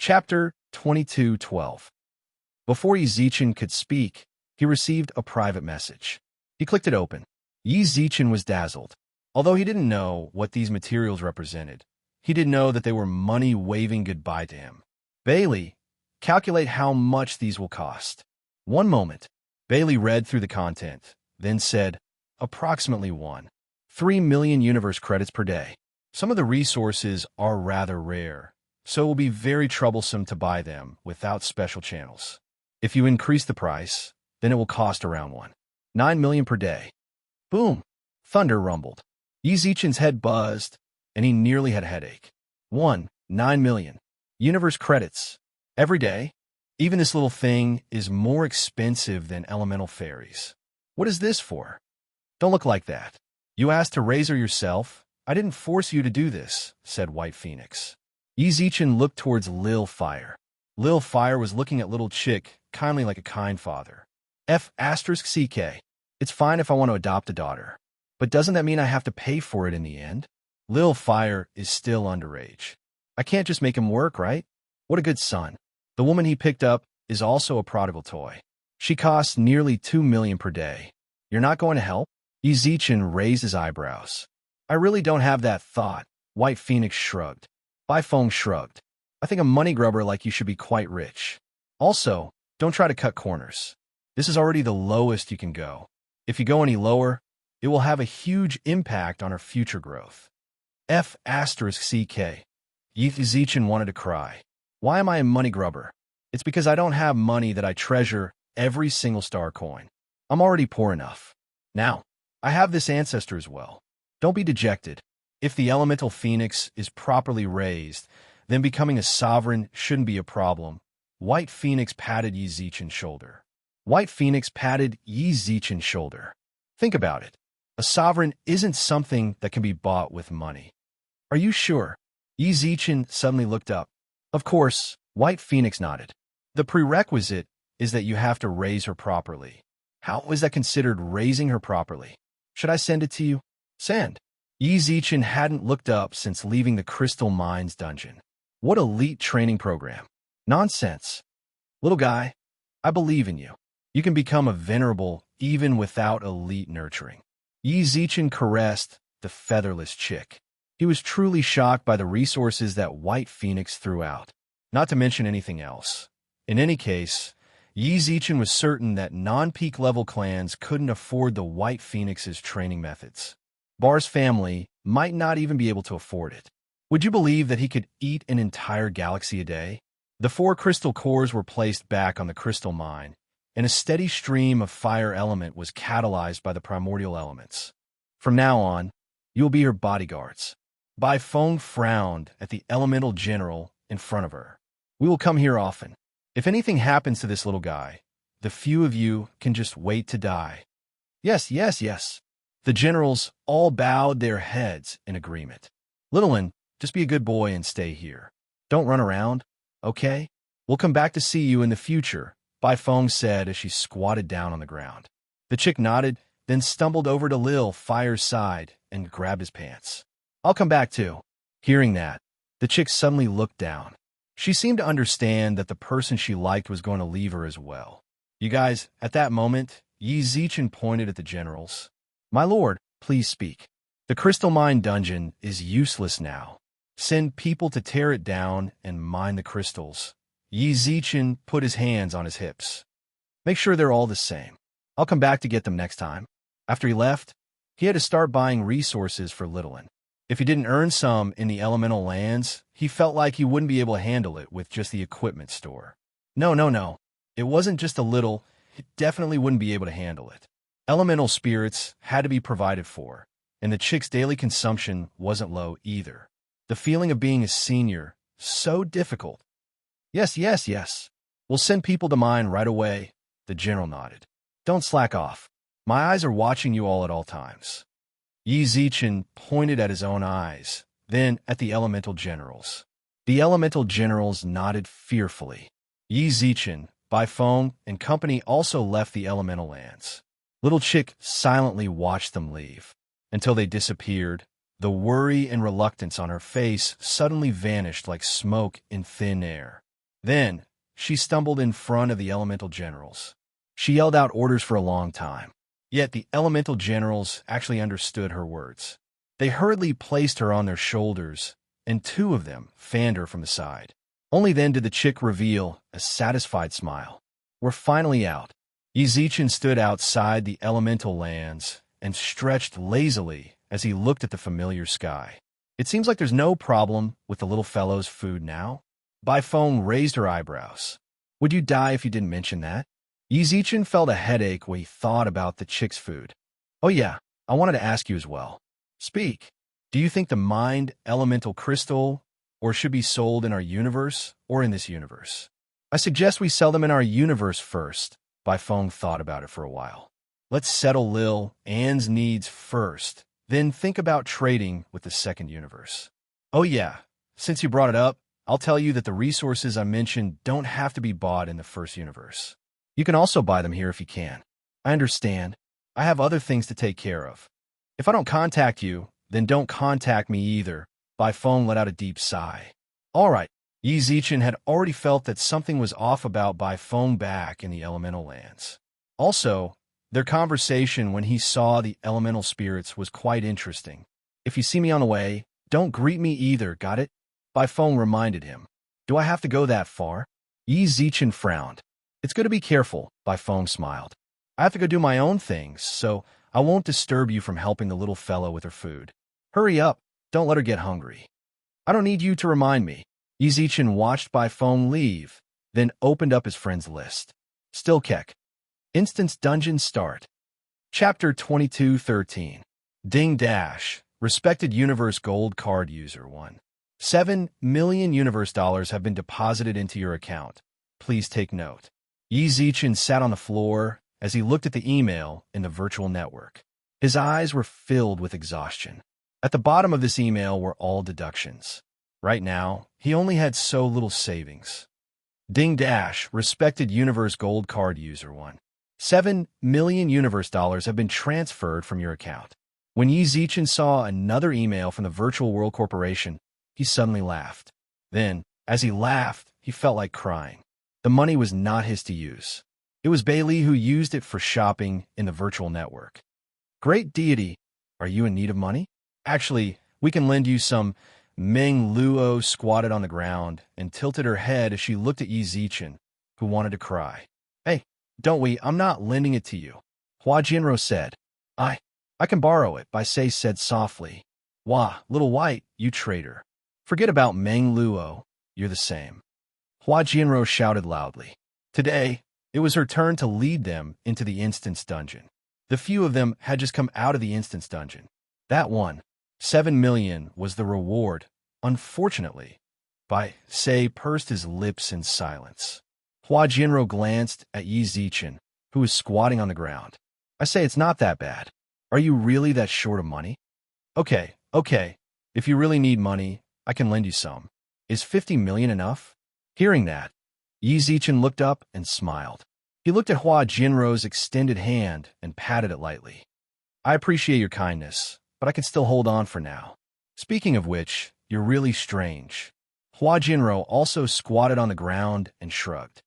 Chapter 22:12. Before Yi Zichen could speak, he received a private message. He clicked it open. Yi Zichen was dazzled. Although he didn't know what these materials represented, he did know that they were money waving goodbye to him. Bailey, calculate how much these will cost. One moment. Bailey read through the content, then said, approximately 1.3 million universe credits per day. Some of the resources are rather rare, so it will be very troublesome to buy them without special channels. If you increase the price, then it will cost around 1.9 million per day. Boom! Thunder rumbled. Yi Zichen's head buzzed, and he nearly had a headache. 1.9 million. Universe credits. Every day? Even this little thing is more expensive than elemental fairies. What is this for? Don't look like that. You asked to raise her yourself. I didn't force you to do this, said White Phoenix. Yi Zichen looked towards Lil Fire. Lil Fire was looking at little Chick, kindly like a kind father. F***CK. It's fine if I want to adopt a daughter. But doesn't that mean I have to pay for it in the end? Lil Fire is still underage. I can't just make him work, right? What a good son. The woman he picked up is also a prodigal toy. She costs nearly 2 million per day. You're not going to help? Yi Zichen raised his eyebrows. I really don't have that thought. White Phoenix shrugged. Bifeng shrugged. I think a money grubber like you should be quite rich. Also, don't try to cut corners. This is already the lowest you can go. If you go any lower, it will have a huge impact on our future growth. F***CK. Yi Zichen wanted to cry. Why am I a money grubber? It's because I don't have money that I treasure every single star coin. I'm already poor enough. Now, I have this ancestor as well. Don't be dejected. If the elemental phoenix is properly raised, then becoming a sovereign shouldn't be a problem. White Phoenix patted Yi Zichen's shoulder. White Phoenix patted Yi Zichen's shoulder. Think about it. A sovereign isn't something that can be bought with money. Are you sure? Yi Zichen suddenly looked up. Of course, White Phoenix nodded. The prerequisite is that you have to raise her properly. How is that considered raising her properly? Should I send it to you? Send. Yi Zichen hadn't looked up since leaving the Crystal Mines dungeon. What elite training program. Nonsense. Little guy, I believe in you. You can become a venerable even without elite nurturing. Yi Zichen caressed the featherless chick. He was truly shocked by the resources that White Phoenix threw out, not to mention anything else. In any case, Yi Zichen was certain that non-peak level clans couldn't afford the White Phoenix's training methods. Bar's family might not even be able to afford it. Would you believe that he could eat an entire galaxy a day? The 4 crystal cores were placed back on the crystal mine, and a steady stream of fire element was catalyzed by the primordial elements. From now on, you will be her bodyguards. Bifeng frowned at the elemental general in front of her. We will come here often. If anything happens to this little guy, the few of you can just wait to die. Yes, yes, yes. The generals all bowed their heads in agreement. Little one, just be a good boy and stay here. Don't run around, okay? We'll come back to see you in the future, Bifeng said as she squatted down on the ground. The chick nodded, then stumbled over to Lil Fire's side and grabbed his pants. I'll come back too. Hearing that, the chick suddenly looked down. She seemed to understand that the person she liked was going to leave her as well. You guys, at that moment, Yi Zichen pointed at the generals. My lord, please speak. The Crystal Mine dungeon is useless now. Send people to tear it down and mine the crystals. Yi Zichen put his hands on his hips. Make sure they're all the same. I'll come back to get them next time. After he left, he had to start buying resources for Littlin. If he didn't earn some in the elemental lands, he felt like he wouldn't be able to handle it with just the equipment store. No. It wasn't just a little, he definitely wouldn't be able to handle it. Elemental spirits had to be provided for, and the chick's daily consumption wasn't low either. The feeling of being a senior, so difficult. Yes. We'll send people to mine right away, the general nodded. Don't slack off. My eyes are watching you all at all times. Yi Zichen pointed at his own eyes, then at the elemental generals. The elemental generals nodded fearfully. Yi Zichen, Bifeng, and company also left the elemental lands. Little Chick silently watched them leave. Until they disappeared, the worry and reluctance on her face suddenly vanished like smoke in thin air. Then, she stumbled in front of the elemental generals. She yelled out orders for a long time. Yet the elemental generals actually understood her words. They hurriedly placed her on their shoulders, and two of them fanned her from the side. Only then did the chick reveal a satisfied smile. We're finally out. Yizichin stood outside the elemental lands and stretched lazily as he looked at the familiar sky. It seems like there's no problem with the little fellow's food now. Bifone raised her eyebrows. Would you die if you didn't mention that? Yizichin felt a headache when he thought about the chick's food. Oh yeah, I wanted to ask you as well. Speak. Do you think the mind elemental crystal or should be sold in our universe or in this universe? I suggest we sell them in our universe first. Bifone thought about it for a while. Let's settle Lil Anne's needs first, then think about trading with the second universe. Oh yeah, since you brought it up, I'll tell you that the resources I mentioned don't have to be bought in the first universe. You can also buy them here if you can. I understand. I have other things to take care of. If I don't contact you, then don't contact me either. Bifone let out a deep sigh. All right. Yizichin had already felt that something was off about Bifone back in the elemental lands. Also, their conversation when he saw the elemental spirits was quite interesting. If you see me on the way, don't greet me either, got it? Bifone reminded him. Do I have to go that far? Yizichin frowned. It's good to be careful, Bifone smiled. I have to go do my own things, so I won't disturb you from helping the little fellow with her food. Hurry up, don't let her get hungry. I don't need you to remind me. Yizichin watched Bifone leave, then opened up his friend's list. Still Keck. Instance Dungeon Start. Chapter 2213. Ding Dash. Respected Universe Gold Card User 1. 7 million Universe dollars have been deposited into your account. Please take note. Yizichin sat on the floor as he looked at the email in the virtual network. His eyes were filled with exhaustion. At the bottom of this email were all deductions. Right now, he only had so little savings. Ding Dash, respected Universe Gold Card User 1. 7 million Universe dollars have been transferred from your account. When Yizichin saw another email from the Virtual World Corporation, he suddenly laughed. Then, as he laughed, he felt like crying. The money was not his to use. It was Bailey who used it for shopping in the virtual network. Great deity, are you in need of money? Actually, we can lend you some. Meng Luo squatted on the ground and tilted her head as she looked at Yizichin, who wanted to cry. Hey, don't we? I'm not lending it to you. Hua Jinro said. I can borrow it, Bai Sei said softly. Wah, little white, you traitor. Forget about Meng Luo, you're the same. Hua Jinro shouted loudly. Today, it was her turn to lead them into the instance dungeon. The few of them had just come out of the instance dungeon. That one, 7 million, was the reward. Unfortunately, Bai Sei pursed his lips in silence. Hua Jinro glanced at Yizichin, who was squatting on the ground. I say it's not that bad. Are you really that short of money? Okay. If you really need money, I can lend you some. Is 50 million enough? Hearing that, Yizichin looked up and smiled. He looked at Hua Jinro's extended hand and patted it lightly. I appreciate your kindness, but I can still hold on for now. Speaking of which, you're really strange. Hua Jinro also squatted on the ground and shrugged.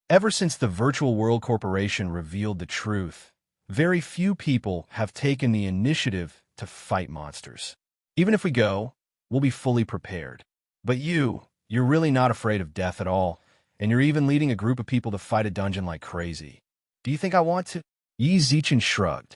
Ever since the Virtual World Corporation revealed the truth, very few people have taken the initiative to fight monsters. Even if we go, we'll be fully prepared. But you're really not afraid of death at all, and you're even leading a group of people to fight a dungeon like crazy. Do you think I want to? Yizichin shrugged.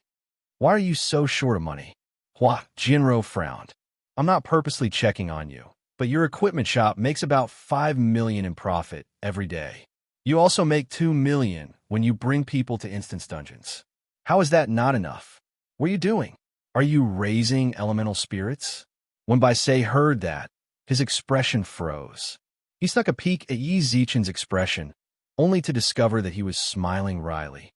Why are you so short of money? Hua Jinro frowned. I'm not purposely checking on you, but your equipment shop makes about 5 million in profit every day. You also make 2 million when you bring people to instance dungeons. How is that not enough? What are you doing? Are you raising elemental spirits? When Bai Sei heard that, his expression froze. He snuck a peek at Yizichin's expression, only to discover that he was smiling wryly.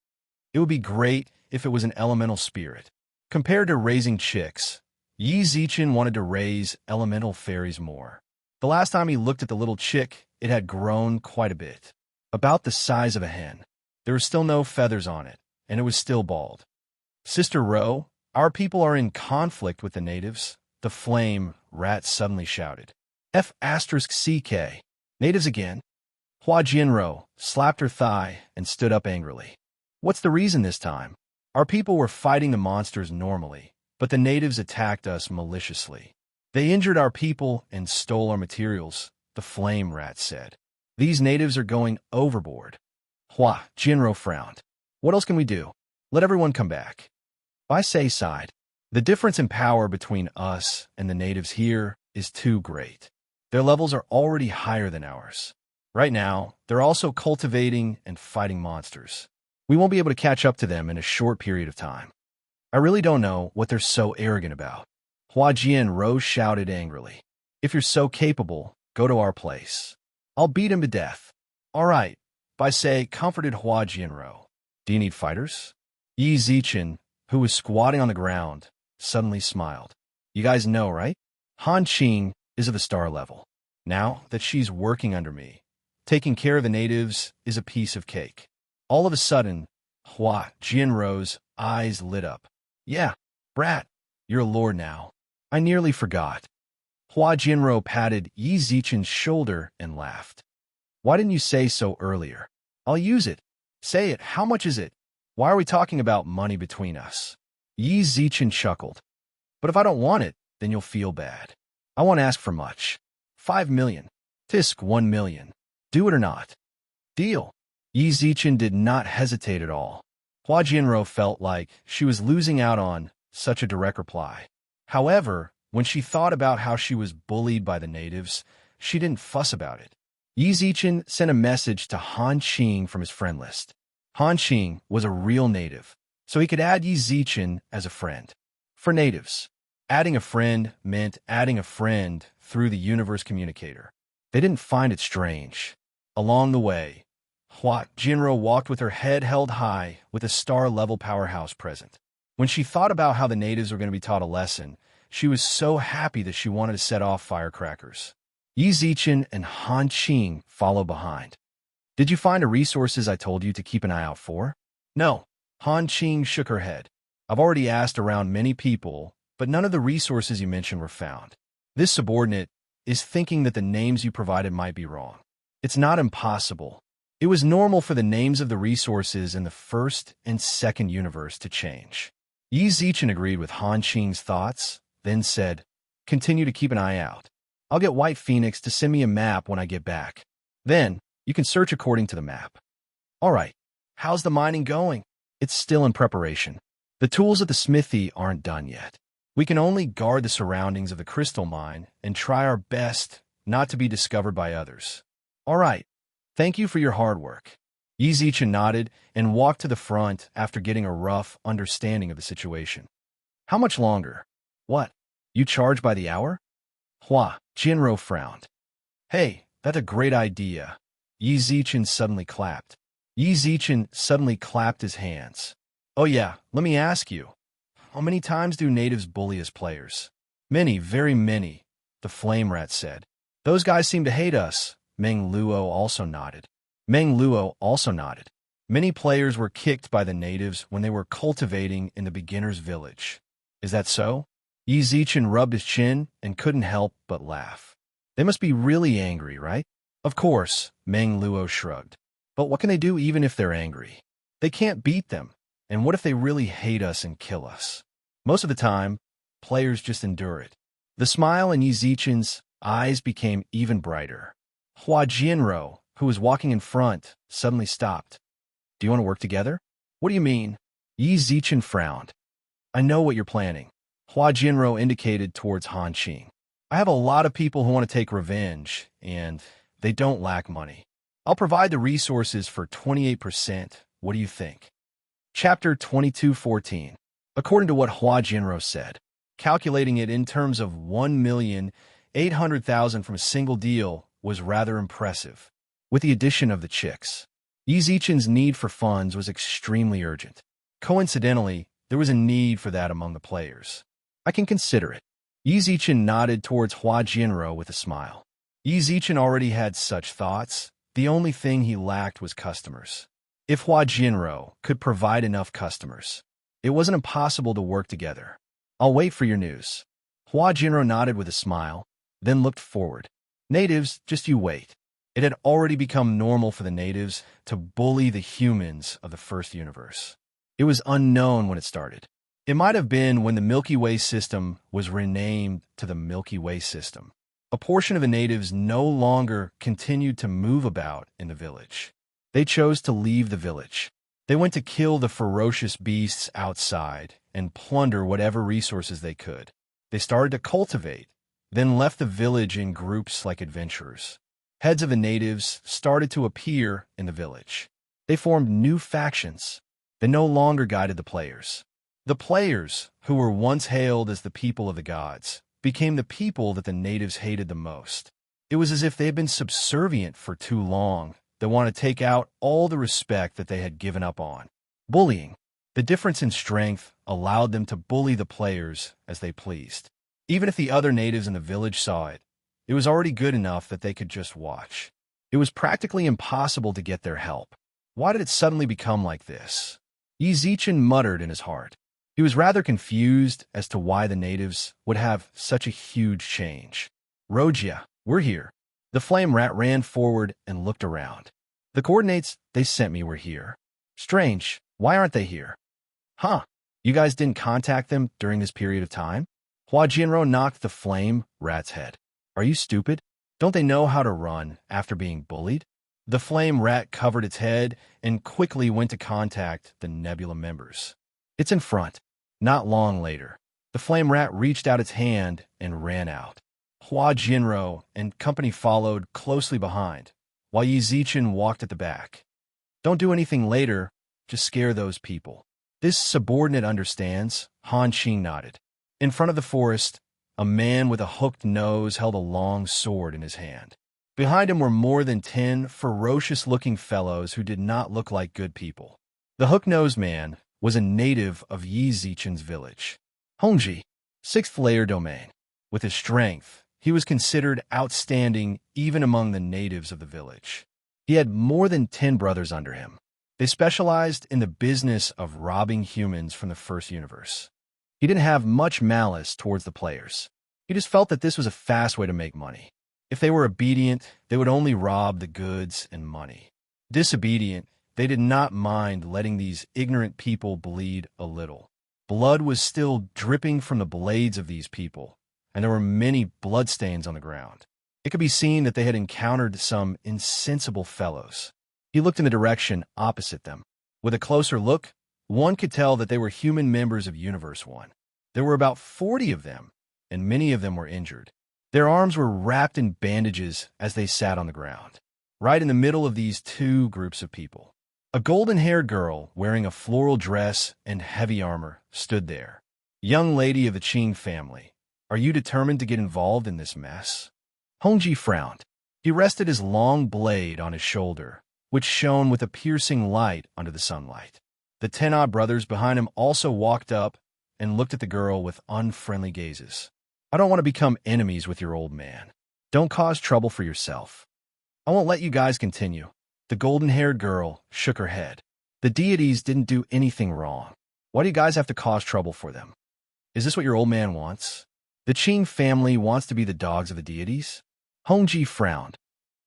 It would be great if it was an elemental spirit. Compared to raising chicks, Yizichin wanted to raise elemental fairies more. The last time he looked at the little chick, it had grown quite a bit. About the size of a hen. There were still no feathers on it, and it was still bald. Sister Ro, our people are in conflict with the natives, the flame rat suddenly shouted. F***CK. Natives again? Hua Jinro slapped her thigh and stood up angrily. What's the reason this time? Our people were fighting the monsters normally, but the natives attacked us maliciously. They injured our people and stole our materials, the flame rat said. These natives are going overboard. Hua Jinro frowned. What else can we do? Let everyone come back. Bai Sei sighed. The difference in power between us and the natives here is too great. Their levels are already higher than ours. Right now, they're also cultivating and fighting monsters. We won't be able to catch up to them in a short period of time. I really don't know what they're so arrogant about. Hua Jinro shouted angrily. If you're so capable, go to our place. I'll beat him to death. All right, Bai Sei comforted Hua Jinro. Do you need fighters? Yi Zichen, who was squatting on the ground, suddenly smiled. You guys know, right? Han Qing is of the star level. Now that she's working under me, taking care of the natives is a piece of cake. All of a sudden, Hua Jinro's eyes lit up. Yeah, brat, you're a lord now. I nearly forgot. Hua Jinro patted Yi Zichen's shoulder and laughed. Why didn't you say so earlier? I'll use it. Say it. How much is it? Why are we talking about money between us? Yi Zichen chuckled. But if I don't want it, then you'll feel bad. I won't ask for much. 5 million. Tisk 1 million. Do it or not. Deal. Yi Zichen did not hesitate at all. Hua Jinro felt like she was losing out on such a direct reply. However, when she thought about how she was bullied by the natives, she didn't fuss about it. Yi Zichen sent a message to Han Qing from his friend list. Han Qing was a real native, so he could add Yi Zichen as a friend. For natives, adding a friend meant adding a friend through the universe communicator. They didn't find it strange. Along the way, Hua Jinro walked with her head held high with a star-level powerhouse present. When she thought about how the natives were going to be taught a lesson, she was so happy that she wanted to set off firecrackers. Yi Zichen and Han Qing followed behind. Did you find the resources I told you to keep an eye out for? No. Han Qing shook her head. I've already asked around many people, but none of the resources you mentioned were found. This subordinate is thinking that the names you provided might be wrong. It's not impossible. It was normal for the names of the resources in the first and second universe to change. Yi Zichen agreed with Han Qing's thoughts, then said, continue to keep an eye out. I'll get White Phoenix to send me a map when I get back. Then, you can search according to the map. All right, how's the mining going? It's still in preparation. The tools at the smithy aren't done yet. We can only guard the surroundings of the crystal mine and try our best not to be discovered by others. All right, thank you for your hard work. Yi Zichen nodded and walked to the front after getting a rough understanding of the situation. How much longer? What? You charge by the hour? Hua Jinro frowned. Hey, that's a great idea. Yi Zichen suddenly clapped. Yi Zichen suddenly clapped his hands. Oh yeah, let me ask you. How many times do natives bully us players? Many, very many, the flame rat said. Those guys seem to hate us. Meng Luo also nodded. Many players were kicked by the natives when they were cultivating in the beginner's village. Is that so? Yi Zichen rubbed his chin and couldn't help but laugh. They must be really angry, right? Of course, Meng Luo shrugged. But what can they do even if they're angry? They can't beat them. And what if they really hate us and kill us? Most of the time, players just endure it. The smile in Yi Zichen's eyes became even brighter. Hua Jinro, who was walking in front, suddenly stopped. Do you want to work together? What do you mean? Yi Zichen frowned. I know what you're planning. Hua Jinro indicated towards Han Qing. I have a lot of people who want to take revenge, and they don't lack money. I'll provide the resources for 28%. What do you think? Chapter 22:14. According to what Hua Jinro said, calculating it in terms of 1,800,000 from a single deal was rather impressive. With the addition of the chicks, Yi Zichen's need for funds was extremely urgent. Coincidentally, there was a need for that among the players. I can consider it. Yi Zichen nodded towards Hua Jinro with a smile. Yi Zichen already had such thoughts. The only thing he lacked was customers. If Hua Jinro could provide enough customers, it wasn't impossible to work together. I'll wait for your news. Hua Jinro nodded with a smile, then looked forward. Natives, just you wait. It had already become normal for the natives to bully the humans of the first universe. It was unknown when it started. It might have been when the Milky Way system was renamed to the Milky Way system. A portion of the natives no longer continued to move about in the village. They chose to leave the village. They went to kill the ferocious beasts outside and plunder whatever resources they could. They started to cultivate, then left the village in groups like adventurers. Heads of the natives started to appear in the village. They formed new factions. They no longer guided the players. The players, who were once hailed as the people of the gods, became the people that the natives hated the most. It was as if they had been subservient for too long. They wanted to take out all the respect that they had given up on. Bullying. The difference in strength allowed them to bully the players as they pleased. Even if the other natives in the village saw it, it was already good enough that they could just watch. It was practically impossible to get their help. Why did it suddenly become like this? Yizichin muttered in his heart. He was rather confused as to why the natives would have such a huge change. Rogia, we're here. The flame rat ran forward and looked around. The coordinates they sent me were here. Strange, why aren't they here? Huh, you guys didn't contact them during this period of time? Hua Jinro knocked the flame rat's head. Are you stupid? Don't they know how to run after being bullied? The flame rat covered its head and quickly went to contact the nebula members. It's in front. Not long later, the flame rat reached out its hand and ran out. Hua Jinro and company followed closely behind, while Yizichin walked at the back. Don't do anything later, just scare those people. This subordinate understands, Han Qing nodded. In front of the forest, a man with a hooked nose held a long sword in his hand. Behind him were more than 10 ferocious-looking fellows who did not look like good people. The hook-nosed man was a native of Yizichin's village. Hongji, 6th layer domain. With his strength, he was considered outstanding even among the natives of the village. He had more than 10 brothers under him. They specialized in the business of robbing humans from the first universe. He didn't have much malice towards the players. He just felt that this was a fast way to make money. If they were obedient, they would only rob the goods and money. Disobedient, they did not mind letting these ignorant people bleed a little. Blood was still dripping from the blades of these people, and there were many bloodstains on the ground. It could be seen that they had encountered some insensible fellows. He looked in the direction opposite them. With a closer look, one could tell that they were human members of Universe 1. There were about 40 of them, and many of them were injured. Their arms were wrapped in bandages as they sat on the ground. Right in the middle of these two groups of people, a golden-haired girl wearing a floral dress and heavy armor stood there. Young lady of the Qing family, are you determined to get involved in this mess? Hongji frowned. He rested his long blade on his shoulder, which shone with a piercing light under the sunlight. The 10-odd brothers behind him also walked up and looked at the girl with unfriendly gazes. I don't want to become enemies with your old man. Don't cause trouble for yourself. I won't let you guys continue. The golden-haired girl shook her head. The deities didn't do anything wrong. Why do you guys have to cause trouble for them? Is this what your old man wants? The Qing family wants to be the dogs of the deities? Hongji frowned.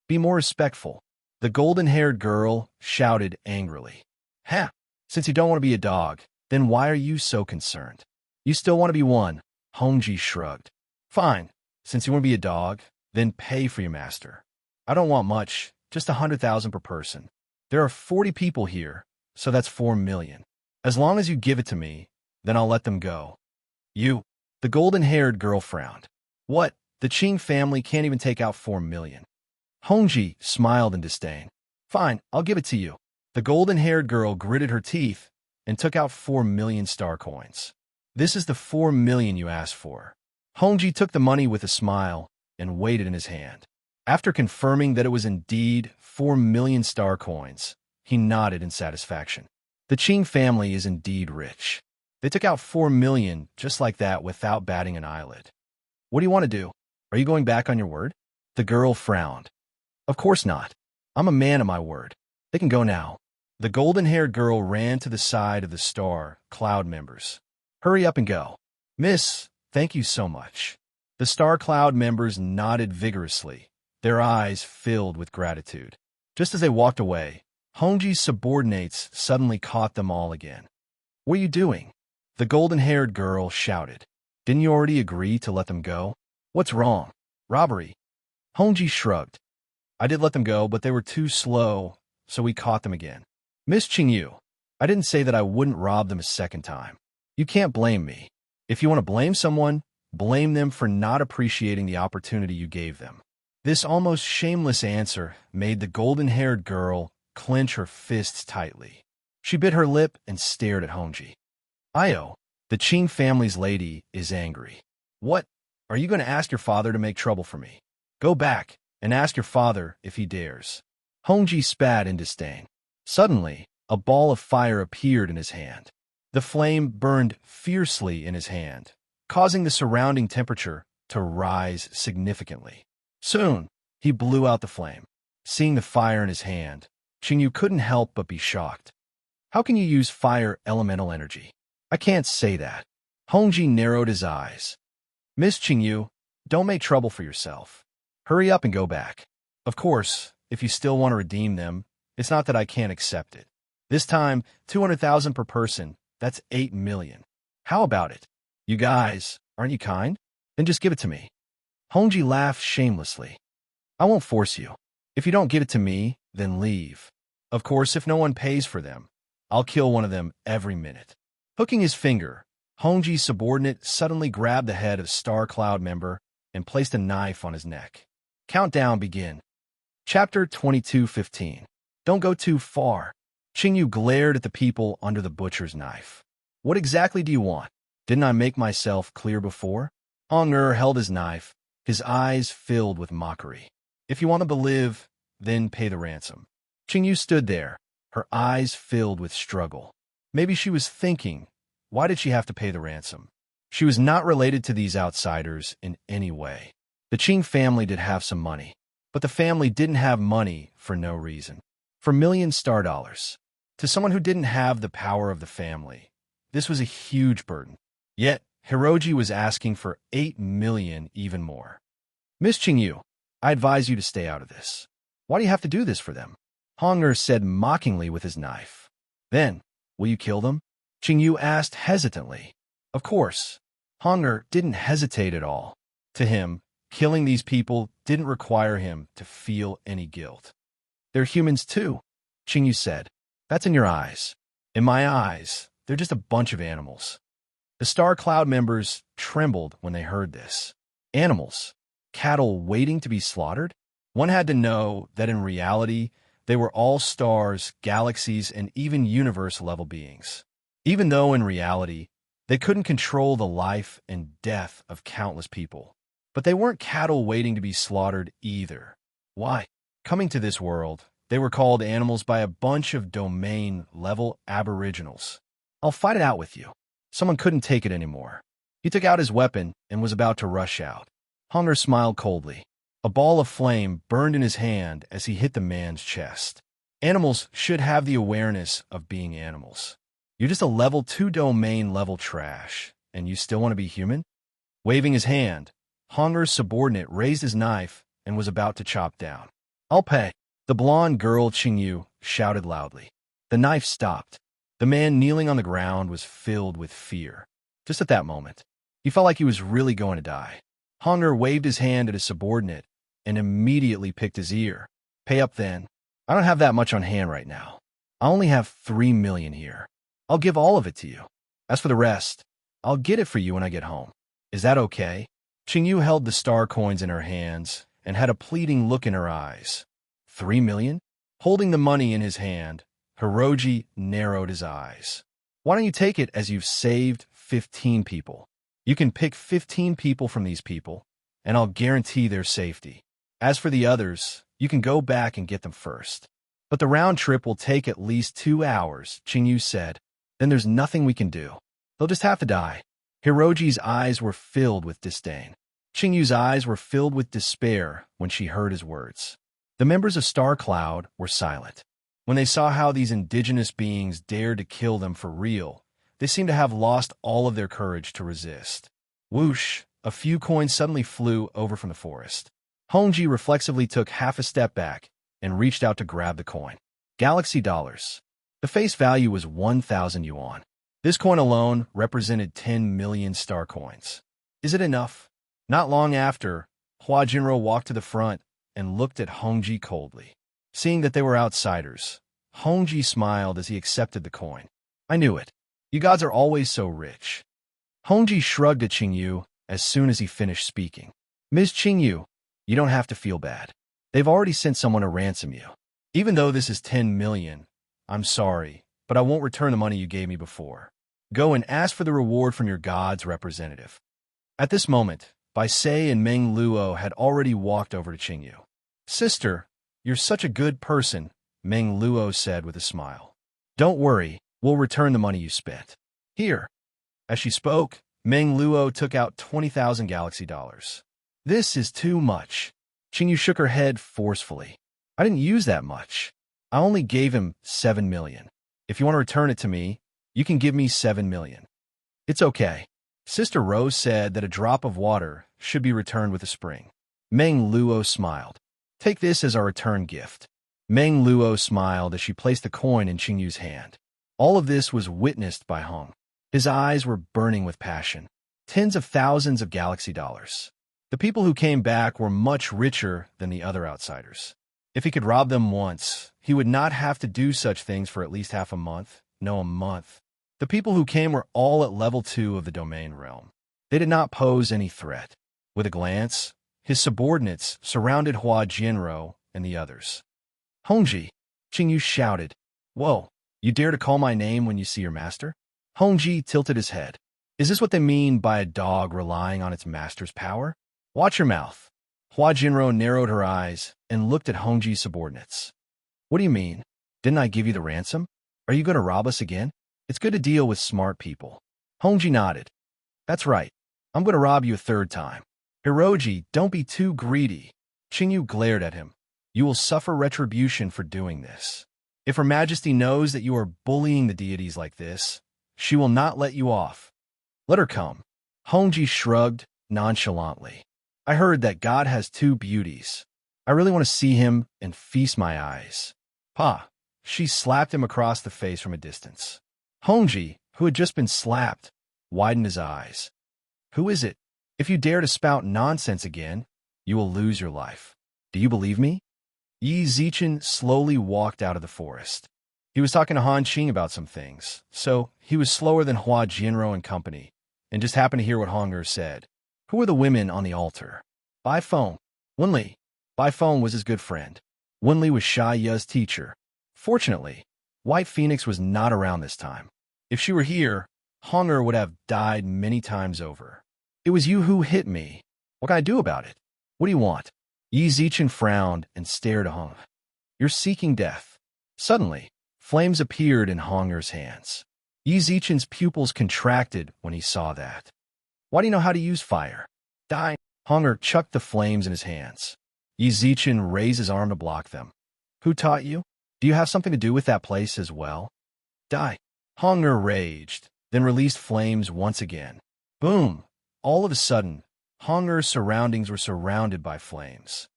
Be more respectful. The golden-haired girl shouted angrily. Ha! Since you don't want to be a dog, then why are you so concerned? You still want to be one. Hongji shrugged. Fine. Since you want to be a dog, then pay for your master. I don't want much, just 100,000 per person. There are 40 people here, so that's 4 million. As long as you give it to me, then I'll let them go. You. The golden-haired girl frowned. What? The Qing family can't even take out 4 million. Hongji smiled in disdain. Fine, I'll give it to you. The golden-haired girl gritted her teeth and took out 4 million star coins. This is the 4 million you asked for. Hongji took the money with a smile and weighed it in his hand. After confirming that it was indeed 4 million star coins, he nodded in satisfaction. The Qing family is indeed rich. They took out 4 million just like that without batting an eyelid. What do you want to do? Are you going back on your word? The girl frowned. Of course not. I'm a man of my word. They can go now. The golden-haired girl ran to the side of the Star Cloud members. Hurry up and go. Miss, thank you so much. The Star Cloud members nodded vigorously their eyes filled with gratitude. Just as they walked away, Hongji's subordinates suddenly caught them all again. "What are you doing?" The golden-haired girl shouted. "Didn't you already agree to let them go? What's wrong? Robbery?" Hongji shrugged. "I did let them go, but they were too slow, so we caught them again." "Miss Qingyu, I didn't say that I wouldn't rob them a second time. You can't blame me. If you want to blame someone, blame them for not appreciating the opportunity you gave them." This almost shameless answer made the golden-haired girl clench her fists tightly. She bit her lip and stared at Hongji. "Io, the Qing family's lady is angry." "What? Are you going to ask your father to make trouble for me? Go back and ask your father if he dares." Hongji spat in disdain. Suddenly, a ball of fire appeared in his hand. The flame burned fiercely in his hand, causing the surrounding temperature to rise significantly. Soon, he blew out the flame. Seeing the fire in his hand, Qingyu couldn't help but be shocked. "How can you use fire elemental energy?" "I can't say that." Hongji narrowed his eyes. "Miss Qingyu, don't make trouble for yourself. Hurry up and go back. Of course, if you still want to redeem them, it's not that I can't accept it. This time, 200,000 per person, that's 8 million. How about it? You guys, aren't you kind? Then just give it to me." Hongji laughed shamelessly. "I won't force you. If you don't give it to me, then leave. Of course, if no one pays for them, I'll kill one of them every minute." Hooking his finger, Hongji's subordinate suddenly grabbed the head of Star Cloud member and placed a knife on his neck. Countdown begin. Chapter 22:15. Don't go too far. Qingyu glared at the people under the butcher's knife. "What exactly do you want? Didn't I make myself clear before?" Hong'er held his knife, his eyes filled with mockery. "If you want to live, then pay the ransom." Qingyu stood there, her eyes filled with struggle. Maybe she was thinking, why did she have to pay the ransom? She was not related to these outsiders in any way. The Qing family did have some money, but the family didn't have money for no reason. For million star dollars. To someone who didn't have the power of the family, this was a huge burden. Yet, Hiroji was asking for 8 million even more. "Miss Qingyu, I advise you to stay out of this. Why do you have to do this for them?" Hong'er said mockingly with his knife. "Then, will you kill them?" Qingyu asked hesitantly. Of course, Hong'er didn't hesitate at all. To him, killing these people didn't require him to feel any guilt. "They're humans too," Qingyu said. "That's in your eyes. In my eyes, they're just a bunch of animals." The Star Cloud members trembled when they heard this. Animals? Cattle waiting to be slaughtered? One had to know that in reality, they were all stars, galaxies, and even universe-level beings. Even though in reality, they couldn't control the life and death of countless people. But they weren't cattle waiting to be slaughtered either. Why? Coming to this world, they were called animals by a bunch of domain-level aboriginals. "I'll fight it out with you." Someone couldn't take it anymore. He took out his weapon and was about to rush out. Hong'er smiled coldly. A ball of flame burned in his hand as he hit the man's chest. Animals should have the awareness of being animals. You're just a level 2 domain level trash, and you still want to be human? Waving his hand, Hong'er's subordinate raised his knife and was about to chop down. "I'll pay." The blonde girl Qingyu shouted loudly. The knife stopped. The man kneeling on the ground was filled with fear. Just at that moment, he felt like he was really going to die. Hong'er waved his hand at his subordinate and immediately picked his ear. "Pay up then. I don't have that much on hand right now. I only have 3 million here. I'll give all of it to you. As for the rest, I'll get it for you when I get home. Is that okay?" Qingyu held the star coins in her hands and had a pleading look in her eyes. 3 million? Holding the money in his hand, Hiroji narrowed his eyes. "Why don't you take it as you've saved 15 people? You can pick 15 people from these people, and I'll guarantee their safety. As for the others, you can go back and get them first. But the round trip will take at least 2 hours," Qingyu said. "Then there's nothing we can do. They'll just have to die." Hiroji's eyes were filled with disdain. Qingyu's eyes were filled with despair when she heard his words. The members of Star Cloud were silent. When they saw how these indigenous beings dared to kill them for real, they seemed to have lost all of their courage to resist. Whoosh! A few coins suddenly flew over from the forest. Hongji reflexively took half a step back and reached out to grab the coin. Galaxy dollars. The face value was 1,000 yuan. This coin alone represented 10 million star coins. Is it enough? Not long after, Hua Jinro walked to the front and looked at Hongji coldly. Seeing that they were outsiders, Hongji smiled as he accepted the coin. I knew it. You gods are always so rich. Hongji shrugged at Qingyu as soon as he finished speaking. Ms. Qingyu, you don't have to feel bad. They've already sent someone to ransom you. Even though this is 10 million, I'm sorry, but I won't return the money you gave me before. Go and ask for the reward from your god's representative. At this moment, Bai Sei and Meng Luo had already walked over to Qingyu. Sister, you're such a good person, Meng Luo said with a smile. Don't worry, we'll return the money you spent. Here. As she spoke, Meng Luo took out 20,000 galaxy dollars. This is too much. Qingyu shook her head forcefully. I didn't use that much. I only gave him 7 million. If you want to return it to me, you can give me 7 million. It's okay. Sister Rose said that a drop of water should be returned with a spring. Meng Luo smiled. Take this as our return gift. Meng Luo smiled as she placed the coin in Qingyu's hand. All of this was witnessed by Hong. His eyes were burning with passion. Tens of thousands of galaxy dollars. The people who came back were much richer than the other outsiders. If he could rob them once, he would not have to do such things for at least half a month. No, a month. The people who came were all at level 2 of the domain realm. They did not pose any threat. With a glance, his subordinates surrounded Hua Jianro and the others. Hongji, Qingyu shouted. Whoa, you dare to call my name when you see your master? Hongji tilted his head. Is this what they mean by a dog relying on its master's power? Watch your mouth. Hua Jinro narrowed her eyes and looked at Hongji's subordinates. What do you mean? Didn't I give you the ransom? Are you going to rob us again? It's good to deal with smart people. Hongji nodded. That's right. I'm going to rob you a third time. Hiroji, don't be too greedy. Qingyu glared at him. You will suffer retribution for doing this. If Her Majesty knows that you are bullying the deities like this, she will not let you off. Let her come. Hongji shrugged nonchalantly. I heard that God has 2 beauties. I really want to see him and feast my eyes. Pa. She slapped him across the face from a distance. Hongji, who had just been slapped, widened his eyes. Who is it? If you dare to spout nonsense again, you will lose your life. Do you believe me? Yi Zichen slowly walked out of the forest. He was talking to Han Qing about some things, so he was slower than Hua Jianro and company, and just happened to hear what Hong'er said. Who were the women on the altar? Bai Feng. Wenli. Bai Feng was his good friend. Wenli was Sha Ye's teacher. Fortunately, White Phoenix was not around this time. If she were here, Hong'er would have died many times over. It was you who hit me. What can I do about it? What do you want? Yi Zichen frowned and stared at Hong. You're seeking death. Suddenly, flames appeared in Hong'er's hands. Yi Zichen's pupils contracted when he saw that. Why do you know how to use fire? Die. Hong'er chucked the flames in his hands. Yi Zichen raised his arm to block them. Who taught you? Do you have something to do with that place as well? Die. Hong'er raged, then released flames once again. Boom! All of a sudden, Hong'er's surroundings were surrounded by flames.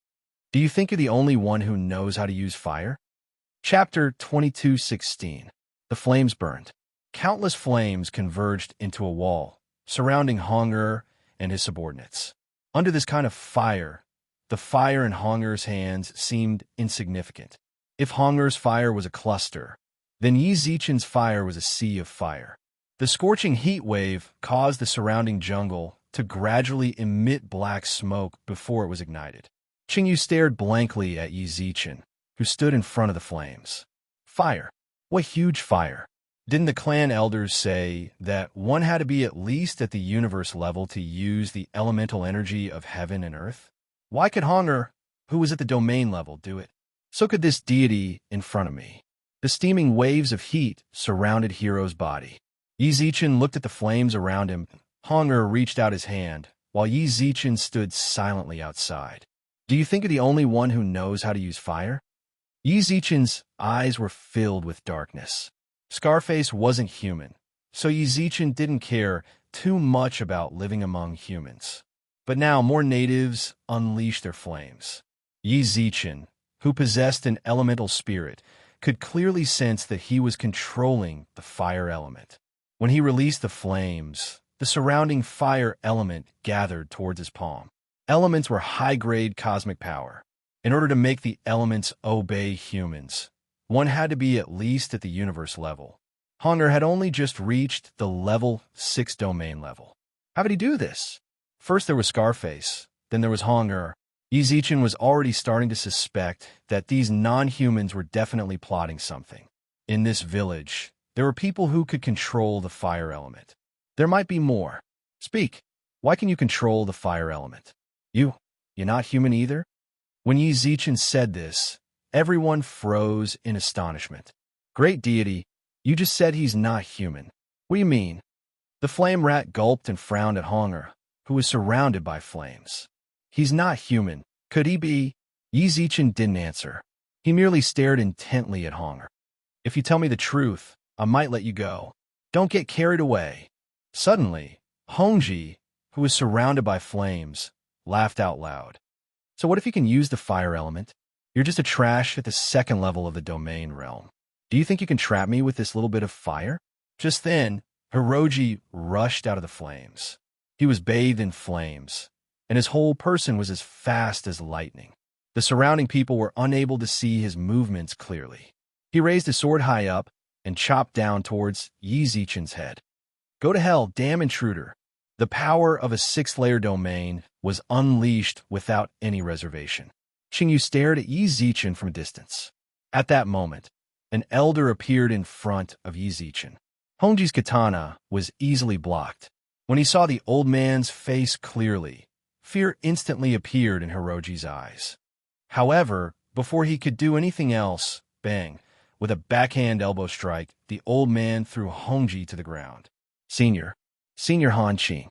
Do you think you're the only one who knows how to use fire? Chapter 22:16. The flames burned. Countless flames converged into a wall, surrounding Hong'er and his subordinates. Under this kind of fire, the fire in Hong'er's hands seemed insignificant. If Hong'er's fire was a cluster, then Yi Zichen's fire was a sea of fire. The scorching heat wave caused the surrounding jungle to gradually emit black smoke before it was ignited. Qingyu stared blankly at Yi Zichen, who stood in front of the flames. Fire. What huge fire. Didn't the clan elders say that one had to be at least at the universe level to use the elemental energy of heaven and earth? Why could Hong'er, who was at the domain level, do it? So could this deity in front of me. The steaming waves of heat surrounded Hiro's body. Yi Zichen looked at the flames around him. Hong'er reached out his hand, while Yi Zichen stood silently outside. Do you think you're the only one who knows how to use fire? Yi Zichen's eyes were filled with darkness. Scarface wasn't human, so Yi Zichen didn't care too much about living among humans. But now more natives unleashed their flames. Yi Zichen, who possessed an elemental spirit, could clearly sense that he was controlling the fire element. When he released the flames, the surrounding fire element gathered towards his palm. Elements were high-grade cosmic power. In order to make the elements obey humans, one had to be at least at the universe level. Hunger had only just reached the level 6 domain level. How did he do this? First there was Scarface, then there was Hunger. Yi Zichen was already starting to suspect that these non-humans were definitely plotting something. In this village, there were people who could control the fire element. There might be more. Speak. Why can you control the fire element? You're not human either? When Yi Zichen said this, everyone froze in astonishment. Great deity, you just said he's not human. What do you mean? The flame rat gulped and frowned at Hunger, who was surrounded by flames. He's not human. Could he be? Yi Zichen didn't answer. He merely stared intently at Hunger. If you tell me the truth, I might let you go. Don't get carried away. Suddenly, Hongji, who was surrounded by flames, laughed out loud. So what if you can use the fire element? You're just a trash at the second level of the domain realm. Do you think you can trap me with this little bit of fire? Just then, Hiroji rushed out of the flames. He was bathed in flames, and his whole person was as fast as lightning. The surrounding people were unable to see his movements clearly. He raised his sword high up and chopped down towards Yi Zichen's head. Go to hell, damn intruder. The power of a 6-layer domain was unleashed without any reservation. Qingyu stared at Yi Zichen from a distance. At that moment, an elder appeared in front of Yi Zichen. Hongji's katana was easily blocked. When he saw the old man's face clearly, fear instantly appeared in Hiroji's eyes. However, before he could do anything else, bang, with a backhand elbow strike, the old man threw Hongji to the ground. Senior Han Qing.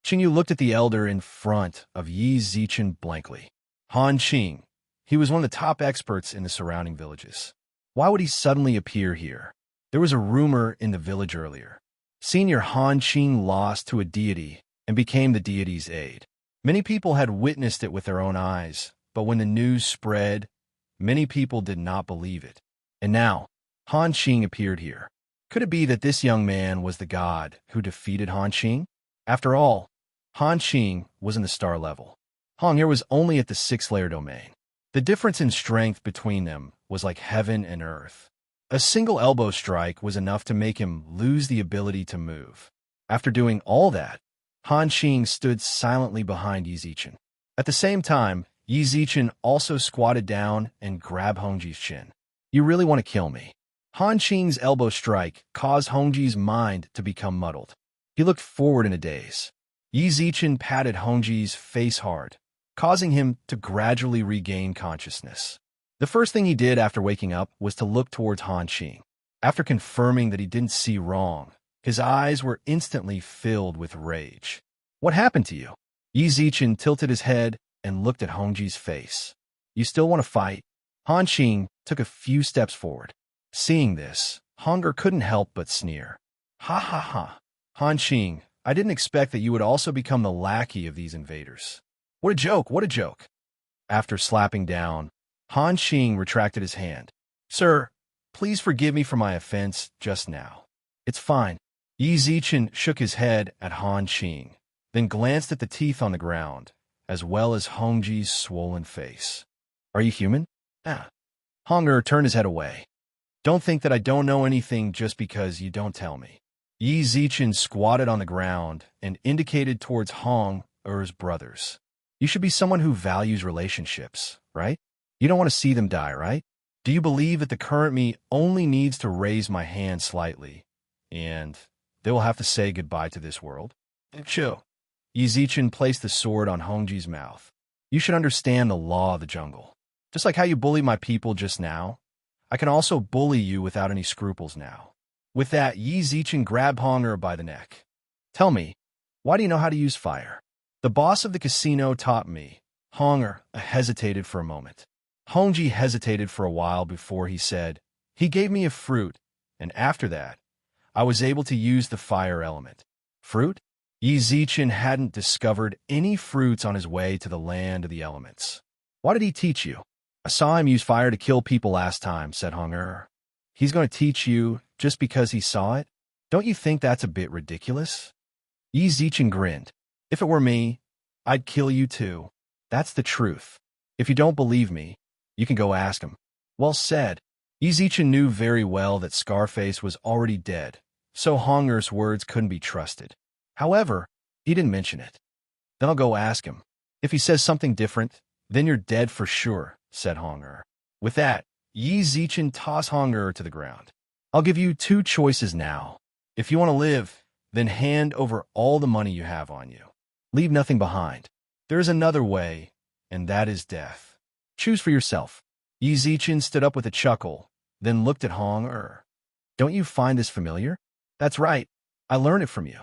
Qingyu looked at the elder in front of Yi Zichen blankly. Han Qing. He was one of the top experts in the surrounding villages. Why would he suddenly appear here? There was a rumor in the village earlier. Senior Han Qing lost to a deity and became the deity's aide. Many people had witnessed it with their own eyes, but when the news spread, many people did not believe it. And now, Han Qing appeared here. Could it be that this young man was the god who defeated Han Qing? After all, Han Qing was in the star level. Hong'er was only at the 6-layer domain. The difference in strength between them was like heaven and earth. A single elbow strike was enough to make him lose the ability to move. After doing all that, Han Qing stood silently behind Yi Zichen. At the same time, Yi Zichen also squatted down and grabbed Hongji's chin. You really want to kill me? Han Qing's elbow strike caused Hongji's mind to become muddled. He looked forward in a daze. Yi Zichen patted Hongji's face hard, causing him to gradually regain consciousness. The first thing he did after waking up was to look towards Han Qing. After confirming that he didn't see wrong, his eyes were instantly filled with rage. What happened to you? Yi Zichen tilted his head and looked at Hongji's face. You still want to fight? Han Qing took a few steps forward. Seeing this, Hunger couldn't help but sneer. Ha ha ha. Han Qing, I didn't expect that you would also become the lackey of these invaders. What a joke, what a joke. After slapping down, Han Qing retracted his hand. Sir, please forgive me for my offense just now. It's fine. Yi Zichen shook his head at Han Qing, then glanced at the teeth on the ground, as well as Hongji's swollen face. Are you human? Hunger turned his head away. Don't think that I don't know anything just because you don't tell me. Yi Zichen squatted on the ground and indicated towards Hong'er's brothers. You should be someone who values relationships, right? You don't want to see them die, right? Do you believe that the current me only needs to raise my hand slightly, and they will have to say goodbye to this world? Chill. Yi Zichen placed the sword on Hongji's mouth. You should understand the law of the jungle. Just like how you bullied my people just now, I can also bully you without any scruples now. With that, Yi Zichen grabbed Hong'er by the neck. Tell me, why do you know how to use fire? The boss of the casino taught me. Hong'er hesitated for a moment. Hongji hesitated for a while before he said, he gave me a fruit, and after that, I was able to use the fire element. Fruit? Yi Zichen hadn't discovered any fruits on his way to the land of the elements. Why did he teach you? I saw him use fire to kill people last time, said Hong Er. He's going to teach you just because he saw it? Don't you think that's a bit ridiculous? Yi Zichen grinned. If it were me, I'd kill you too. That's the truth. If you don't believe me, you can go ask him. Well said. Yi Zichen knew very well that Scarface was already dead, so Hong Er's words couldn't be trusted. However, he didn't mention it. Then I'll go ask him. If he says something different, then you're dead for sure, said Hong Er. With that, Yi Zichen tossed Hong Er to the ground. I'll give you two choices now. If you want to live, then hand over all the money you have on you. Leave nothing behind. There is another way, and that is death. Choose for yourself. Yi Zichen stood up with a chuckle, then looked at Hong Er. Don't you find this familiar? That's right. I learned it from you.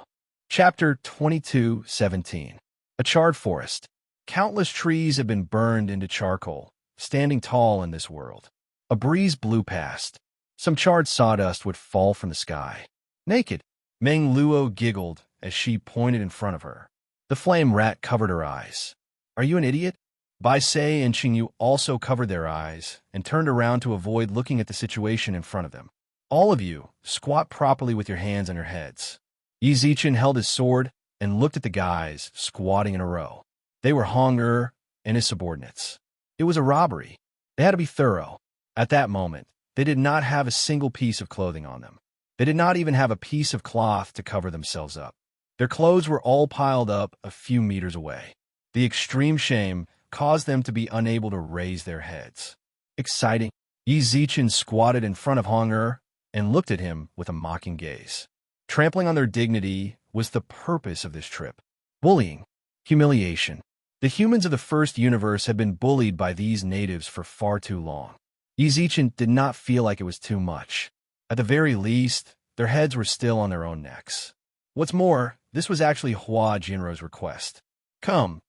Chapter 22:17. A charred forest. Countless trees have been burned into charcoal, standing tall in this world. A breeze blew past. Some charred sawdust would fall from the sky. Naked, Meng Luo giggled as she pointed in front of her. The flame rat covered her eyes. Are you an idiot? Bai Sei and Qingyu also covered their eyes and turned around to avoid looking at the situation in front of them. All of you, squat properly with your hands on your heads. Yi Zichen held his sword and looked at the guys squatting in a row. They were Hong Er and his subordinates. It was a robbery. They had to be thorough. At that moment, they did not have a single piece of clothing on them. They did not even have a piece of cloth to cover themselves up. Their clothes were all piled up a few meters away. The extreme shame caused them to be unable to raise their heads. Exciting. Yi Zichen squatted in front of Hong Er and looked at him with a mocking gaze. Trampling on their dignity was the purpose of this trip. Bullying. Humiliation. The humans of the first universe had been bullied by these natives for far too long. Yi Zichen did not feel like it was too much. At the very least, their heads were still on their own necks. What's more, this was actually Hua Jinro's request. Come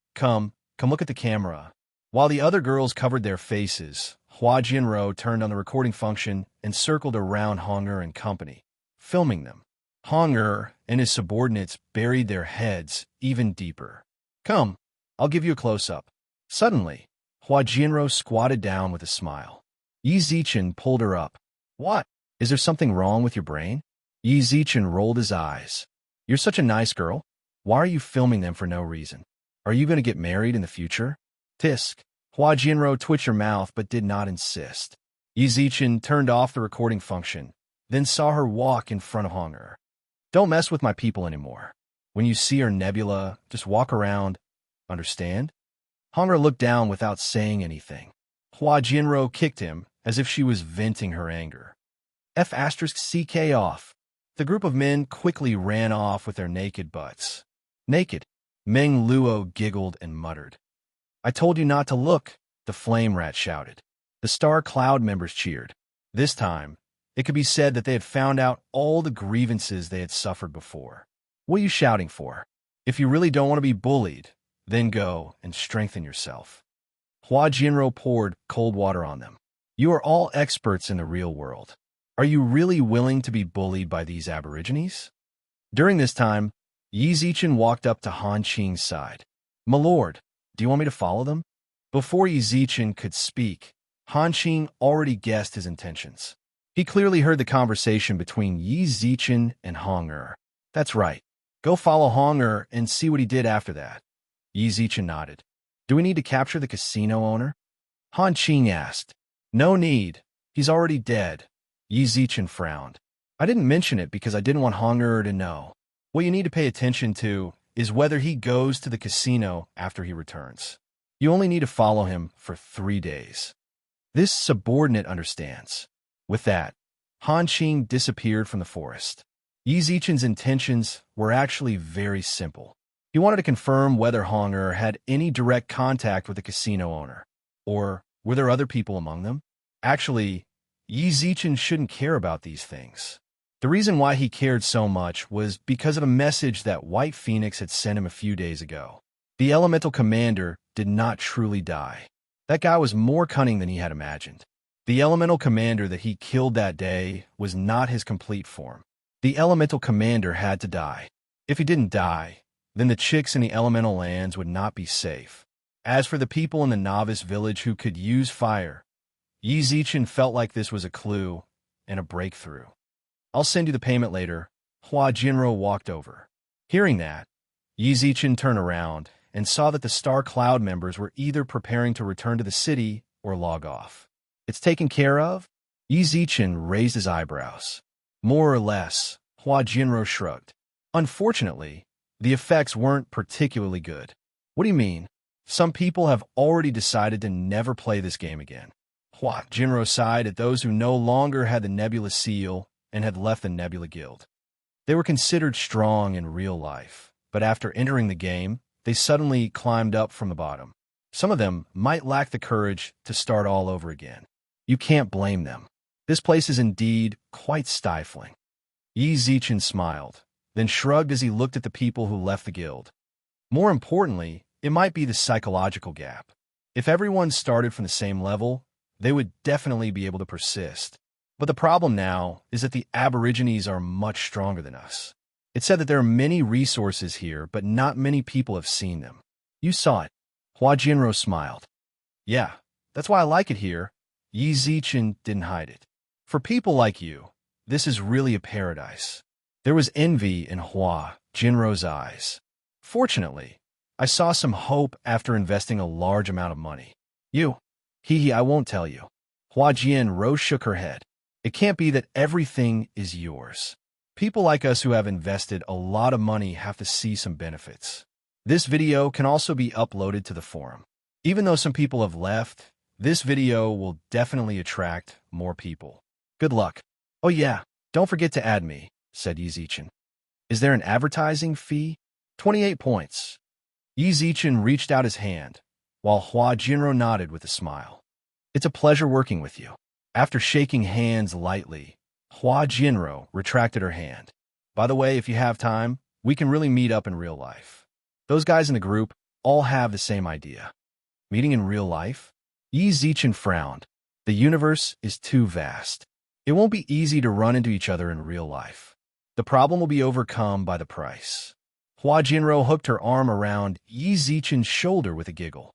look at the camera. While the other girls covered their faces, Hua Jinro turned on the recording function and circled around Hong Er and company, filming them. Hong Er and his subordinates buried their heads even deeper. Come, I'll give you a close-up. Suddenly, Hua Jinro squatted down with a smile. Yi Zichen pulled her up. What? Is there something wrong with your brain? Yi Zichen rolled his eyes. You're such a nice girl. Why are you filming them for no reason? Are you going to get married in the future? Tisk. Hua Jinro twitched her mouth but did not insist. Yi Zichen turned off the recording function, then saw her walk in front of Hong Er. Don't mess with my people anymore. When you see her nebula, just walk around. Understand? Hong Er looked down without saying anything. Hua Jinro kicked him as if she was venting her anger. F***CK off. The group of men quickly ran off with their naked butts. Naked, Meng Luo giggled and muttered. I told you not to look, the flame rat shouted. The Star Cloud members cheered. This time, it could be said that they had found out all the grievances they had suffered before. What are you shouting for? If you really don't want to be bullied, then go and strengthen yourself. Hua Jinro poured cold water on them. You are all experts in the real world. Are you really willing to be bullied by these aborigines? During this time, Yi Zichen walked up to Han Qing's side. My lord, do you want me to follow them? Before Yi Zichen could speak, Han Qing already guessed his intentions. He clearly heard the conversation between Yi Zichen and Hong Er. That's right. Go follow Hong Er and see what he did after that. Yi Zichen nodded. Do we need to capture the casino owner? Han Qing asked. No need. He's already dead. Yi Zichen frowned. I didn't mention it because I didn't want Hong Er to know. What you need to pay attention to is whether he goes to the casino after he returns. You only need to follow him for 3 days. This subordinate understands. With that, Han Qing disappeared from the forest. Yi Zichen's intentions were actually very simple. He wanted to confirm whether Hong Er had any direct contact with the casino owner, or were there other people among them? Actually, Yi Zichen shouldn't care about these things. The reason why he cared so much was because of a message that White Phoenix had sent him a few days ago. The elemental commander did not truly die. That guy was more cunning than he had imagined. The elemental commander that he killed that day was not his complete form. The elemental commander had to die. If he didn't die, then the chicks in the elemental lands would not be safe. As for the people in the novice village who could use fire, Yi Zichen felt like this was a clue and a breakthrough. I'll send you the payment later. Hua Jinro walked over. Hearing that, Yi Zichen turned around and saw that the Star Cloud members were either preparing to return to the city or log off. It's taken care of? Yi Zichen raised his eyebrows. More or less, Hua Jinro shrugged. Unfortunately, the effects weren't particularly good. What do you mean? Some people have already decided to never play this game again. Hua Jinro sighed at those who no longer had the Nebula seal and had left the Nebula Guild. They were considered strong in real life, but after entering the game, they suddenly climbed up from the bottom. Some of them might lack the courage to start all over again. You can't blame them. This place is indeed quite stifling. Yi Zichen smiled, then shrugged as he looked at the people who left the guild. More importantly, it might be the psychological gap. If everyone started from the same level, they would definitely be able to persist. But the problem now is that the Aborigines are much stronger than us. It said that there are many resources here, but not many people have seen them. You saw it. Hua Jinro smiled. Yeah, that's why I like it here. Yi Zichen didn't hide it. For people like you, this is really a paradise. There was envy in Hua Jinro's eyes. Fortunately, I saw some hope after investing a large amount of money. You? I won't tell you. Hua Jinro shook her head. It can't be that everything is yours. People like us who have invested a lot of money have to see some benefits. This video can also be uploaded to the forum. Even though some people have left, this video will definitely attract more people. Good luck. Oh yeah, don't forget to add me, said Yi Zichen. Is there an advertising fee? 28 points. Yi Zichen reached out his hand, while Hua Jinro nodded with a smile. It's a pleasure working with you. After shaking hands lightly, Hua Jinro retracted her hand. By the way, if you have time, we can really meet up in real life. Those guys in the group all have the same idea. Meeting in real life? Yi Zichen frowned. The universe is too vast. It won't be easy to run into each other in real life. The problem will be overcome by the price. Hua Jinro hooked her arm around Yi Zichen's shoulder with a giggle.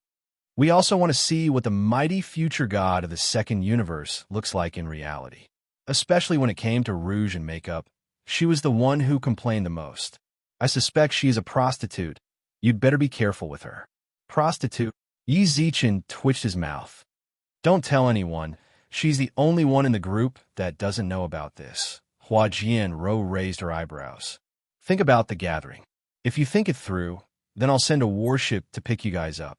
We also want to see what the mighty future god of the second universe looks like in reality. Especially when it came to rouge and makeup, she was the one who complained the most. I suspect she is a prostitute. You'd better be careful with her. Prostitute? Yi Zichen twitched his mouth. Don't tell anyone. She's the only one in the group that doesn't know about this. Hua Jinro raised her eyebrows. Think about the gathering. If you think it through, then I'll send a warship to pick you guys up.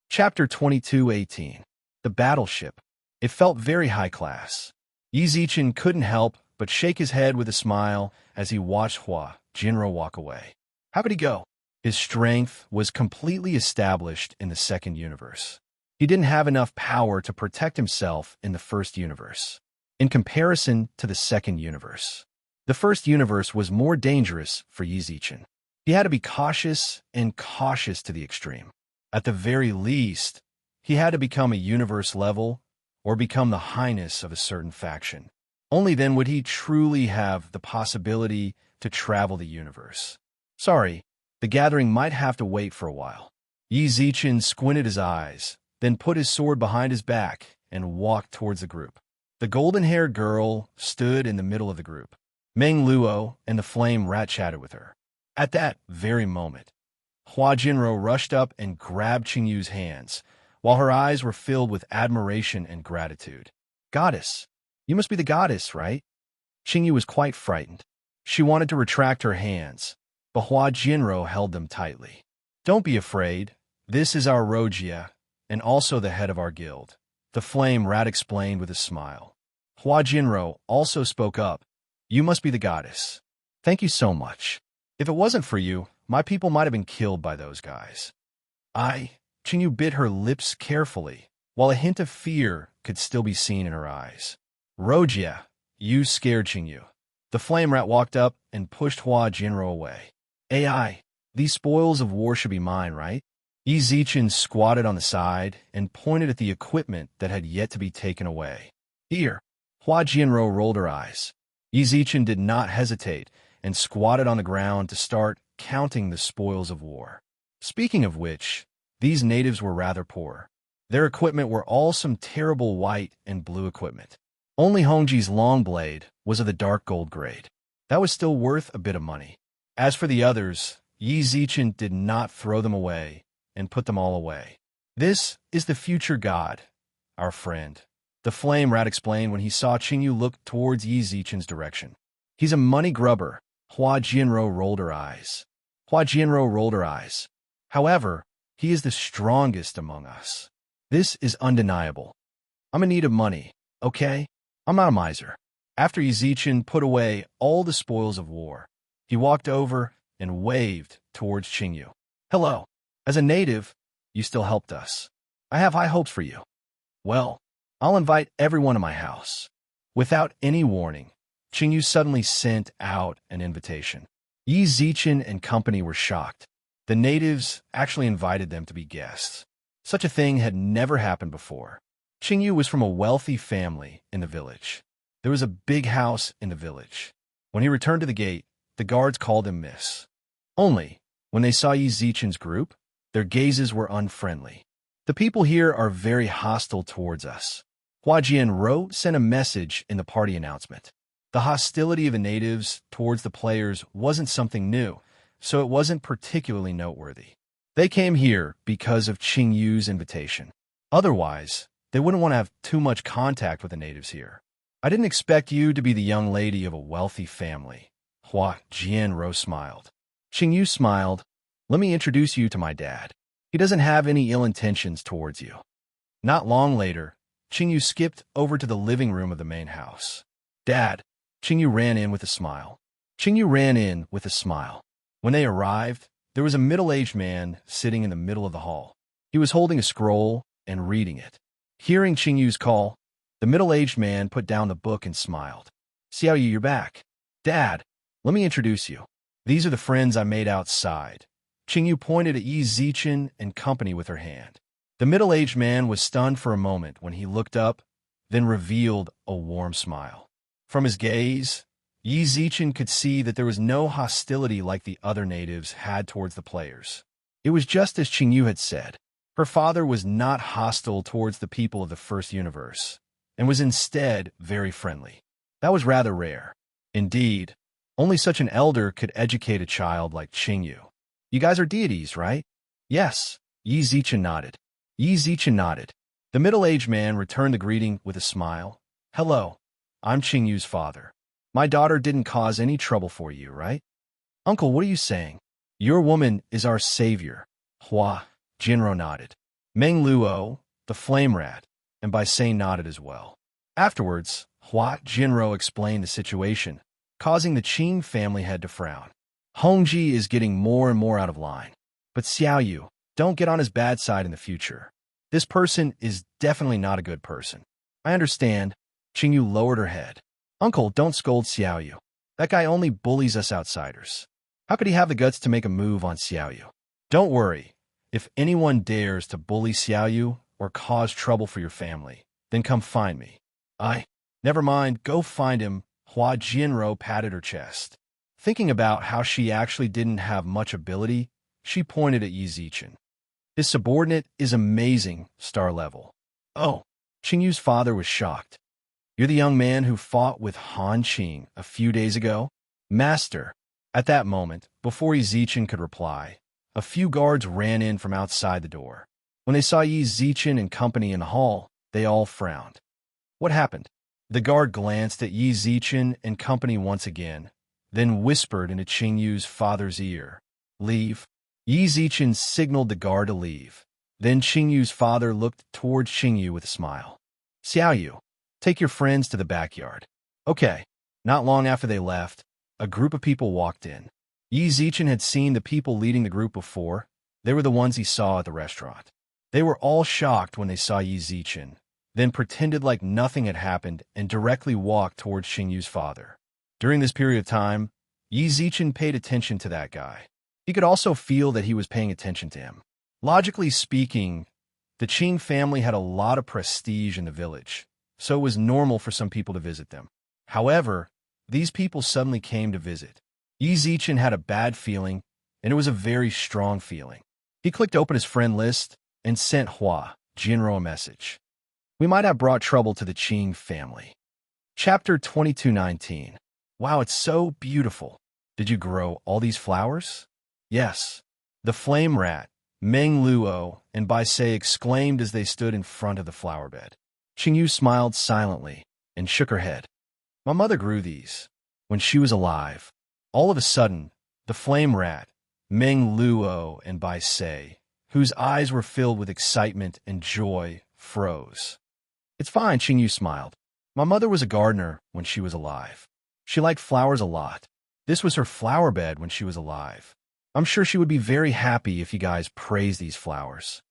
Chapter 22:18. The Battleship. It felt very high class. Yi Zichen couldn't help but shake his head with a smile as he watched Hua Jinro walk away. How could he go? His strength was completely established in the second universe. He didn't have enough power to protect himself in the first universe. In comparison to the second universe, the first universe was more dangerous for Yi Zichen. He had to be cautious and cautious to the extreme. At the very least, he had to become a universe level or become the highness of a certain faction. Only then would he truly have the possibility to travel the universe. Sorry, the gathering might have to wait for a while. Yi Zichen squinted his eyes, then put his sword behind his back and walked towards the group. The golden-haired girl stood in the middle of the group. Meng Luo and the flame rat chatted with her. At that very moment, Hua Jinro rushed up and grabbed Qingyu's hands, while her eyes were filled with admiration and gratitude. Goddess, you must be the goddess, right? Qingyu was quite frightened. She wanted to retract her hands, but Hua Jinro held them tightly. Don't be afraid. This is our Rogia, and also the head of our guild, the flame rat explained with a smile. Hua Jinro also spoke up. You must be the goddess. Thank you so much. If it wasn't for you, my people might have been killed by those guys. Qingyu bit her lips carefully, while a hint of fear could still be seen in her eyes. Rogia, you scared Qingyu. The flame rat walked up and pushed Hua Jinro away. AI, these spoils of war should be mine, right? Yi Zichen squatted on the side and pointed at the equipment that had yet to be taken away. Here. Hua Jinro rolled her eyes. Yi Zichen did not hesitate and squatted on the ground to start counting the spoils of war. Speaking of which, these natives were rather poor. Their equipment were all some terrible white and blue equipment. Only Hongji's long blade was of the dark gold grade. That was still worth a bit of money. As for the others, Yi Zichen did not throw them away and put them all away. This is the future god, our friend. The flame rat explained when he saw Qingyu look towards Yi Zichen's direction. He's a money grubber. Hua Jianro rolled her eyes. However, he is the strongest among us. This is undeniable. I'm in need of money, okay? I'm not a miser. After Yi Zichen put away all the spoils of war, he walked over and waved towards Qingyu. Hello. As a native, you still helped us. I have high hopes for you. Well, I'll invite everyone to my house. Without any warning, Qingyu suddenly sent out an invitation. Yi Zichen and company were shocked. The natives actually invited them to be guests. Such a thing had never happened before. Qingyu was from a wealthy family in the village. There was a big house in the village. When he returned to the gate, the guards called him Miss. Only, when they saw Yi Zichen's group, their gazes were unfriendly. The people here are very hostile towards us. Hua Jianro sent a message in the party announcement. The hostility of the natives towards the players wasn't something new, so it wasn't particularly noteworthy. They came here because of Qingyu's invitation. Otherwise, they wouldn't want to have too much contact with the natives here. I didn't expect you to be the young lady of a wealthy family. Hua Jianro smiled. Qingyu smiled. Let me introduce you to my dad. He doesn't have any ill intentions towards you. Not long later, Qingyu skipped over to the living room of the main house. Dad, Qingyu ran in with a smile. When they arrived, there was a middle-aged man sitting in the middle of the hall. He was holding a scroll and reading it. Hearing Qingyu's call, the middle-aged man put down the book and smiled. Xiaoyu, you're back. Dad, let me introduce you. These are the friends I made outside. Qingyu pointed at Yi Zichen and company with her hand. The middle-aged man was stunned for a moment when he looked up, then revealed a warm smile. From his gaze, Yi Zichen could see that there was no hostility like the other natives had towards the players. It was just as Qingyu had said. Her father was not hostile towards the people of the First Universe, and was instead very friendly. That was rather rare. Indeed, only such an elder could educate a child like Qingyu. You guys are deities, right? Yes, Yi Zichen nodded. The middle-aged man returned the greeting with a smile. Hello, I'm Qingyu's father. My daughter didn't cause any trouble for you, right? Uncle, what are you saying? Your woman is our savior. Hua Jinro nodded. Meng Luo, the flame rat, and Bai Sei nodded as well. Afterwards, Hua Jinro explained the situation, causing the Qing family head to frown. Hongji is getting more and more out of line. But Xiaoyu, don't get on his bad side in the future. This person is definitely not a good person. I understand. Qingyu lowered her head. Uncle, don't scold Xiaoyu. That guy only bullies us outsiders. How could he have the guts to make a move on Xiaoyu? Don't worry. If anyone dares to bully Xiaoyu or cause trouble for your family, then come find me. Never mind, go find him. Hua Jianro patted her chest. Thinking about how she actually didn't have much ability, she pointed at Yi Zichen. His subordinate is amazing, star level. Oh, Qingyu's father was shocked. You're the young man who fought with Han Qing a few days ago? Master. At that moment, before Yi Zichen could reply, a few guards ran in from outside the door. When they saw Yi Zichen and company in the hall, they all frowned. What happened? The guard glanced at Yi Zichen and company once again, then whispered into Qingyu's father's ear. Leave. Yi Zichen signaled the guard to leave. Then Qingyu's father looked towards Qingyu with a smile. Xiaoyu, take your friends to the backyard. Okay. Not long after they left, a group of people walked in. Yi Zichen had seen the people leading the group before. They were the ones he saw at the restaurant. They were all shocked when they saw Yi Zichen, then pretended like nothing had happened and directly walked towards Qingyu's father. During this period of time, Yi Zichen paid attention to that guy. He could also feel that he was paying attention to him. Logically speaking, the Qing family had a lot of prestige in the village, so it was normal for some people to visit them. However, these people suddenly came to visit. Yi Zichen had a bad feeling and it was a very strong feeling. He clicked open his friend list and sent Hua Jinro a message. We might have brought trouble to the Qing family. Chapter 2219. Wow, it's so beautiful. Did you grow all these flowers? Yes. The flame rat, Meng Luo, and Bai Sei exclaimed as they stood in front of the flower bed. Qingyu smiled silently and shook her head. My mother grew these when she was alive. All of a sudden, the flame rat, Meng Luo and Bai Sei, whose eyes were filled with excitement and joy, froze. It's fine, Qingyu smiled. My mother was a gardener when she was alive. She liked flowers a lot. This was her flower bed when she was alive. I'm sure she would be very happy if you guys praise these flowers.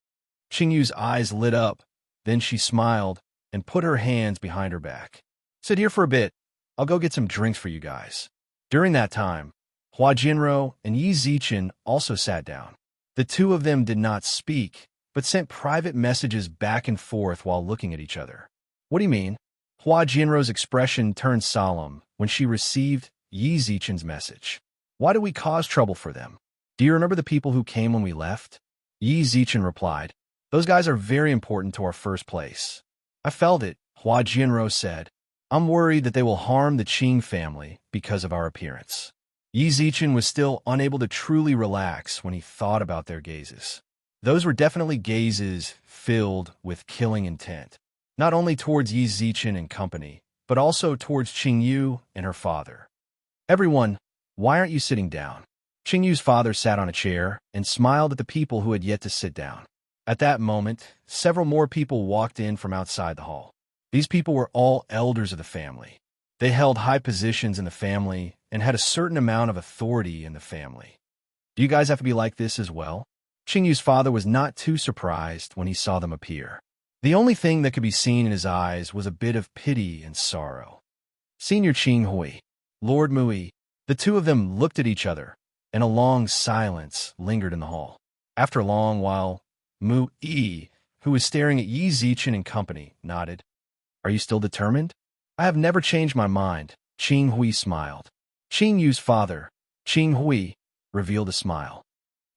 Qingyu's eyes lit up, then she smiled and put her hands behind her back. Sit here for a bit. I'll go get some drinks for you guys. During that time, Hua Jinro and Yi Zichen also sat down. The two of them did not speak, but sent private messages back and forth while looking at each other. What do you mean? Hua Jinro's expression turned solemn when she received Yi Zichen's message. Why do we cause trouble for them? Do you remember the people who came when we left? Yi Zichen replied, those guys are very important to our first place. I felt it, Hua Jinro said. I'm worried that they will harm the Qing family because of our appearance. Yi Zichen was still unable to truly relax when he thought about their gazes. Those were definitely gazes filled with killing intent, not only towards Yi Zichen and company, but also towards Qingyu and her father. Everyone, why aren't you sitting down? Qingyu's father sat on a chair and smiled at the people who had yet to sit down. At that moment, several more people walked in from outside the hall. These people were all elders of the family. They held high positions in the family and had a certain amount of authority in the family. Do you guys have to be like this as well? Qingyu's father was not too surprised when he saw them appear. The only thing that could be seen in his eyes was a bit of pity and sorrow. Senior Qing Hui, Lord Mui, the two of them looked at each other, and a long silence lingered in the hall. After a long while, Mu Yi, who was staring at Yi Zichen and company, nodded. Are you still determined? I have never changed my mind, Qing Hui smiled. Qing Yu's father, Qing Hui, revealed a smile.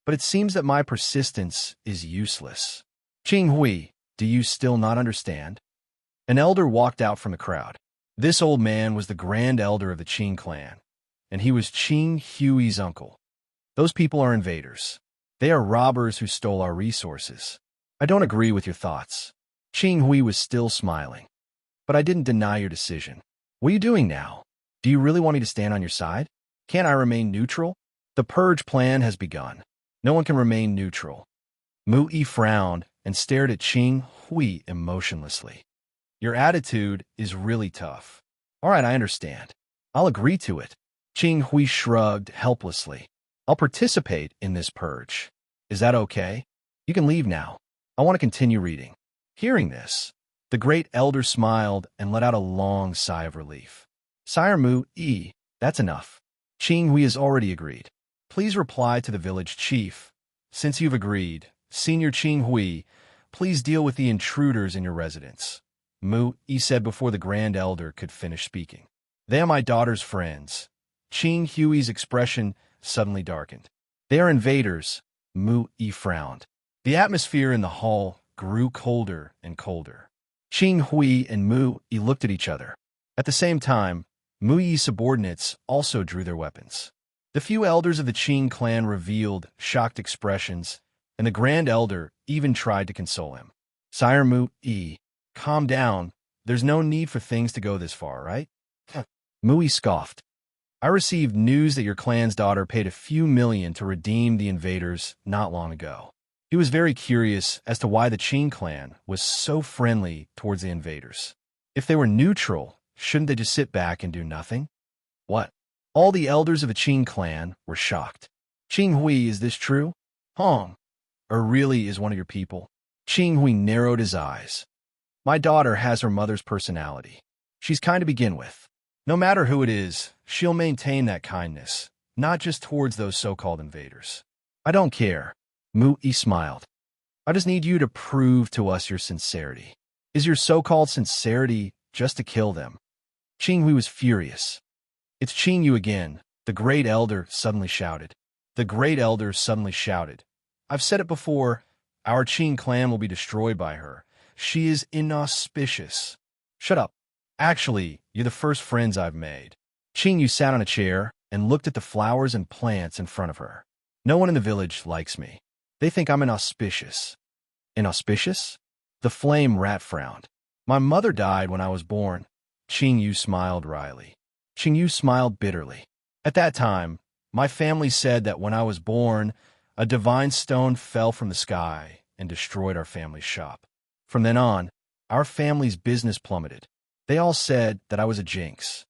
But it seems that my persistence is useless. Qing Hui, do you still not understand? An elder walked out from the crowd. This old man was the grand elder of the Qing clan, and he was Qing Hui's uncle. Those people are invaders. They are robbers who stole our resources. I don't agree with your thoughts. Qing Hui was still smiling. But I didn't deny your decision. What are you doing now? Do you really want me to stand on your side? Can't I remain neutral? The purge plan has begun. No one can remain neutral. Mu Yi frowned and stared at Qing Hui emotionlessly. Your attitude is really tough. All right, I understand. I'll agree to it. Qing Hui shrugged helplessly. I'll participate in this purge. Is that okay? You can leave now. I want to continue reading. Hearing this, the great elder smiled and let out a long sigh of relief. Sire Mu Yi, that's enough. Qing Hui has already agreed. Please reply to the village chief. Since you've agreed, Senior Qing Hui, please deal with the intruders in your residence. Mu Yi said before the grand elder could finish speaking. They are my daughter's friends. Qing Hui's expression suddenly darkened. They are invaders. Mu Yi frowned. The atmosphere in the hall grew colder and colder. Qing Hui and Mu Yi looked at each other. At the same time, Mu Yi's subordinates also drew their weapons. The few elders of the Qing clan revealed shocked expressions, and the grand elder even tried to console him. Sire Mu Yi, calm down. There's no need for things to go this far, right? Mu Yi scoffed. I received news that your clan's daughter paid a few million to redeem the invaders not long ago. He was very curious as to why the Qing clan was so friendly towards the invaders. If they were neutral, shouldn't they just sit back and do nothing? What? All the elders of the Qing clan were shocked. Qing Hui, is this true? Hong, or really is one of your people? Qing Hui narrowed his eyes. My daughter has her mother's personality. She's kind to begin with. No matter who it is, she'll maintain that kindness, not just towards those so-called invaders. I don't care. Mu Yi smiled. I just need you to prove to us your sincerity. Is your so-called sincerity just to kill them? Qing Hui was furious. It's Qing Yu again, the great elder suddenly shouted. The great elders suddenly shouted, "I've said it before, our Qing clan will be destroyed by her. She is inauspicious." "Shut up. Actually, you're the first friends I've made." Qing Yu sat on a chair and looked at the flowers and plants in front of her. "No one in the village likes me. They think I'm inauspicious." "Inauspicious?" The flame rat frowned. "My mother died when I was born." Qing Yu smiled wryly. Qing Yu smiled bitterly. "At that time, my family said that when I was born, a divine stone fell from the sky and destroyed our family's shop. From then on, our family's business plummeted. They all said that I was a jinx."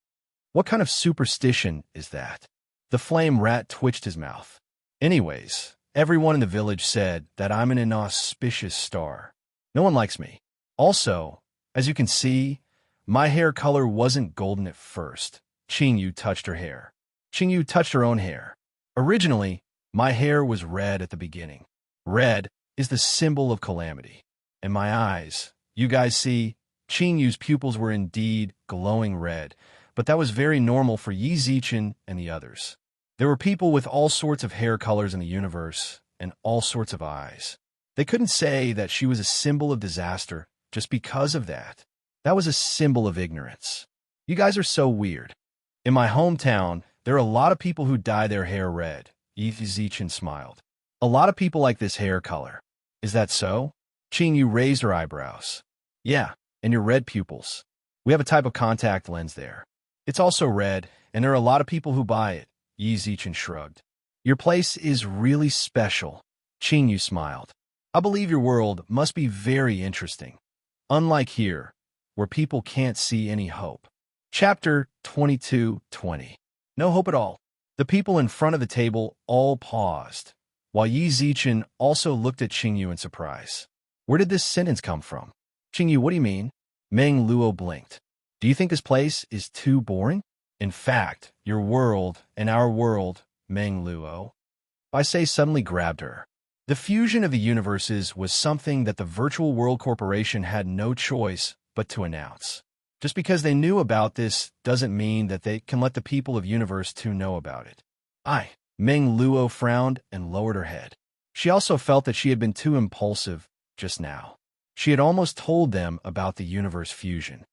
"What kind of superstition is that?" The flame rat twitched his mouth. "Anyways, everyone in the village said that I'm an inauspicious star. No one likes me. Also, as you can see, my hair color wasn't golden at first." Qing Yu touched her hair. Qing Yu touched her own hair. "Originally, my hair was red at the beginning. Red is the symbol of calamity. And my eyes, you guys see, Qing Yu's pupils were indeed glowing red, but that was very normal for Yi Zichen and the others. There were people with all sorts of hair colors in the universe and all sorts of eyes. They couldn't say that she was a symbol of disaster just because of that. That was a symbol of ignorance. You guys are so weird. In my hometown, there are a lot of people who dye their hair red." Yi Zichen smiled. "A lot of people like this hair color. Is that so?" Qing Yu raised her eyebrows. "Yeah, and your red pupils. We have a type of contact lens there. It's also red, and there are a lot of people who buy it." Yi Zichen shrugged. "Your place is really special." Qing Yu smiled. "I believe your world must be very interesting. Unlike here, where people can't see any hope." Chapter 22:20. No hope at all. The people in front of the table all paused, while Yi Zichen also looked at Qing Yu in surprise. "Where did this sentence come from?" "Qing Yu, what do you mean?" Meng Luo blinked. "Do you think this place is too boring?" "In fact, your world and our world," Meng Luo, I say, suddenly grabbed her. The fusion of the universes was something that the Virtual World Corporation had no choice but to announce. Just because they knew about this doesn't mean that they can let the people of Universe 2 know about it. Meng Luo frowned and lowered her head. She also felt that she had been too impulsive just now. She had almost told them about the universe fusion.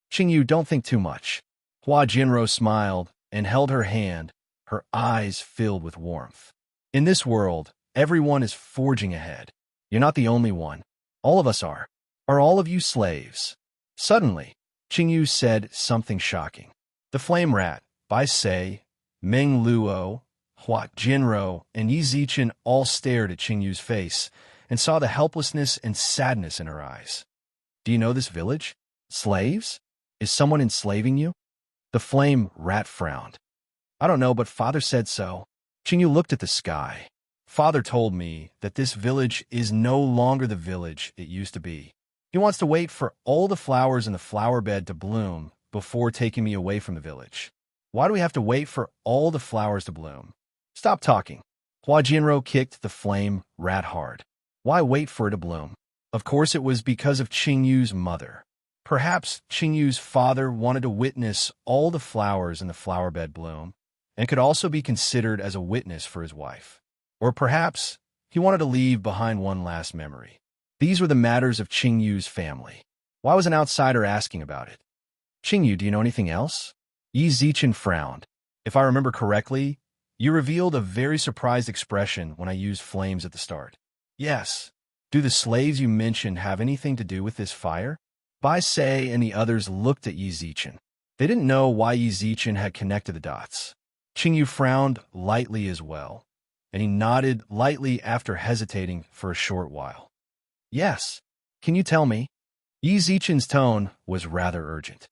"Qing Yu, don't think too much." Hua Jinro smiled and held her hand, her eyes filled with warmth. "In this world, everyone is forging ahead. You're not the only one. All of us are. Are all of you slaves?" Suddenly, Qing Yu said something shocking. The flame rat, Bai Sei, Meng Luo, Hua Jinro, and Yi Zichen all stared at Qing Yu's face and saw the helplessness and sadness in her eyes. "Do you know this village? Slaves? Is someone enslaving you?" The flame rat frowned. "I don't know, but father said so." Qing Yu looked at the sky. "Father told me that this village is no longer the village it used to be. He wants to wait for all the flowers in the flower bed to bloom before taking me away from the village." "Why do we have to wait for all the flowers to bloom?" "Stop talking." Hua Jinro kicked the flame rat hard. "Why wait for it to bloom?" Of course it was because of Qing Yu's mother. Perhaps Qing Yu's father wanted to witness all the flowers in the flower bed bloom, and could also be considered as a witness for his wife. Or perhaps he wanted to leave behind one last memory. These were the matters of Qing Yu's family. Why was an outsider asking about it? "Qing Yu, do you know anything else?" Yi Zichen frowned. "If I remember correctly, you revealed a very surprised expression when I used flames at the start." "Yes. Do the slaves you mentioned have anything to do with this fire?" Bai Sei and the others looked at Yi Zichen. They didn't know why Yi Zichen had connected the dots. Qing Yu frowned lightly as well, and he nodded lightly after hesitating for a short while. "Yes. Can you tell me?" Yi Zichen's tone was rather urgent.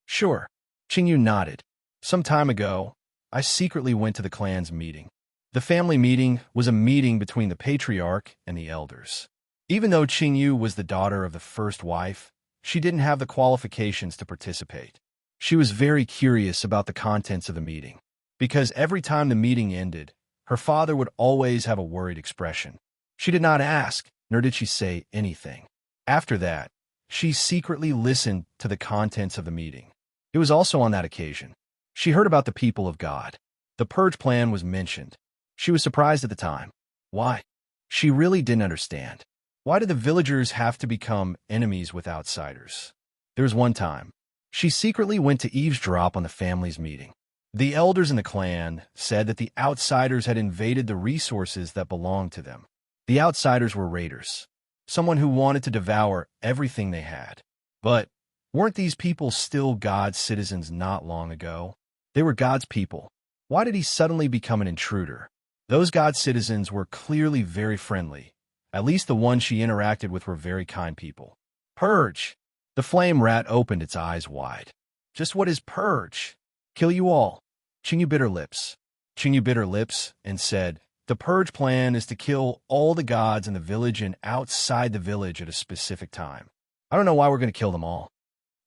"Sure." Qing Yu nodded. "Some time ago, I secretly went to the clan's meeting. The family meeting was a meeting between the patriarch and the elders. Even though Qing Yu was the daughter of the first wife, she didn't have the qualifications to participate. She was very curious about the contents of the meeting, because every time the meeting ended, her father would always have a worried expression. She did not ask, nor did she say anything. After that, she secretly listened to the contents of the meeting. It was also on that occasion she heard about the people of God. The purge plan was mentioned. She was surprised at the time. Why? She really didn't understand. Why did the villagers have to become enemies with outsiders? There was one time. She secretly went to eavesdrop on the family's meeting. The elders in the clan said that the outsiders had invaded the resources that belonged to them. The outsiders were raiders, someone who wanted to devour everything they had. But weren't these people still God's citizens not long ago? They were God's people. Why did he suddenly become an intruder? Those God's citizens were clearly very friendly. At least the ones she interacted with were very kind people. Purge! The flame rat opened its eyes wide. Just what is purge? Kill you all. Chinyu bit her lips. Chinyu bit her lips and said, the purge plan is to kill all the gods in the village and outside the village at a specific time. I don't know why we're going to kill them all.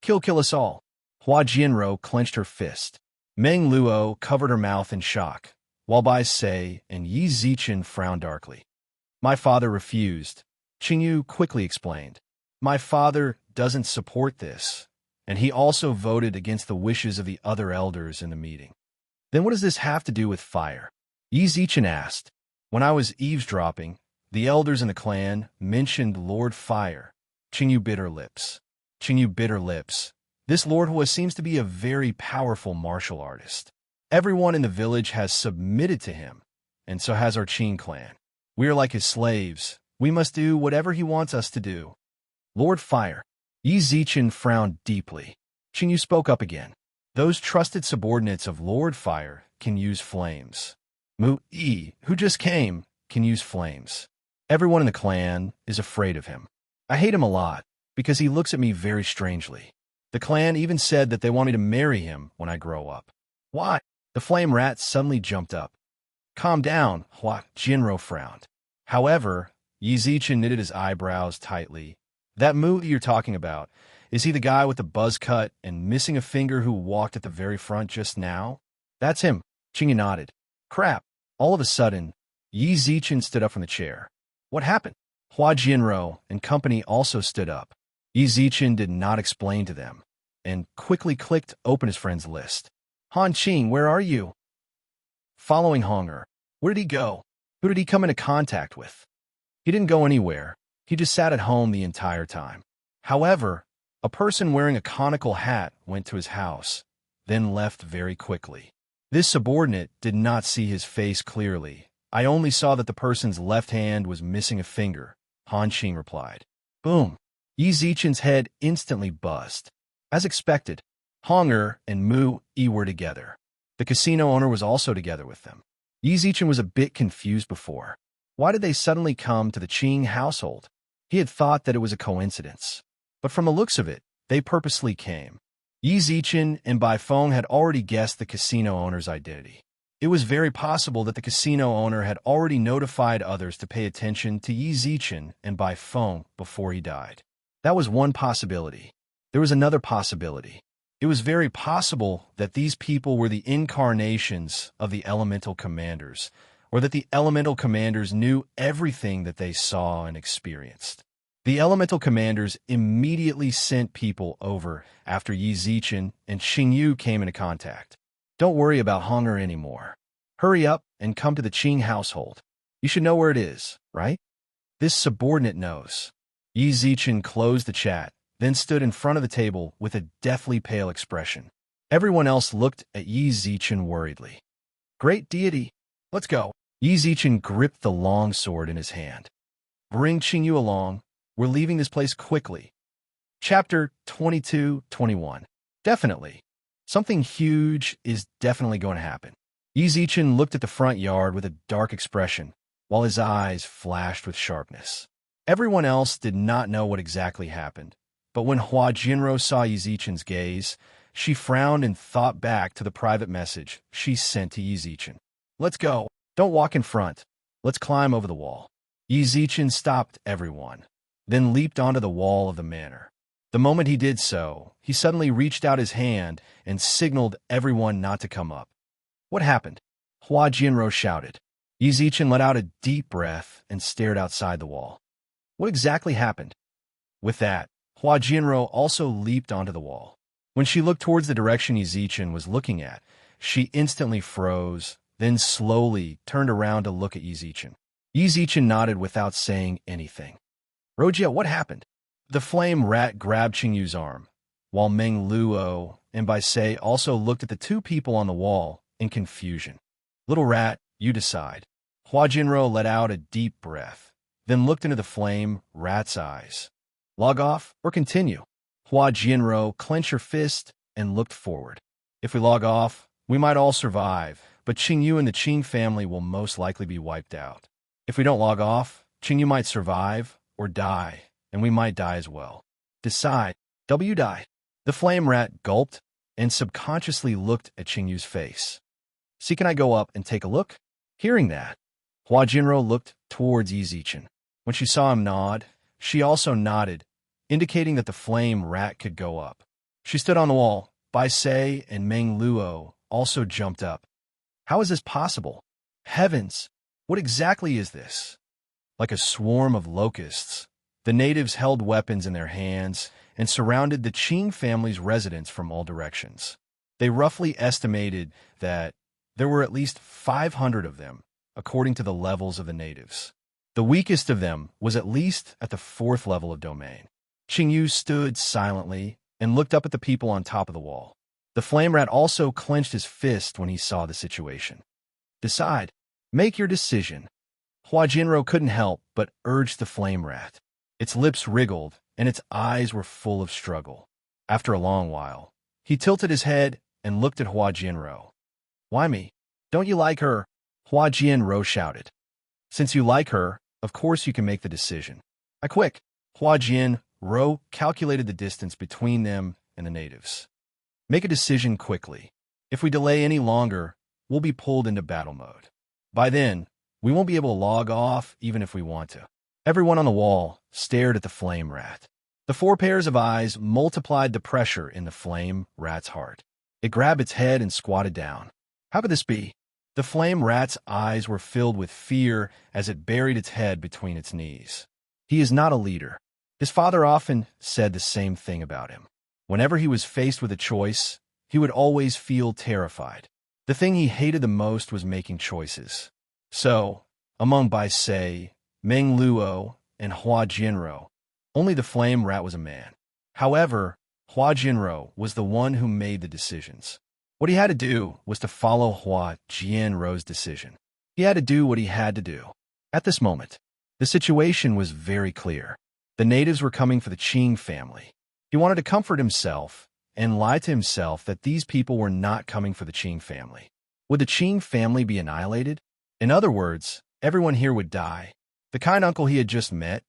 Kill us all. Hua Jianro clenched her fist. Meng Luo covered her mouth in shock, while Bai Se and Yi Zichen frowned darkly. My father refused. Qingyu quickly explained. My father doesn't support this, and he also voted against the wishes of the other elders in the meeting. Then what does this have to do with fire? Yi Zichen asked. When I was eavesdropping, the elders in the clan mentioned Lord Fire. Qingyu bit her lips. Qingyu bit her lips. This Lord Hua seems to be a very powerful martial artist. Everyone in the village has submitted to him, and so has our Qing clan. We are like his slaves. We must do whatever he wants us to do. Lord Fire. Yi Zichen frowned deeply. Qingyu spoke up again. Those trusted subordinates of Lord Fire can use flames. Mu Yi, who just came, can use flames. Everyone in the clan is afraid of him. I hate him a lot, because he looks at me very strangely. The clan even said that they want me to marry him when I grow up. Why? The flame rat suddenly jumped up. Calm down, Hua Jinro frowned. However, Yi Zichen knitted his eyebrows tightly. That Mu you're talking about, is he the guy with the buzz cut and missing a finger who walked at the very front just now? That's him. Qingyu nodded. Crap. All of a sudden, Yi Zichen stood up from the chair. What happened? Hua Jianro and company also stood up. Yi Zichen did not explain to them, and quickly clicked open his friend's list. Han Qing, where are you? Following Honger. Where did he go? Who did he come into contact with? He didn't go anywhere. He just sat at home the entire time. However, a person wearing a conical hat went to his house, then left very quickly. This subordinate did not see his face clearly. I only saw that the person's left hand was missing a finger, Han Qing replied. Boom. Yi Zichen's head instantly buzzed. As expected, Honger and Mu Yi were together. The casino owner was also together with them. Yi Zichen was a bit confused before. Why did they suddenly come to the Qing household? He had thought that it was a coincidence. But from the looks of it, they purposely came. Yi Zichen and Bai Feng had already guessed the casino owner's identity. It was very possible that the casino owner had already notified others to pay attention to Yi Zichen and Bai Feng before he died. That was one possibility. There was another possibility. It was very possible that these people were the incarnations of the elemental commanders, or that the elemental commanders knew everything that they saw and experienced. The elemental commanders immediately sent people over after Yi Zichen and Xingyu came into contact. Don't worry about hunger anymore. Hurry up and come to the Qing household. You should know where it is, right? This subordinate knows. Yi Zichen closed the chat, then stood in front of the table with a deathly pale expression. Everyone else looked at Yi Zichen worriedly. Great deity, let's go. Yi Zichen gripped the long sword in his hand. Bring Qingyu along. We're leaving this place quickly. Chapter 22-21. Definitely. Something huge is definitely going to happen. Yi Zichen looked at the front yard with a dark expression, while his eyes flashed with sharpness. Everyone else did not know what exactly happened, but when Hua Jinro saw Yi Zichen's gaze, she frowned and thought back to the private message she sent to Yi Zichen. Let's go. Don't walk in front. Let's climb over the wall. Yi Zichen stopped everyone, then leaped onto the wall of the manor. The moment he did so, he suddenly reached out his hand and signaled everyone not to come up. What happened? Hua Jinro shouted. Yi Zichen let out a deep breath and stared outside the wall. What exactly happened? With that, Hua Jinro also leaped onto the wall. When she looked towards the direction Yi Zichen was looking at, she instantly froze, then slowly turned around to look at Yi Zichen. Yi Zichen nodded without saying anything. Rojia, what happened? The flame rat grabbed Qingyu's arm, while Meng Luo and Bai Sei also looked at the two people on the wall in confusion. Little rat, you decide. Hua Jinro let out a deep breath, then looked into the flame rat's eyes. Log off or continue? Hua Jinro clenched her fist and looked forward. If we log off, we might all survive, but Qingyu and the Qing family will most likely be wiped out. If we don't log off, Qingyu might survive or die, and we might die as well. Decide. W die. The flame rat gulped and subconsciously looked at Qingyu's face. See, can I go up and take a look? Hearing that, Hua Jinro looked towards Yi Zichen. When she saw him nod, she also nodded, indicating that the flame rat could go up. She stood on the wall. Bai Sei and Meng Luo also jumped up. How is this possible? Heavens! What exactly is this? Like a swarm of locusts, the natives held weapons in their hands and surrounded the Qing family's residence from all directions. They roughly estimated that there were at least 500 of them, according to the levels of the natives. The weakest of them was at least at the 4th level of domain. Qingyu stood silently and looked up at the people on top of the wall. The flame rat also clenched his fist when he saw the situation. Decide. Make your decision. Hua Jinro couldn't help but urge the flame rat. Its lips wriggled, and its eyes were full of struggle. After a long while, he tilted his head and looked at Hua Jinro. Why me? Don't you like her? Hua Jinro shouted. Since you like her, of course you can make the decision. Quick! Hua Jinro calculated the distance between them and the natives. Make a decision quickly. If we delay any longer, we'll be pulled into battle mode. By then, we won't be able to log off even if we want to. Everyone on the wall stared at the flame rat. The 4 pairs of eyes multiplied the pressure in the flame rat's heart. It grabbed its head and squatted down. How could this be? The flame rat's eyes were filled with fear as it buried its head between its knees. He is not a leader. His father often said the same thing about him. Whenever he was faced with a choice, he would always feel terrified. The thing he hated the most was making choices. So, among Bai Sei, Meng Luo, and Hua Jinro, only the flame rat was a man. However, Hua Jinro was the one who made the decisions. What he had to do was to follow Hua Jinro's decision. He had to do what he had to do. At this moment, the situation was very clear. The natives were coming for the Qing family. He wanted to comfort himself and lie to himself that these people were not coming for the Qing family. Would the Qing family be annihilated? In other words, everyone here would die. The kind uncle he had just met,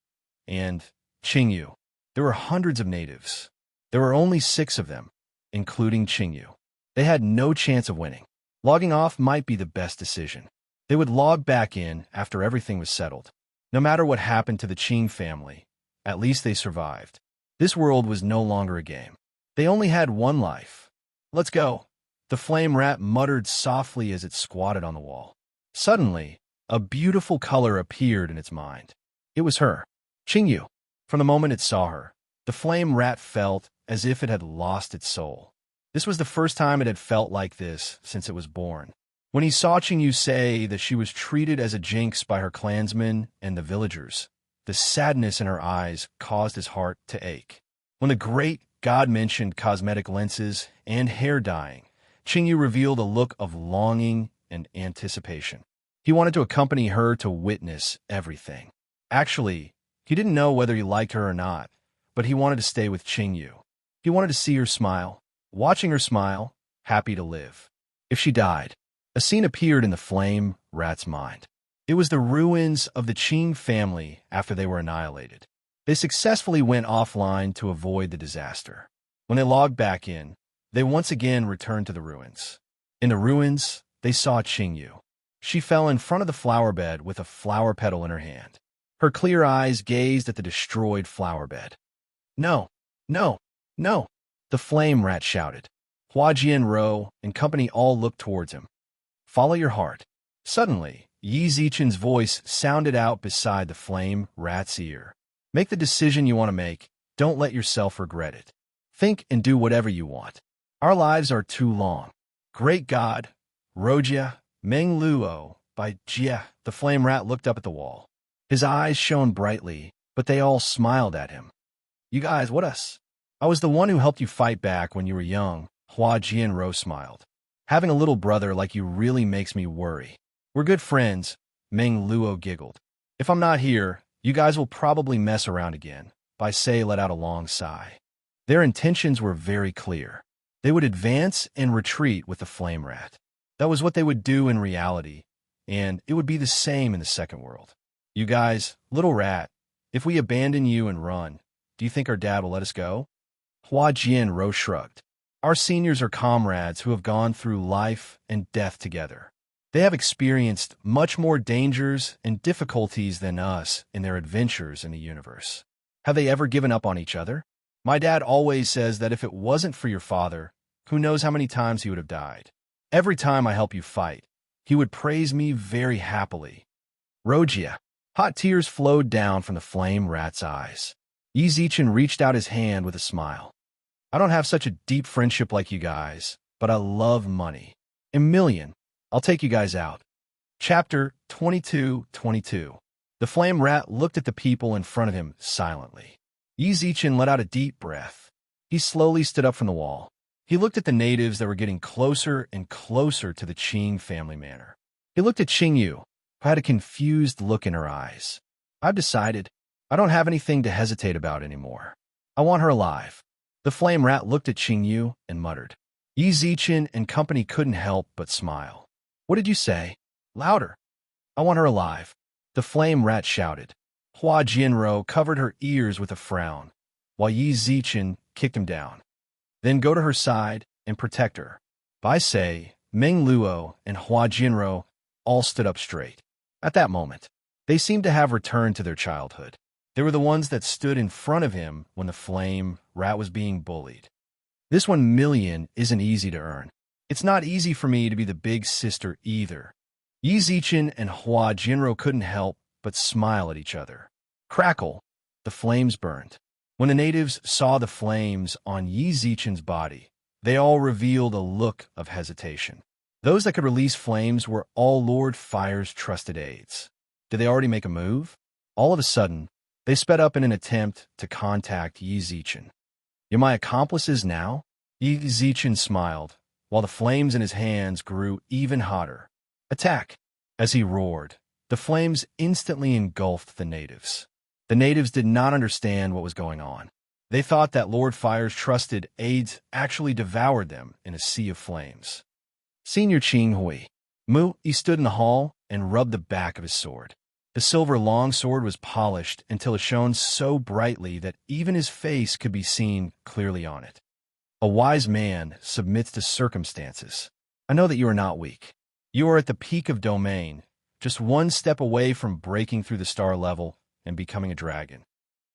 and Qingyu. There were hundreds of natives. There were only 6 of them, including Qingyu. They had no chance of winning. Logging off might be the best decision. They would log back in after everything was settled. No matter what happened to the Qing family, at least they survived. This world was no longer a game. They only had one life. Let's go. The flame rat muttered softly as it squatted on the wall. Suddenly, a beautiful color appeared in its mind. It was her, Qingyu. From the moment it saw her, the flame rat felt as if it had lost its soul. This was the first time it had felt like this since it was born. When he saw Qingyu say that she was treated as a jinx by her clansmen and the villagers, the sadness in her eyes caused his heart to ache. When the great god mentioned cosmetic lenses and hair dyeing, Qingyu revealed a look of longing and anticipation. He wanted to accompany her to witness everything. Actually, he didn't know whether he liked her or not, but he wanted to stay with Qingyu. He wanted to see her smile, watching her smile, happy to live. If she died, a scene appeared in the flame rat's mind. It was the ruins of the Qing family after they were annihilated. They successfully went offline to avoid the disaster. When they logged back in, they once again returned to the ruins. In the ruins, they saw Qingyu. She fell in front of the flower bed with a flower petal in her hand. Her clear eyes gazed at the destroyed flower bed. No, no, no, the flame rat shouted. Hua Jinro and company all looked towards him. Follow your heart. Suddenly, Yi Zichen's voice sounded out beside the flame rat's ear. Make the decision you want to make. Don't let yourself regret it. Think and do whatever you want. Our lives are too long. Great God, Rojia, Meng Luo by Jia. The flame rat looked up at the wall. His eyes shone brightly, but they all smiled at him. You guys, what us? I was the one who helped you fight back when you were young. Hua Jianro smiled. Having a little brother like you really makes me worry. We're good friends, Meng Luo giggled. If I'm not here, you guys will probably mess around again. Bai Sei let out a long sigh. Their intentions were very clear. They would advance and retreat with the flame rat. That was what they would do in reality, and it would be the same in the second world. You guys, little rat, if we abandon you and run, do you think our dad will let us go? Hua Jianro shrugged. Our seniors are comrades who have gone through life and death together. They have experienced much more dangers and difficulties than us in their adventures in the universe. Have they ever given up on each other? My dad always says that if it wasn't for your father, who knows how many times he would have died. Every time I help you fight, he would praise me very happily. Rojia. Hot tears flowed down from the flame rat's eyes. Yi Zichen reached out his hand with a smile. I don't have such a deep friendship like you guys, but I love money. A million. I'll take you guys out. Chapter 22:22. The flame rat looked at the people in front of him silently. Yi Zichen let out a deep breath. He slowly stood up from the wall. He looked at the natives that were getting closer and closer to the Qing family manor. He looked at Qingyu, who had a confused look in her eyes. I've decided. I don't have anything to hesitate about anymore. I want her alive. The flame rat looked at Qingyu and muttered. Yi Zichen and company couldn't help but smile. What did you say? Louder. I want her alive. The flame rat shouted. Hua Jianro covered her ears with a frown, while Yi Zichen kicked him down. Then go to her side and protect her. Bai Sei, Meng Luo, and Hua Jianro all stood up straight. At that moment, they seemed to have returned to their childhood. They were the ones that stood in front of him when the flame rat was being bullied. This 1 million isn't easy to earn. It's not easy for me to be the big sister either. Yi Zichen and Hua Jianro couldn't help but smile at each other. Crackle, the flames burned. When the natives saw the flames on Yi Zichen's body, they all revealed a look of hesitation. Those that could release flames were all Lord Fire's trusted aides. Did they already make a move? All of a sudden, they sped up in an attempt to contact Yi Zichen. You're my accomplices now? Yi Zichen smiled, while the flames in his hands grew even hotter. Attack! As he roared, the flames instantly engulfed the natives. The natives did not understand what was going on. They thought that Lord Fire's trusted aides actually devoured them in a sea of flames. Senior Qing Hui. He stood in the hall and rubbed the back of his sword. The silver longsword was polished until it shone so brightly that even his face could be seen clearly on it. A wise man submits to circumstances. I know that you are not weak. You are at the peak of domain, just one step away from breaking through the star level and becoming a dragon.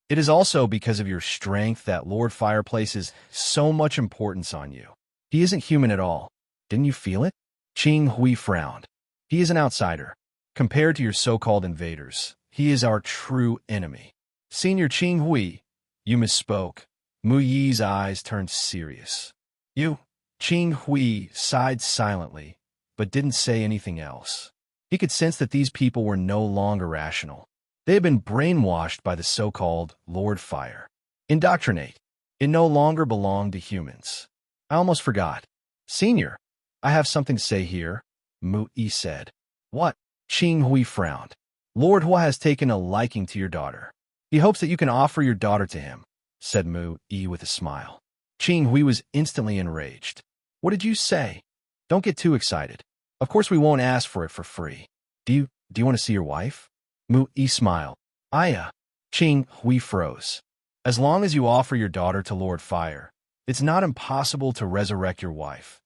It is also because of your strength that Lord Fire places so much importance on you. He isn't human at all. Didn't you feel it? Qing Hui frowned. He is an outsider. Compared to your so-called invaders, he is our true enemy. Senior Qing Hui, you misspoke. Mu Yi's eyes turned serious. You, Qing Hui sighed silently, but didn't say anything else. He could sense that these people were no longer rational. They had been brainwashed by the so-called Lord Fire. Indoctrinate. It no longer belonged to humans. I almost forgot. Senior, I have something to say here, Mu Yi said. What? Qing Hui frowned. Lord Hua has taken a liking to your daughter. He hopes that you can offer your daughter to him, said Mu Yi with a smile. Qing Hui was instantly enraged. What did you say? Don't get too excited. Of course we won't ask for it for free. Do you want to see your wife? Mu Yi smiled. Aya. Qing Hui froze. As long as you offer your daughter to Lord Fire, it's not impossible to resurrect your wife,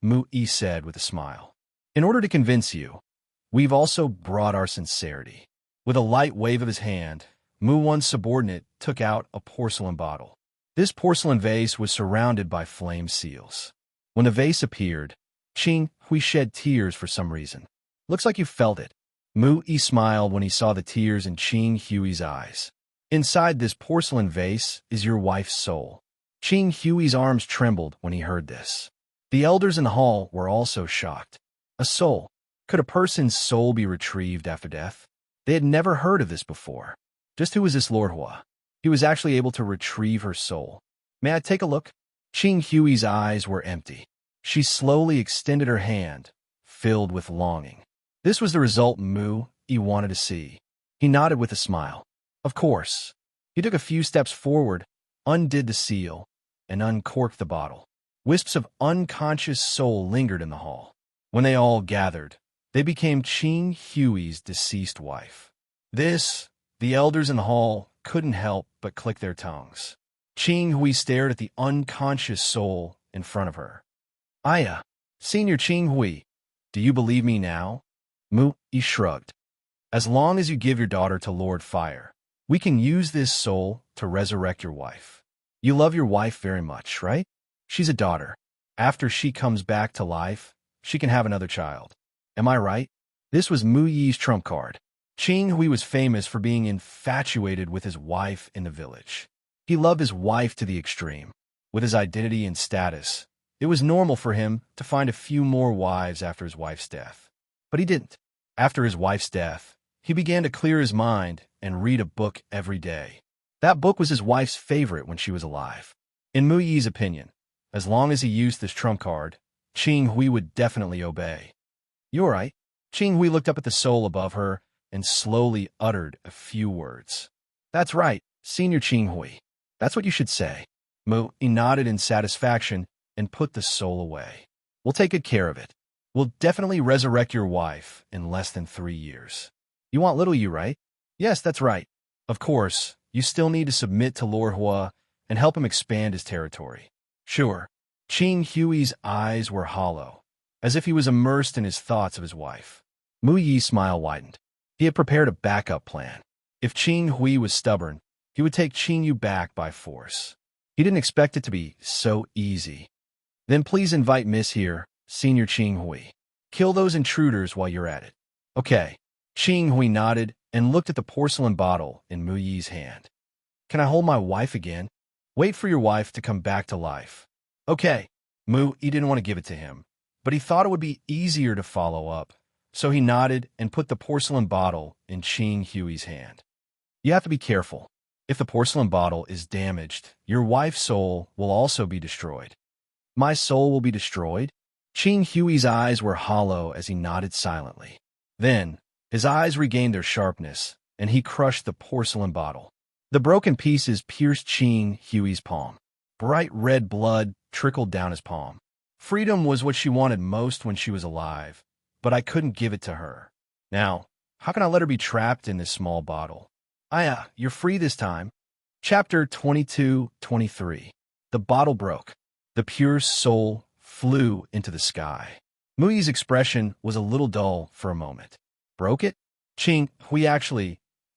Mu Yi said with a smile. In order to convince you, we've also brought our sincerity. With a light wave of his hand, Mu One's subordinate took out a porcelain bottle. This porcelain vase was surrounded by flame seals. When the vase appeared, Qing Hui shed tears for some reason. Looks like you felt it. Mu Yi smiled when he saw the tears in Qing Hui's eyes. Inside this porcelain vase is your wife's soul. Qing Hui's arms trembled when he heard this. The elders in the hall were also shocked. A soul. Could a person's soul be retrieved after death? They had never heard of this before. Just who was this Lord Hua? He was actually able to retrieve her soul. May I take a look? Qing Hui's eyes were empty. She slowly extended her hand, filled with longing. This was the result Mu Yi wanted to see. He nodded with a smile. Of course. He took a few steps forward, undid the seal, and uncorked the bottle. Wisps of unconscious soul lingered in the hall. When they all gathered, they became Qing Hui's deceased wife. The elders in the hall couldn't help but click their tongues. Qing Hui stared at the unconscious soul in front of her. Aya, Senior Qing Hui, do you believe me now? Mu Yi shrugged. As long as you give your daughter to Lord Fire, we can use this soul to resurrect your wife. You love your wife very much, right? She's a daughter. After she comes back to life, she can have another child. Am I right? This was Mu Yi's trump card. Qing Hui was famous for being infatuated with his wife in the village. He loved his wife to the extreme. With his identity and status, it was normal for him to find a few more wives after his wife's death. But he didn't. After his wife's death, he began to clear his mind and read a book every day. That book was his wife's favorite when she was alive. In Mu Yi's opinion, as long as he used this trump card, Qing Hui would definitely obey. You're right. Qing Hui looked up at the soul above her and slowly uttered a few words. That's right, Senior Qing Hui. That's what you should say. Mu Yi nodded in satisfaction and put the soul away. We'll take good care of it. We'll definitely resurrect your wife in less than 3 years. You want little you, right? Yes, that's right. Of course, you still need to submit to Lord Hua and help him expand his territory. Sure. Qing Hui's eyes were hollow, as if he was immersed in his thoughts of his wife. Mu Yi's smile widened. He had prepared a backup plan. If Qing Hui was stubborn, he would take Qing Yu back by force. He didn't expect it to be so easy. Then please invite Miss here, Senior Qing Hui. Kill those intruders while you're at it. Okay. Qing Hui nodded and looked at the porcelain bottle in Mu Yi's hand. Can I hold my wife again? Wait for your wife to come back to life. Okay. Mu Yi didn't want to give it to him, but he thought it would be easier to follow up, so he nodded and put the porcelain bottle in Qing Hui's hand. You have to be careful. If the porcelain bottle is damaged, your wife's soul will also be destroyed. My soul will be destroyed? Qing Hui's eyes were hollow as he nodded silently. Then, his eyes regained their sharpness, and he crushed the porcelain bottle. The broken pieces pierced Qing Hui's palm. Bright red blood trickled down his palm. Freedom was what she wanted most when she was alive, but I couldn't give it to her. Now, how can I let her be trapped in this small bottle? Aya, you're free this time. Chapter 22-23. The bottle broke. The pure soul flew into the sky. Mu Yi's expression was a little dull for a moment. Broke it? Qing Hui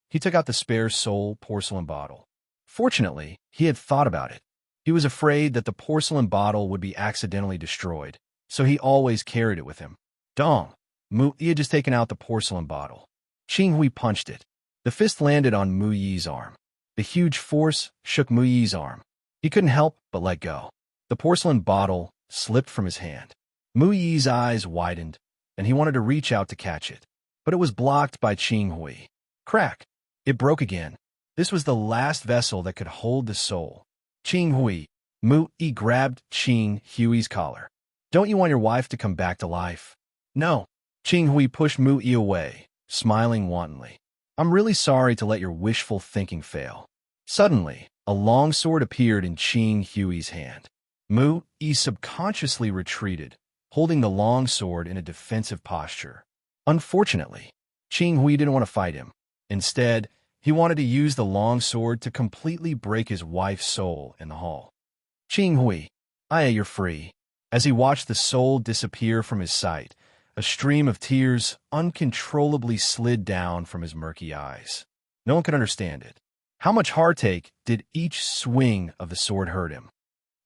he took out the spare soul porcelain bottle. Fortunately, he had thought about it. He was afraid that the porcelain bottle would be accidentally destroyed, so he always carried it with him. Dong! Mu Yi had just taken out the porcelain bottle. Qing Hui punched it. The fist landed on Mu Yi's arm. The huge force shook Mu Yi's arm. He couldn't help but let go. The porcelain bottle slipped from his hand. Mu Yi's eyes widened, and he wanted to reach out to catch it, but it was blocked by Qing Hui. Crack! It broke again. This was the last vessel that could hold the soul. Qing Hui. Mu Yi grabbed Qing Hui's collar. Don't you want your wife to come back to life? No. Qing Hui pushed Mu Yi away, smiling wantonly. I'm really sorry to let your wishful thinking fail. Suddenly, a long sword appeared in Qing Hui's hand. Mu Yi subconsciously retreated, holding the long sword in a defensive posture. Unfortunately, Qing Hui didn't want to fight him. Instead, he wanted to use the long sword to completely break his wife's soul in the hall. Qing Hui, Aya, you're free. As he watched the soul disappear from his sight, a stream of tears uncontrollably slid down from his murky eyes. No one could understand it. How much heartache did each swing of the sword hurt him?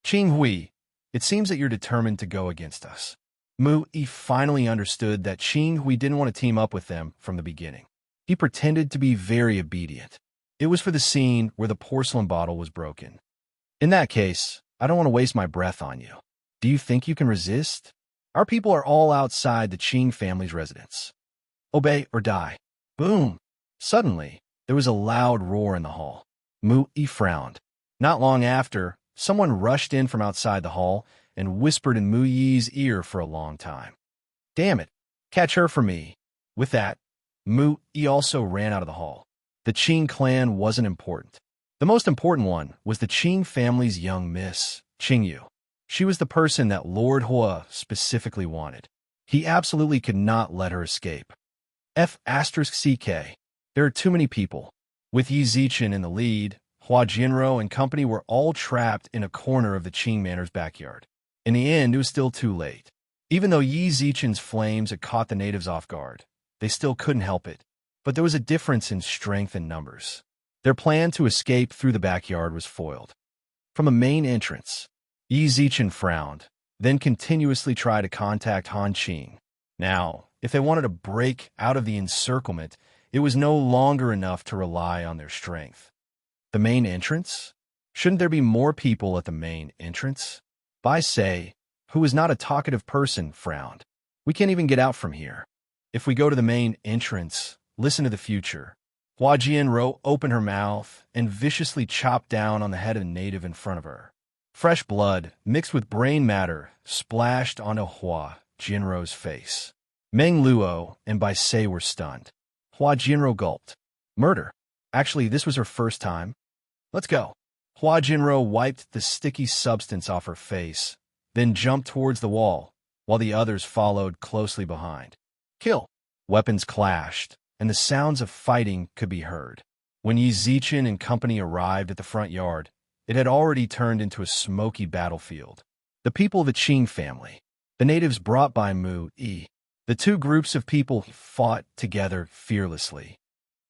Qing Hui, it seems that you're determined to go against us. Mu Yi finally understood that Qing Hui didn't want to team up with them from the beginning. He pretended to be very obedient. It was for the scene where the porcelain bottle was broken. In that case, I don't want to waste my breath on you. Do you think you can resist? Our people are all outside the Qing family's residence. Obey or die. Boom! Suddenly, there was a loud roar in the hall. Mu Yi frowned. Not long after, someone rushed in from outside the hall and whispered in Mu Yi's ear for a long time. Damn it! Catch her for me. With that, Mu Yi also ran out of the hall. The Qing clan wasn't important. The most important one was the Qing family's young miss, Qingyu. She was the person that Lord Hua specifically wanted. He absolutely could not let her escape. F***CK. There are too many people. With Yi Zichen in the lead, Hua Jinro and company were all trapped in a corner of the Qing Manor's backyard. In the end, it was still too late. Even though Yi Zichen's flames had caught the natives off guard, they still couldn't help it. But there was a difference in strength and numbers. Their plan to escape through the backyard was foiled. From a main entrance, Yi Zichen frowned, then continuously tried to contact Han Qing. Now, if they wanted to break out of the encirclement, it was no longer enough to rely on their strength. The main entrance? Shouldn't there be more people at the main entrance? Bai Sei, who was not a talkative person, frowned. We can't even get out from here. If we go to the main entrance, listen to the future. Hua Jianro opened her mouth and viciously chopped down on the head of a native in front of her. Fresh blood, mixed with brain matter, splashed onto Hua Jianro's face. Meng Luo and Bai Sei were stunned. Hua Jianro gulped. Murder. Actually, this was her first time. Let's go. Hua Jinro wiped the sticky substance off her face, then jumped towards the wall, while the others followed closely behind. Kill. Weapons clashed, and the sounds of fighting could be heard. When Yi Zichen and company arrived at the front yard, it had already turned into a smoky battlefield. The people of the Qing family, the natives brought by Mu Yi, the two groups of people fought together fearlessly.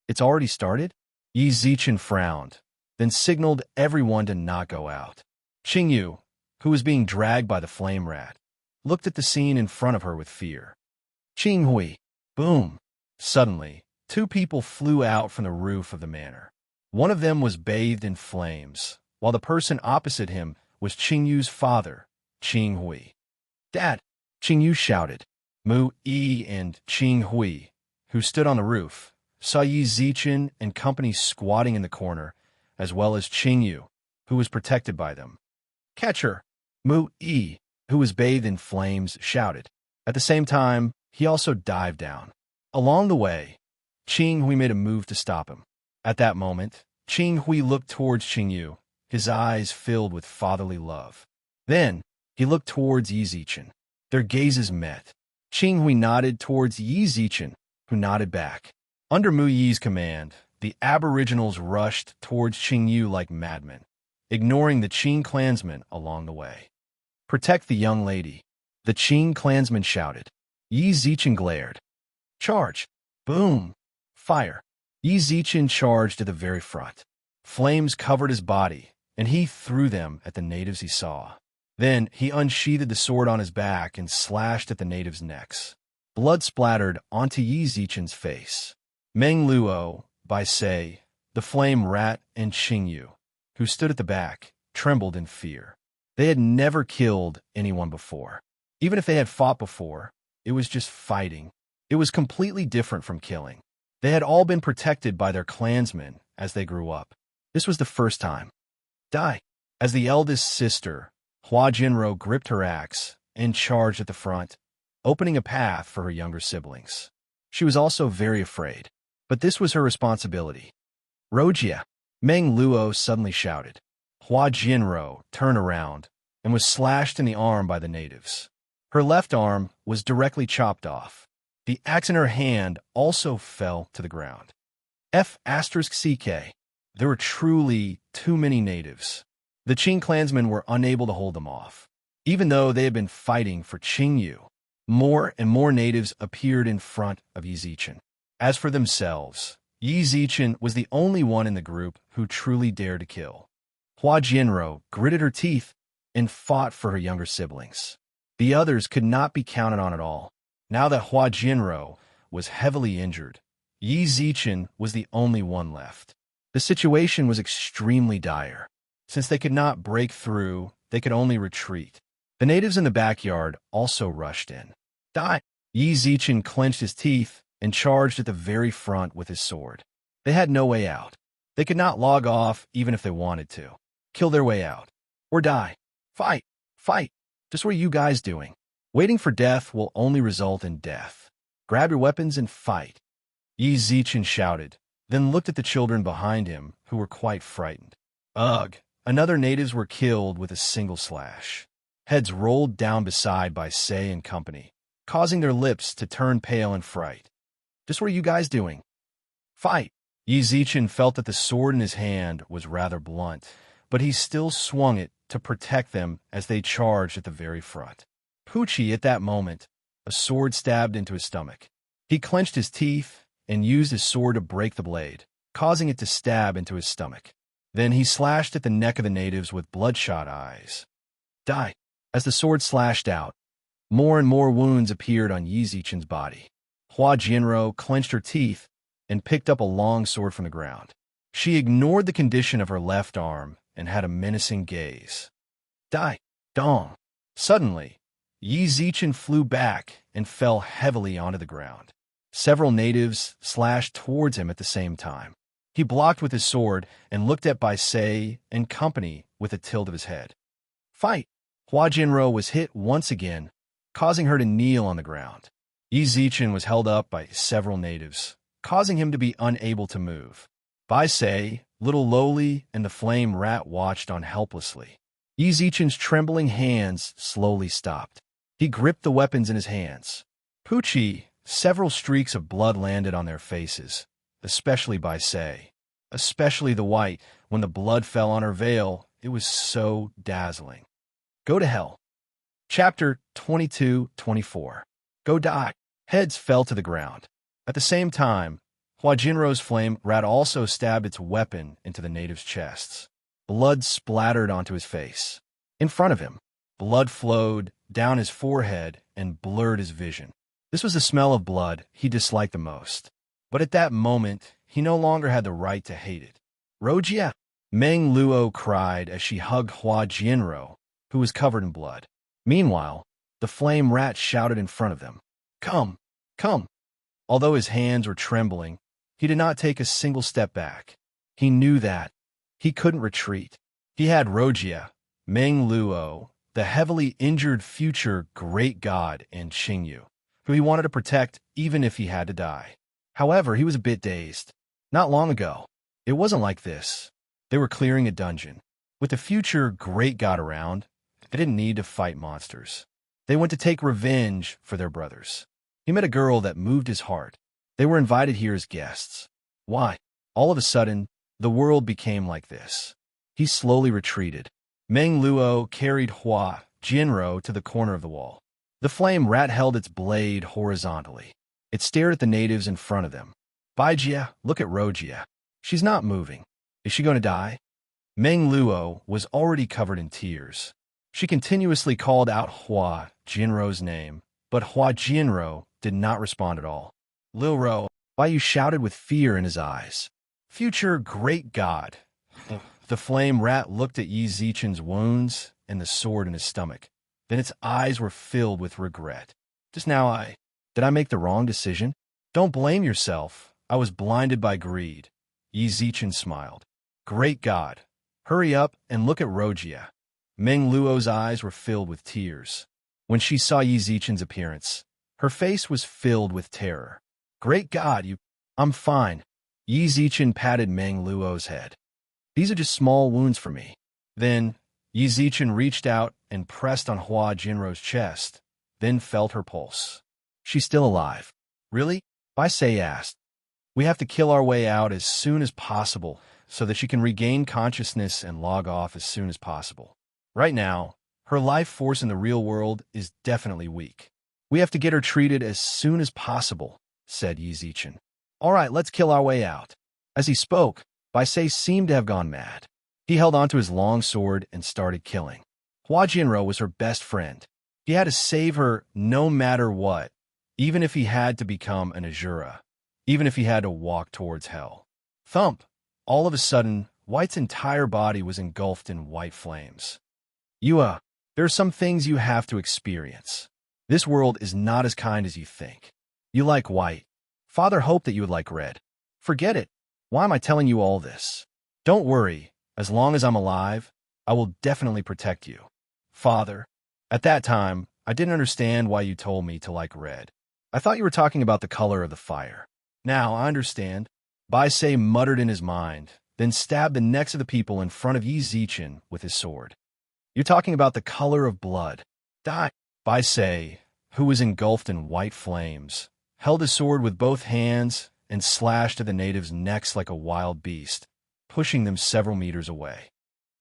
It's already started? Yi Zichen frowned, then signaled everyone to not go out. Qingyu, who was being dragged by the flame rat, looked at the scene in front of her with fear. Qinghui. Boom. Suddenly, two people flew out from the roof of the manor. One of them was bathed in flames, while the person opposite him was Qingyu's father, Qinghui. Dad! Qingyu shouted. Mu Yi and Qinghui, who stood on the roof, saw Yi Zichen and company squatting in the corner, as well as Qingyu, who was protected by them. Catch her! Mu Yi, who was bathed in flames, shouted. At the same time, he also dived down. Along the way, Qinghui made a move to stop him. At that moment, Qinghui looked towards Qingyu, his eyes filled with fatherly love. Then, he looked towards Yi Zichen. Their gazes met. Qinghui nodded towards Yi Zichen, who nodded back. Under Mu Yi's command, the aboriginals rushed towards Qingyu like madmen, ignoring the Qing clansmen along the way. Protect the young lady, the Qing clansmen shouted. Yi Zichen glared. Charge! Boom! Fire! Yi Zichen charged to the very front. Flames covered his body, and he threw them at the natives he saw. Then he unsheathed the sword on his back and slashed at the natives' necks. Blood splattered onto Yi Zichen's face. Meng Luo, Bai Sei, the flame rat, and Qingyu, who stood at the back, trembled in fear. They had never killed anyone before. Even if they had fought before, it was just fighting. It was completely different from killing. They had all been protected by their clansmen as they grew up. This was the first time. Die. As the eldest sister, Hua Jinro gripped her axe and charged at the front, opening a path for her younger siblings. She was also very afraid, but this was her responsibility. Rojia! Meng Luo suddenly shouted. Hua Jinro turned around and was slashed in the arm by the natives. Her left arm was directly chopped off. The axe in her hand also fell to the ground. F***CK. There were truly too many natives. The Qing clansmen were unable to hold them off. Even though they had been fighting for Qingyu, more and more natives appeared in front of Yi Zichen. As for themselves, Yi Zichen was the only one in the group who truly dared to kill. Hua Jinro gritted her teeth and fought for her younger siblings. The others could not be counted on at all. Now that Hua Jinro was heavily injured, Yi Zichen was the only one left. The situation was extremely dire. Since they could not break through, they could only retreat. The natives in the backyard also rushed in. Die! Yi Zichen clenched his teeth and charged at the very front with his sword. They had no way out. They could not log off even if they wanted to. Kill their way out. Or die. Fight! Fight! Just what are you guys doing? Waiting for death will only result in death. Grab your weapons and fight. Yi Zichen shouted, then looked at the children behind him, who were quite frightened. Ugh! Another natives were killed with a single slash. Heads rolled down beside by Sei and company, causing their lips to turn pale in fright. Just what are you guys doing? Fight! Yi Zichen felt that the sword in his hand was rather blunt, but he still swung it to protect them as they charged at the very front. Poochie, at that moment, a sword stabbed into his stomach. He clenched his teeth and used his sword to break the blade, causing it to stab into his stomach. Then he slashed at the neck of the natives with bloodshot eyes. Die! As the sword slashed out, more and more wounds appeared on Yi Zichen's body. Hua Jianro clenched her teeth and picked up a long sword from the ground. She ignored the condition of her left arm and had a menacing gaze. Die! Dong! Suddenly, Yi Zichen flew back and fell heavily onto the ground. Several natives slashed towards him at the same time. He blocked with his sword and looked at Bai Sei and company with a tilt of his head. Fight! Hua Jianro was hit once again, causing her to kneel on the ground. Yi Zichen was held up by several natives, causing him to be unable to move. Bai Sei, little Lowly, and the flame rat watched on helplessly. Yi Zichen's trembling hands slowly stopped. He gripped the weapons in his hands. Poochie, several streaks of blood landed on their faces, especially Bai Sei. Especially the white, when the blood fell on her veil, it was so dazzling. Go to hell. Chapter 22-24. Go die. Heads fell to the ground. At the same time, Hua Jinro's flame rat also stabbed its weapon into the natives' chests. Blood splattered onto his face. In front of him, blood flowed down his forehead and blurred his vision. This was the smell of blood he disliked the most. But at that moment, he no longer had the right to hate it. Rojia! Meng Luo cried as she hugged Hua Jianro, who was covered in blood. Meanwhile, the flame rat shouted in front of them. Come! Come! Although his hands were trembling, he did not take a single step back. He knew that he couldn't retreat. He had Rojia, Meng Luo, the heavily injured future great god, and Qingyu, who he wanted to protect even if he had to die. However, he was a bit dazed. Not long ago, it wasn't like this. They were clearing a dungeon. With the future great god around, they didn't need to fight monsters. They went to take revenge for their brothers. He met a girl that moved his heart. They were invited here as guests. Why? All of a sudden, the world became like this. He slowly retreated. Meng Luo carried Hua Jianro to the corner of the wall. The flame rat held its blade horizontally. It stared at the natives in front of them. Baijia, look at Rojia. She's not moving. Is she going to die? Meng Luo was already covered in tears. She continuously called out Hua Jianro's name, but Hua Jianro did not respond at all. Lil Ro, Bai shouted with fear in his eyes. Future great god. The flame rat looked at Yi Zichen's wounds and the sword in his stomach. Then its eyes were filled with regret. Just now did I make the wrong decision? Don't blame yourself. I was blinded by greed. Yi Zichen smiled. Great God. Hurry up and look at Rojia. Meng Luo's eyes were filled with tears. When she saw Yi Zichen's appearance, her face was filled with terror. Great God, I'm fine. Yi Zichen patted Meng Luo's head. These are just small wounds for me. Then, Yi Zichen reached out and pressed on Hua Jinro's chest, then felt her pulse. She's still alive. Really? Bai Sei asked. We have to kill our way out as soon as possible so that she can regain consciousness and log off as soon as possible. Right now, her life force in the real world is definitely weak. We have to get her treated as soon as possible, said Yi Zichen. All right, let's kill our way out. As he spoke, Bai Sei seemed to have gone mad. He held onto his long sword and started killing. Hua Jinro was her best friend. He had to save her no matter what, even if he had to become an Azura, even if he had to walk towards hell. Thump! All of a sudden, White's entire body was engulfed in white flames. You, There are some things you have to experience. This world is not as kind as you think. You like white. Father hoped that you would like red. Forget it. Why am I telling you all this? Don't worry. As long as I'm alive, I will definitely protect you. Father. At that time, I didn't understand why you told me to like red. I thought you were talking about the color of the fire. Now, I understand. Baisei muttered in his mind, then stabbed the necks of the people in front of Yi Zichen with his sword. You're talking about the color of blood. Die. Baisei, who was engulfed in white flames, held his sword with both hands and slashed at the natives' necks like a wild beast, pushing them several meters away.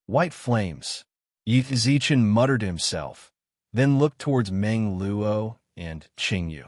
White flames. Yi Zichen muttered to himself, then looked towards Meng Luo and Qing Yu.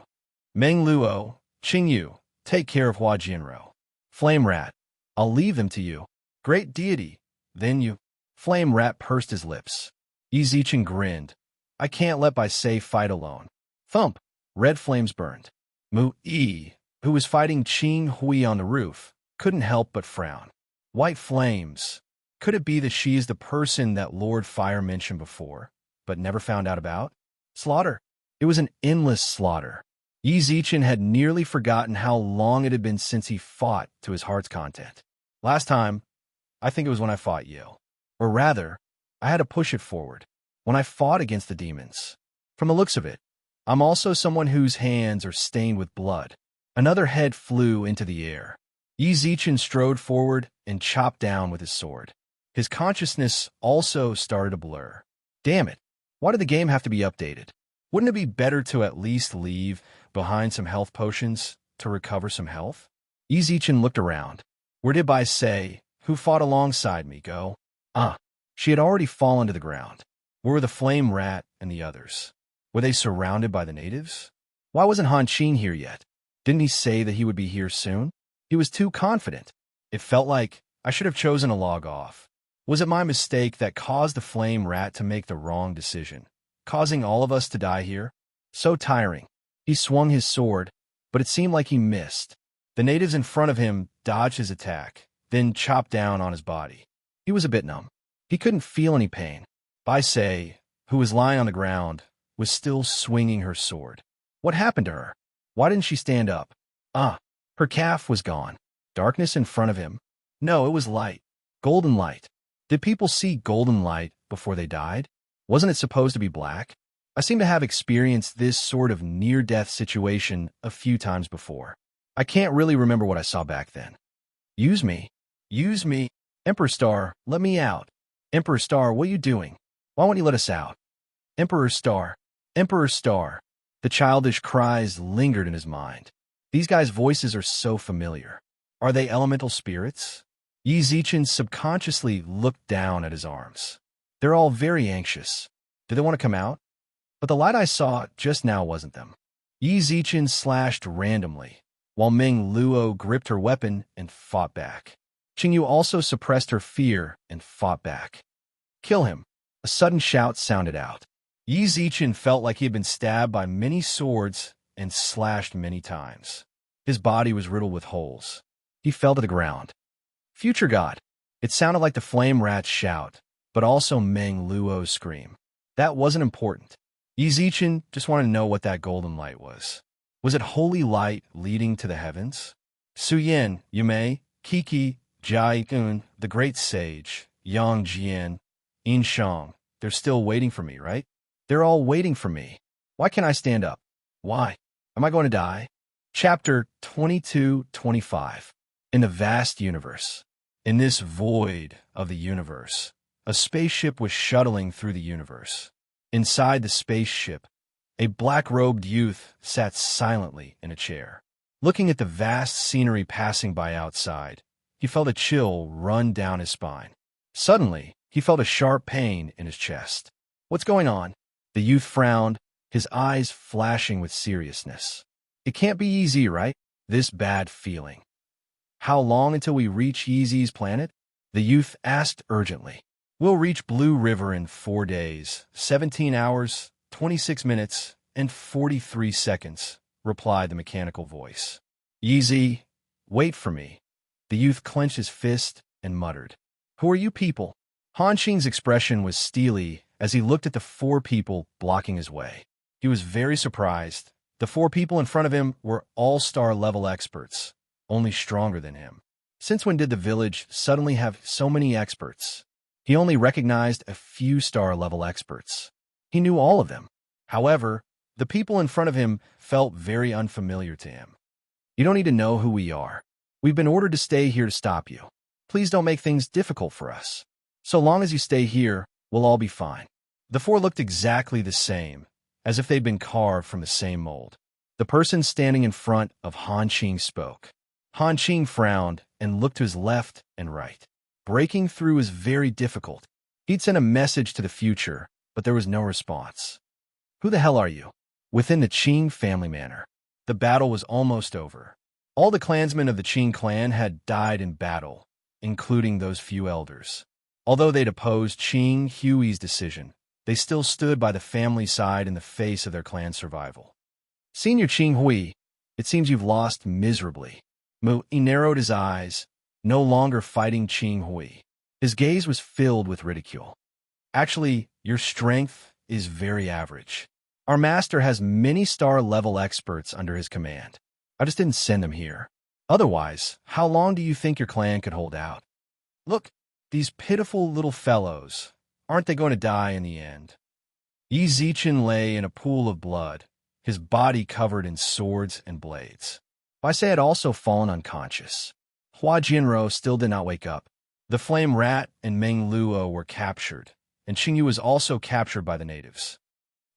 Meng Luo, Qing Yu, take care of Hua Jinro. Flame Rat, I'll leave them to you. Great deity, then you. Flame Rat pursed his lips. Yi Zichen grinned. I can't let Baisei fight alone. Thump, red flames burned. Mu Yi, who was fighting Qing Hui on the roof, couldn't help but frown. White flames. Could it be that she is the person that Lord Fire mentioned before, but never found out about? Slaughter. It was an endless slaughter. Yi Zichen had nearly forgotten how long it had been since he fought to his heart's content. Last time, I think it was when I fought you. Or rather, I had to push it forward. When I fought against the demons. From the looks of it, I'm also someone whose hands are stained with blood. Another head flew into the air. Yi Zichen strode forward and chopped down with his sword. His consciousness also started to blur. Damn it, why did the game have to be updated? Wouldn't it be better to at least leave behind some health potions to recover some health? Yi Zichen looked around. Where did Baisei, who fought alongside me, go? She had already fallen to the ground. Where were the Flame Rat and the others? Were they surrounded by the natives? Why wasn't Han Qin here yet? Didn't he say that he would be here soon? He was too confident. It felt like I should have chosen to log off. Was it my mistake that caused the Flame Rat to make the wrong decision, causing all of us to die here? So tiring. He swung his sword, but it seemed like he missed. The natives in front of him dodged his attack, then chopped down on his body. He was a bit numb. He couldn't feel any pain. Baisei, who was lying on the ground, was still swinging her sword. What happened to her? Why didn't she stand up? Her calf was gone. Darkness in front of him? No, it was light. Golden light. Did people see golden light before they died? Wasn't it supposed to be black? I seem to have experienced this sort of near-death situation a few times before. I can't really remember what I saw back then. Use me. Use me. Emperor Star, let me out. Emperor Star, what are you doing? Why won't you let us out? Emperor Star. Emperor Star. The childish cries lingered in his mind. These guys' voices are so familiar. Are they elemental spirits? Yi Zichen subconsciously looked down at his arms. They're all very anxious. Do they want to come out? But the light I saw just now wasn't them. Yi Zichen slashed randomly, while Meng Luo gripped her weapon and fought back. Qingyu also suppressed her fear and fought back. Kill him. A sudden shout sounded out. Yi Zichen felt like he had been stabbed by many swords and slashed many times. His body was riddled with holes. He fell to the ground. Future God. It sounded like the Flame Rat's shout, but also Meng Luo's scream. That wasn't important. Yi Zichen just wanted to know what that golden light was. Was it holy light leading to the heavens? Su Yin, Yumei, Kiki, Jai Yun, the great sage, Yang Jian, Yin Shang, they're still waiting for me, right? They're all waiting for me. Why can't I stand up? Why? Am I going to die? Chapter 22-25. In the vast universe. In this void of the universe, a spaceship was shuttling through the universe. Inside the spaceship, a black-robed youth sat silently in a chair. Looking at the vast scenery passing by outside, he felt a chill run down his spine. Suddenly, he felt a sharp pain in his chest. What's going on? The youth frowned, his eyes flashing with seriousness. It can't be easy, right? This bad feeling. How long until we reach Yeezy's planet? The youth asked urgently. We'll reach Blue River in 4 days, 17 hours, 26 minutes, and 43 seconds, replied the mechanical voice. Yeezy, wait for me. The youth clenched his fist and muttered. Who are you people? Han Qing's expression was steely as he looked at the 4 people blocking his way. He was very surprised. The 4 people in front of him were all-star level experts, only stronger than him. Since when did the village suddenly have so many experts? He only recognized a few star-level experts. He knew all of them. However, the people in front of him felt very unfamiliar to him. You don't need to know who we are. We've been ordered to stay here to stop you. Please don't make things difficult for us. So long as you stay here, we'll all be fine. The 4 looked exactly the same, as if they'd been carved from the same mold. The person standing in front of Han Qing spoke. Han Qing frowned and looked to his left and right. Breaking through is very difficult. He'd sent a message to the future, but there was no response. Who the hell are you? Within the Qing family manor. The battle was almost over. All the clansmen of the Qing clan had died in battle, including those few elders. Although they'd opposed Qing Hui's decision, they still stood by the family side in the face of their clan's survival. Senior Qing Hui, it seems you've lost miserably. Mu narrowed his eyes, no longer fighting Qing Hui. His gaze was filled with ridicule. Actually, your strength is very average. Our master has many star-level experts under his command. I just didn't send them here. Otherwise, how long do you think your clan could hold out? Look, these pitiful little fellows. Aren't they going to die in the end? Yi Zichen lay in a pool of blood, his body covered in swords and blades. Bai Se had also fallen unconscious. Hua Jinro still did not wake up. The Flame Rat and Meng Luo were captured, and Qingyu was also captured by the natives.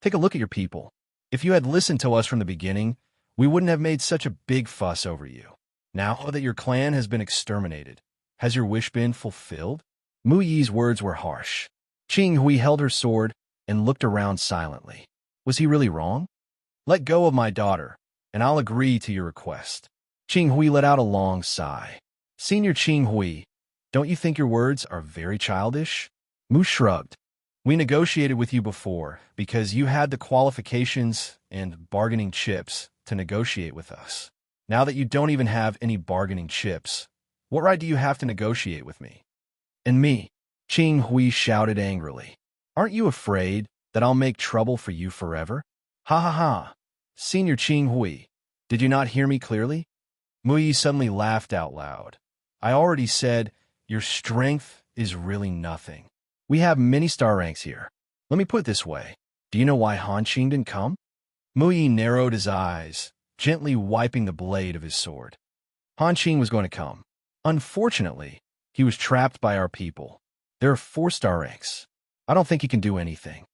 Take a look at your people. If you had listened to us from the beginning, we wouldn't have made such a big fuss over you. Now that your clan has been exterminated, has your wish been fulfilled? Mu Yi's words were harsh. Qing Hui held her sword and looked around silently. Was he really wrong? Let go of my daughter, and I'll agree to your request. Qing Hui let out a long sigh. Senior Qing Hui, don't you think your words are very childish? Mu shrugged. We negotiated with you before because you had the qualifications and bargaining chips to negotiate with us. Now that you don't even have any bargaining chips, what right do you have to negotiate with me? And me? Qing Hui shouted angrily. Aren't you afraid that I'll make trouble for you forever? Ha ha ha. Senior Qing Hui, did you not hear me clearly? Mu Yi suddenly laughed out loud. I already said, your strength is really nothing. We have many star ranks here. Let me put it this way. Do you know why Han Qing didn't come? Mu Yi narrowed his eyes, gently wiping the blade of his sword. Han Qing was going to come. Unfortunately, he was trapped by our people. There are 4 star ranks. I don't think he can do anything.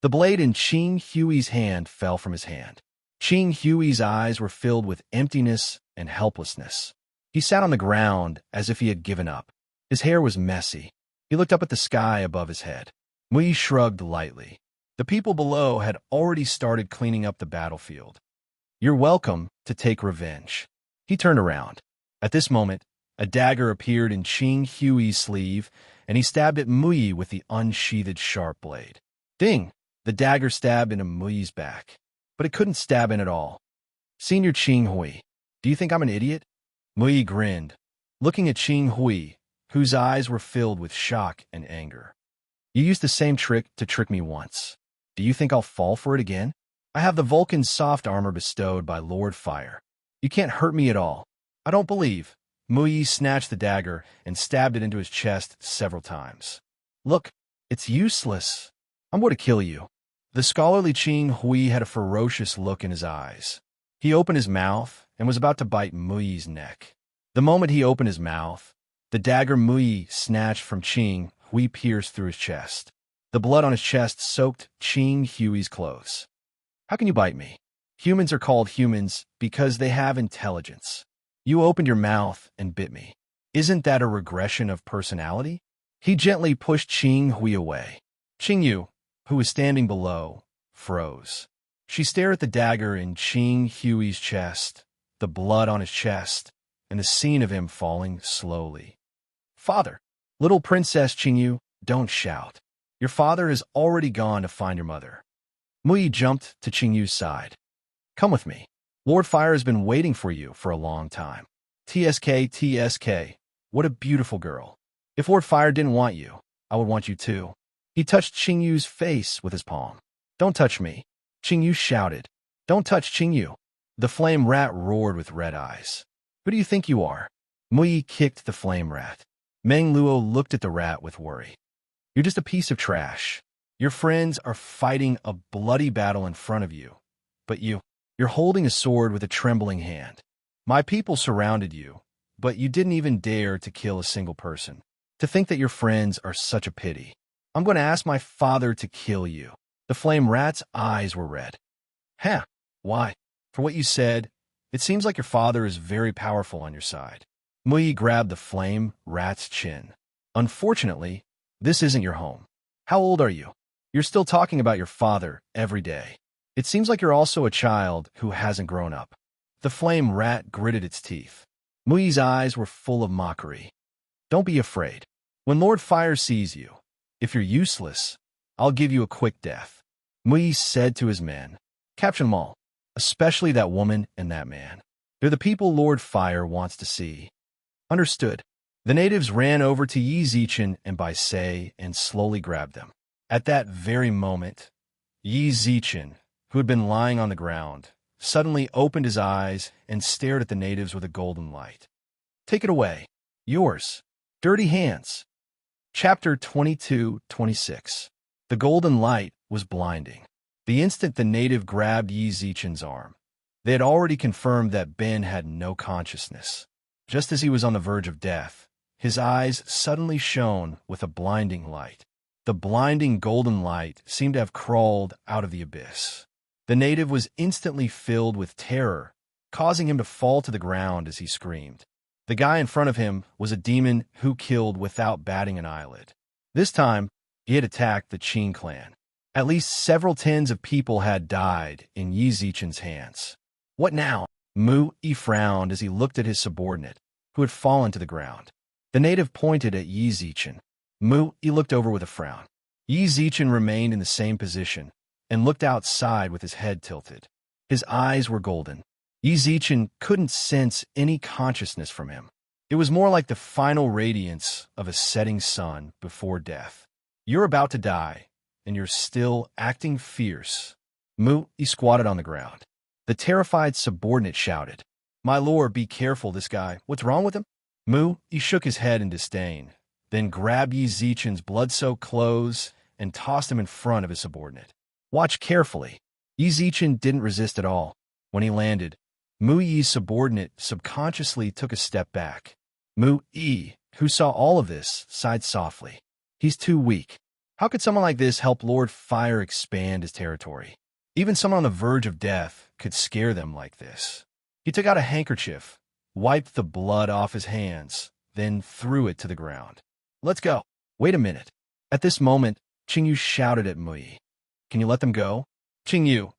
The blade in Qing Hui's hand fell from his hand. Qing Hui's eyes were filled with emptiness and helplessness. He sat on the ground as if he had given up. His hair was messy. He looked up at the sky above his head. Mu Yi shrugged lightly. The people below had already started cleaning up the battlefield. You're welcome to take revenge. He turned around. At this moment, a dagger appeared in Qing Hui's sleeve, and he stabbed at Mu Yi with the unsheathed sharp blade. Ding! The dagger stabbed into Mu Yi's back, but it couldn't stab in at all. Senior Qing Hui, do you think I'm an idiot? Mu Yi grinned, looking at Qing Hui, whose eyes were filled with shock and anger. You used the same trick to trick me once. Do you think I'll fall for it again? I have the Vulcan's soft armor bestowed by Lord Fire. You can't hurt me at all. I don't believe. Mu Yi snatched the dagger and stabbed it into his chest several times. Look, it's useless. I'm going to kill you. The scholarly Qing Hui had a ferocious look in his eyes. He opened his mouth and was about to bite Mu Yi's neck. The moment he opened his mouth, the dagger Mu Yi snatched from Qing Hui pierced through his chest. The blood on his chest soaked Qing Hui's clothes. How can you bite me? Humans are called humans because they have intelligence. You opened your mouth and bit me. Isn't that a regression of personality? He gently pushed Qing Hui away. Qing Yu, who was standing below, froze. She stared at the dagger in Qing Hui's chest, the blood on his chest, and the scene of him falling slowly. Father! Little Princess Qing Yu, don't shout. Your father has already gone to find your mother. Mu Yi jumped to Qing Yu's side. Come with me. Lord Fire has been waiting for you for a long time. TSK, TSK. What a beautiful girl. If Lord Fire didn't want you, I would want you too. He touched Qingyu's face with his palm. "Don't touch me," Qingyu shouted. "Don't touch Qingyu." The flame rat roared with red eyes. "Who do you think you are?" Muyi kicked the flame rat. Meng Luo looked at the rat with worry. "You're just a piece of trash. Your friends are fighting a bloody battle in front of you. But you're holding a sword with a trembling hand. My people surrounded you, but you didn't even dare to kill a single person. To think that your friends are such a pity. I'm going to ask my father to kill you." The flame rat's eyes were red. "Huh? Why? For what you said, it seems like your father is very powerful on your side." Muyi grabbed the flame rat's chin. "Unfortunately, this isn't your home. How old are you? You're still talking about your father every day. It seems like you're also a child who hasn't grown up." The flame rat gritted its teeth. Muyi's eyes were full of mockery. "Don't be afraid. When Lord Fire sees you, if you're useless, I'll give you a quick death." Muyi said to his men, "Capture them all, especially that woman and that man. They're the people Lord Fire wants to see." "Understood." The natives ran over to Yi Zichen and Bai Sei and slowly grabbed them. At that very moment, Yi Zichen, who had been lying on the ground, suddenly opened his eyes and stared at the natives with a golden light. "Take it away. Yours. Dirty hands." Chapter 22-26. The golden light was blinding. The instant the native grabbed Yi Zichen's arm, they had already confirmed that Ben had no consciousness. Just as he was on the verge of death, his eyes suddenly shone with a blinding light. The blinding golden light seemed to have crawled out of the abyss. The native was instantly filled with terror, causing him to fall to the ground as he screamed. The guy in front of him was a demon who killed without batting an eyelid. This time, he had attacked the Qin clan. At least several tens of people had died in Yi Zichen's hands. "What now?" Mu Yi frowned as he looked at his subordinate, who had fallen to the ground. The native pointed at Yi Zichen. Mu Yi looked over with a frown. Yi Zichen remained in the same position and looked outside with his head tilted. His eyes were golden. Yi Zichen couldn't sense any consciousness from him. It was more like the final radiance of a setting sun before death. "You're about to die, and you're still acting fierce." Mu Yi squatted on the ground. The terrified subordinate shouted, "My lord, be careful, this guy. What's wrong with him?" Mu Yi shook his head in disdain, then grabbed Yi Zichen's blood-soaked clothes and tossed him in front of his subordinate. "Watch carefully." Yi Zichen didn't resist at all. When he landed, Mu Yi's subordinate subconsciously took a step back. Mu Yi, who saw all of this, sighed softly. "He's too weak. How could someone like this help Lord Fire expand his territory? Even someone on the verge of death could scare them like this." He took out a handkerchief, wiped the blood off his hands, then threw it to the ground. "Let's go." "Wait a minute." At this moment, Qingyu shouted at Mu Yi. "Can you let them go?" "Qingyu,"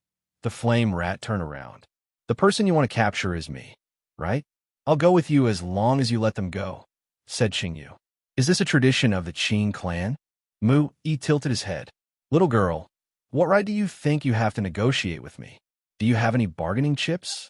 the flame rat turned around. "The person you want to capture is me, right? I'll go with you as long as you let them go," said Qingyu. "Is this a tradition of the Qin clan?" Mu Yi tilted his head. "Little girl, what right do you think you have to negotiate with me? Do you have any bargaining chips?"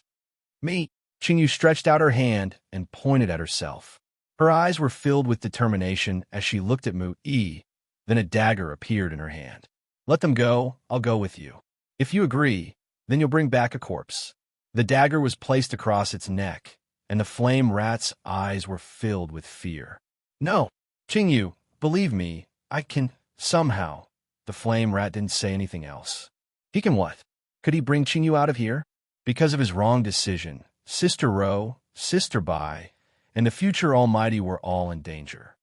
"Me." Qingyu stretched out her hand and pointed at herself. Her eyes were filled with determination as she looked at Mu Yi. Then a dagger appeared in her hand. "Let them go, I'll go with you. If you agree, then you'll bring back a corpse." The dagger was placed across its neck, and the flame rat's eyes were filled with fear. "No, Qingyu, believe me, I can, somehow." The flame rat didn't say anything else. "He can what? Could he bring Qingyu out of here?" Because of his wrong decision, Sister Ro, Sister Bai, and the future Almighty were all in danger.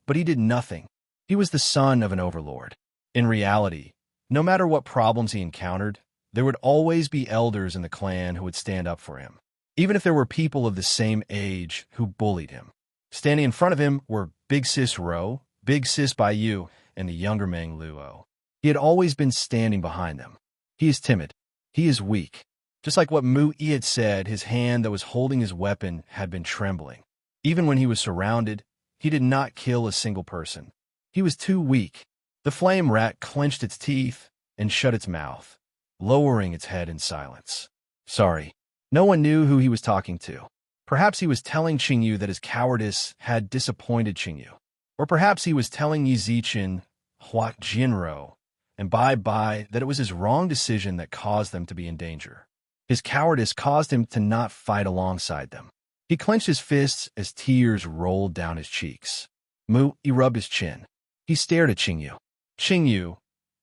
But he did nothing. He was the son of an overlord. In reality, no matter what problems he encountered, there would always be elders in the clan who would stand up for him, even if there were people of the same age who bullied him. Standing in front of him were Big Sis Ro, Big Sis Baiyu, and the younger Meng Luo. He had always been standing behind them. He is timid. He is weak. Just like what Mu Yi had said, his hand that was holding his weapon had been trembling. Even when he was surrounded, he did not kill a single person. He was too weak. The flame rat clenched its teeth and shut its mouth, lowering its head in silence. Sorry. No one knew who he was talking to. Perhaps he was telling Qingyu that his cowardice had disappointed Qingyu. Or perhaps he was telling Yi Zichen Hua Jinro, and bye-bye that it was his wrong decision that caused them to be in danger. His cowardice caused him to not fight alongside them. He clenched his fists as tears rolled down his cheeks. He rubbed his chin. He stared at Qingyu. Qingyu,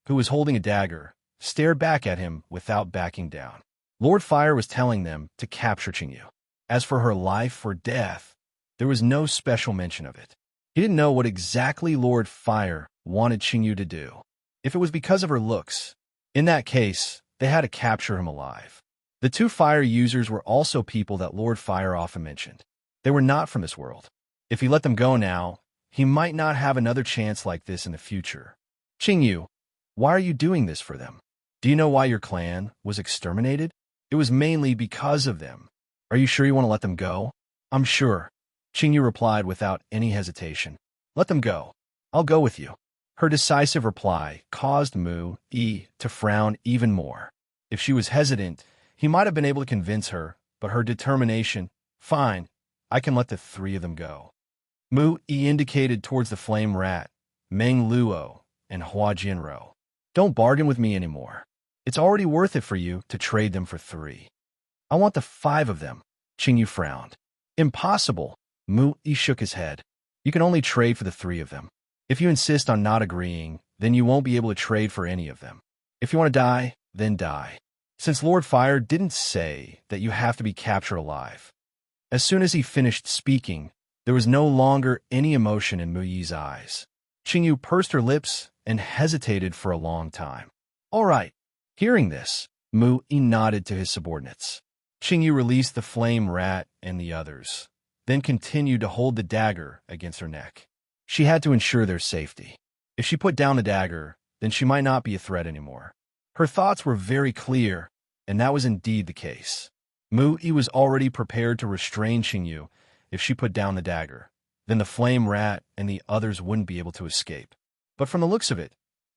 who was holding a dagger, stared back at him without backing down. Lord Fire was telling them to capture Qingyu. As for her life or death, there was no special mention of it. He didn't know what exactly Lord Fire wanted Qingyu to do. If it was because of her looks, in that case, they had to capture him alive. The two fire users were also people that Lord Fire often mentioned. They were not from this world. If he let them go now, he might not have another chance like this in the future. Qingyu, why are you doing this for them? Do you know why your clan was exterminated? It was mainly because of them. Are you sure you want to let them go? I'm sure. Qingyu replied without any hesitation. Let them go. I'll go with you. Her decisive reply caused Mu-Yi to frown even more. If she was hesitant, he might have been able to convince her, but her determination, fine, I can let the three of them go. Mu-Yi indicated towards the flame rat, Meng Luo, and Hua Jinro. Don't bargain with me anymore. It's already worth it for you to trade them for 3. I want the 5 of them. Qingyu frowned. Impossible. Mu-Yi shook his head. You can only trade for the 3 of them. If you insist on not agreeing, then you won't be able to trade for any of them. If you want to die, then die. Since Lord Fire didn't say that you have to be captured alive. As soon as he finished speaking, there was no longer any emotion in Mu-Yi's eyes. Qingyu pursed her lips and hesitated for a long time. All right. Hearing this, Mu-Yi nodded to his subordinates. Qingyu released the flame rat and the others, then continued to hold the dagger against her neck. She had to ensure their safety. If she put down the dagger, then she might not be a threat anymore. Her thoughts were very clear, and that was indeed the case. Mu-Yi was already prepared to restrain Qingyu if she put down the dagger. Then the flame rat and the others wouldn't be able to escape. But from the looks of it,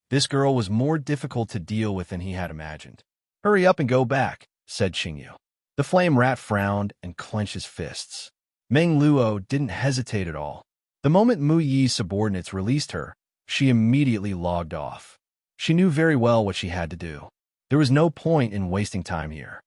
this girl was more difficult to deal with than he had imagined. Hurry up and go back, said Qingyu. The flame rat frowned and clenched his fists. Meng Luo didn't hesitate at all. The moment Mu-Yi's subordinates released her, she immediately logged off. She knew very well what she had to do. There was no point in wasting time here.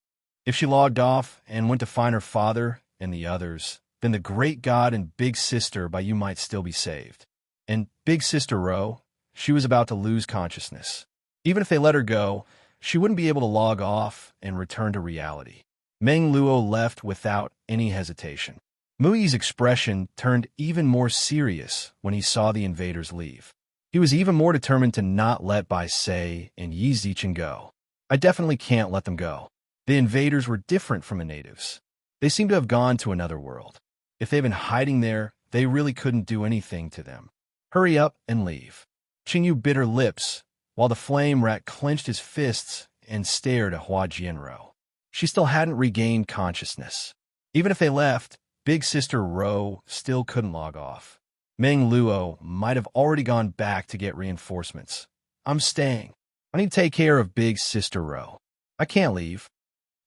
If she logged off and went to find her father and the others, then the great god and big sister by you might still be saved. And big sister Ro, she was about to lose consciousness. Even if they let her go, she wouldn't be able to log off and return to reality. Meng Luo left without any hesitation. Mu-Yi's expression turned even more serious when he saw the invaders leave. He was even more determined to not let Bai Sei and Yi Zichen go. I definitely can't let them go. The invaders were different from the natives. They seemed to have gone to another world. If they've been hiding there, they really couldn't do anything to them. Hurry up and leave. Qingyu bit her lips, while the flame rat clenched his fists and stared at Hua Jianro. She still hadn't regained consciousness. Even if they left, Big Sister Ro still couldn't log off. Meng Luo might have already gone back to get reinforcements. I'm staying. I need to take care of Big Sister Ro. I can't leave.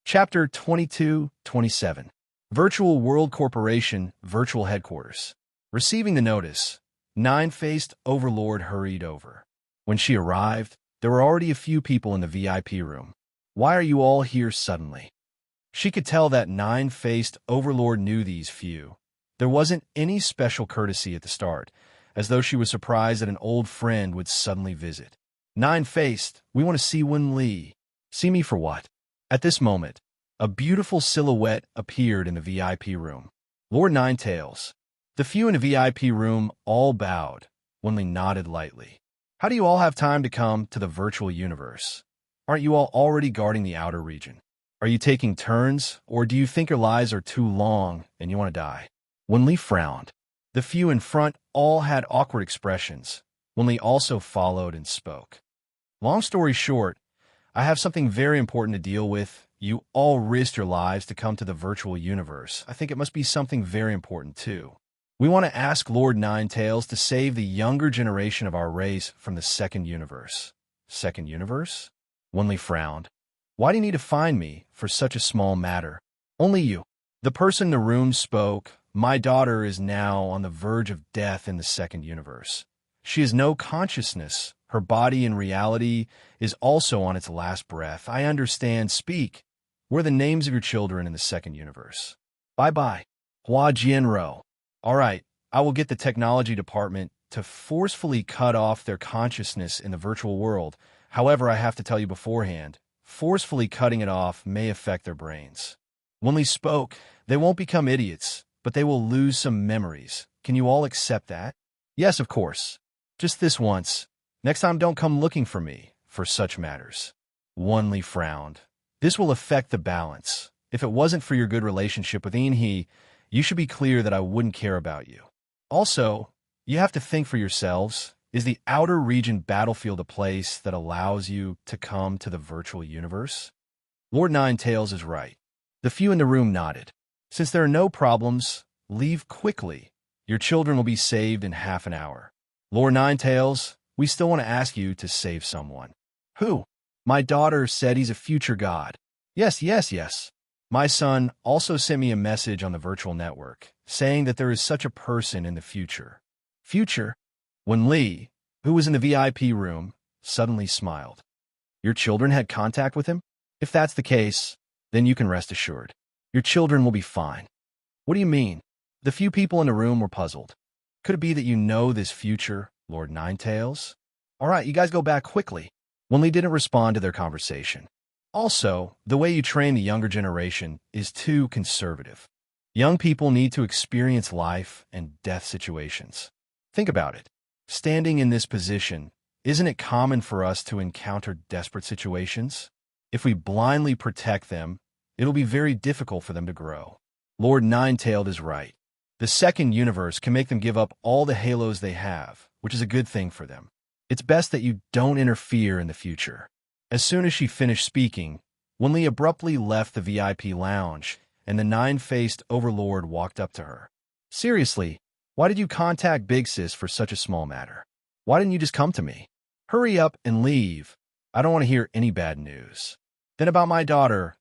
Chapter 22-27. Virtual World Corporation Virtual Headquarters. Receiving the notice, Nine-Faced Overlord hurried over. When she arrived, there were already a few people in the VIP room. Why are you all here suddenly? She could tell that Nine-Faced Overlord knew these few. There wasn't any special courtesy at the start, as though she was surprised that an old friend would suddenly visit. Nine-Faced, we want to see Wen Li. See me for what? At this moment, a beautiful silhouette appeared in the VIP room. Lord Ninetails. The few in the VIP room all bowed. Wen Li nodded lightly. How do you all have time to come to the virtual universe? Aren't you all already guarding the outer region? Are you taking turns, or do you think your lives are too long and you want to die? Wen Li frowned. The few in front all had awkward expressions. Wen Li also followed and spoke. Long story short, I have something very important to deal with. You all risked your lives to come to the virtual universe. I think it must be something very important too. We want to ask Lord Ninetails to save the younger generation of our race from the second universe. Second universe? Wen Li frowned. Why do you need to find me for such a small matter? Only you. The person in the room spoke. My daughter is now on the verge of death in the second universe. She has no consciousness Her body in reality is also on its last breath. I understand. Speak. What are the names of your children in the second universe? Bye-bye. Hua Jianro. All right, I will get the technology department to forcefully cut off their consciousness in the virtual world. However, I have to tell you beforehand, forcefully cutting it off may affect their brains. When we spoke, they won't become idiots, but they will lose some memories. Can you all accept that? Yes, of course. Just this once. Next time, don't come looking for me for such matters. Wonley frowned. This will affect the balance. If it wasn't for your good relationship with Inhe, you should be clear that I wouldn't care about you. Also, you have to think for yourselves. Is the outer region battlefield a place that allows you to come to the virtual universe? Lord Ninetails is right. The few in the room nodded. Since there are no problems, leave quickly. Your children will be saved in half an hour. Lord Ninetails, we still want to ask you to save someone. Who? My daughter said he's a future god. Yes. My son also sent me a message on the virtual network, saying that there is such a person in the future. Future? When Lee, who was in the VIP room, suddenly smiled. Your children had contact with him? If that's the case, then you can rest assured. Your children will be fine. What do you mean? The few people in the room were puzzled. Could it be that you know this future, Lord Ninetails? All right, you guys go back quickly. Wenli didn't respond to their conversation. Also, the way you train the younger generation is too conservative. Young people need to experience life and death situations. Think about it. Standing in this position, isn't it common for us to encounter desperate situations? If we blindly protect them, it'll be very difficult for them to grow. Lord Ninetailed is right. The second universe can make them give up all the halos they have, which is a good thing for them. It's best that you don't interfere in the future. As soon as she finished speaking, Wenli abruptly left the VIP lounge, and the nine-faced overlord walked up to her. Seriously, why did you contact Big Sis for such a small matter? Why didn't you just come to me? Hurry up and leave. I don't want to hear any bad news. Then about my daughter,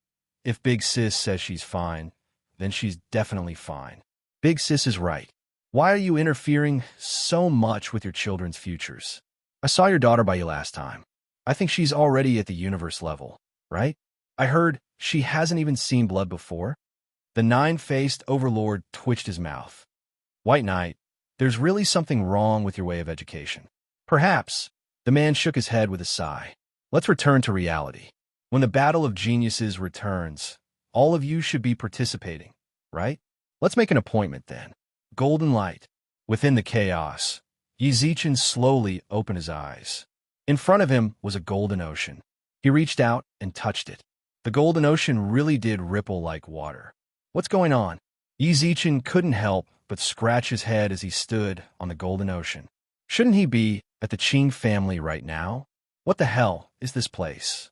if Big Sis says she's fine, then she's definitely fine. Big Sis is right. Why are you interfering so much with your children's futures? I saw your daughter by you last time. I think she's already at the universe level, right? I heard she hasn't even seen blood before. The nine-faced overlord twitched his mouth. White Knight, there's really something wrong with your way of education. Perhaps. The man shook his head with a sigh. Let's return to reality. When the Battle of Geniuses returns, all of you should be participating, right? Let's make an appointment then. Golden light. Within the chaos, Yizichin slowly opened his eyes. In front of him was a golden ocean. He reached out and touched it. The golden ocean really did ripple like water. What's going on? Yizichin couldn't help but scratch his head as he stood on the golden ocean. Shouldn't he be at the Qing family right now? What the hell is this place?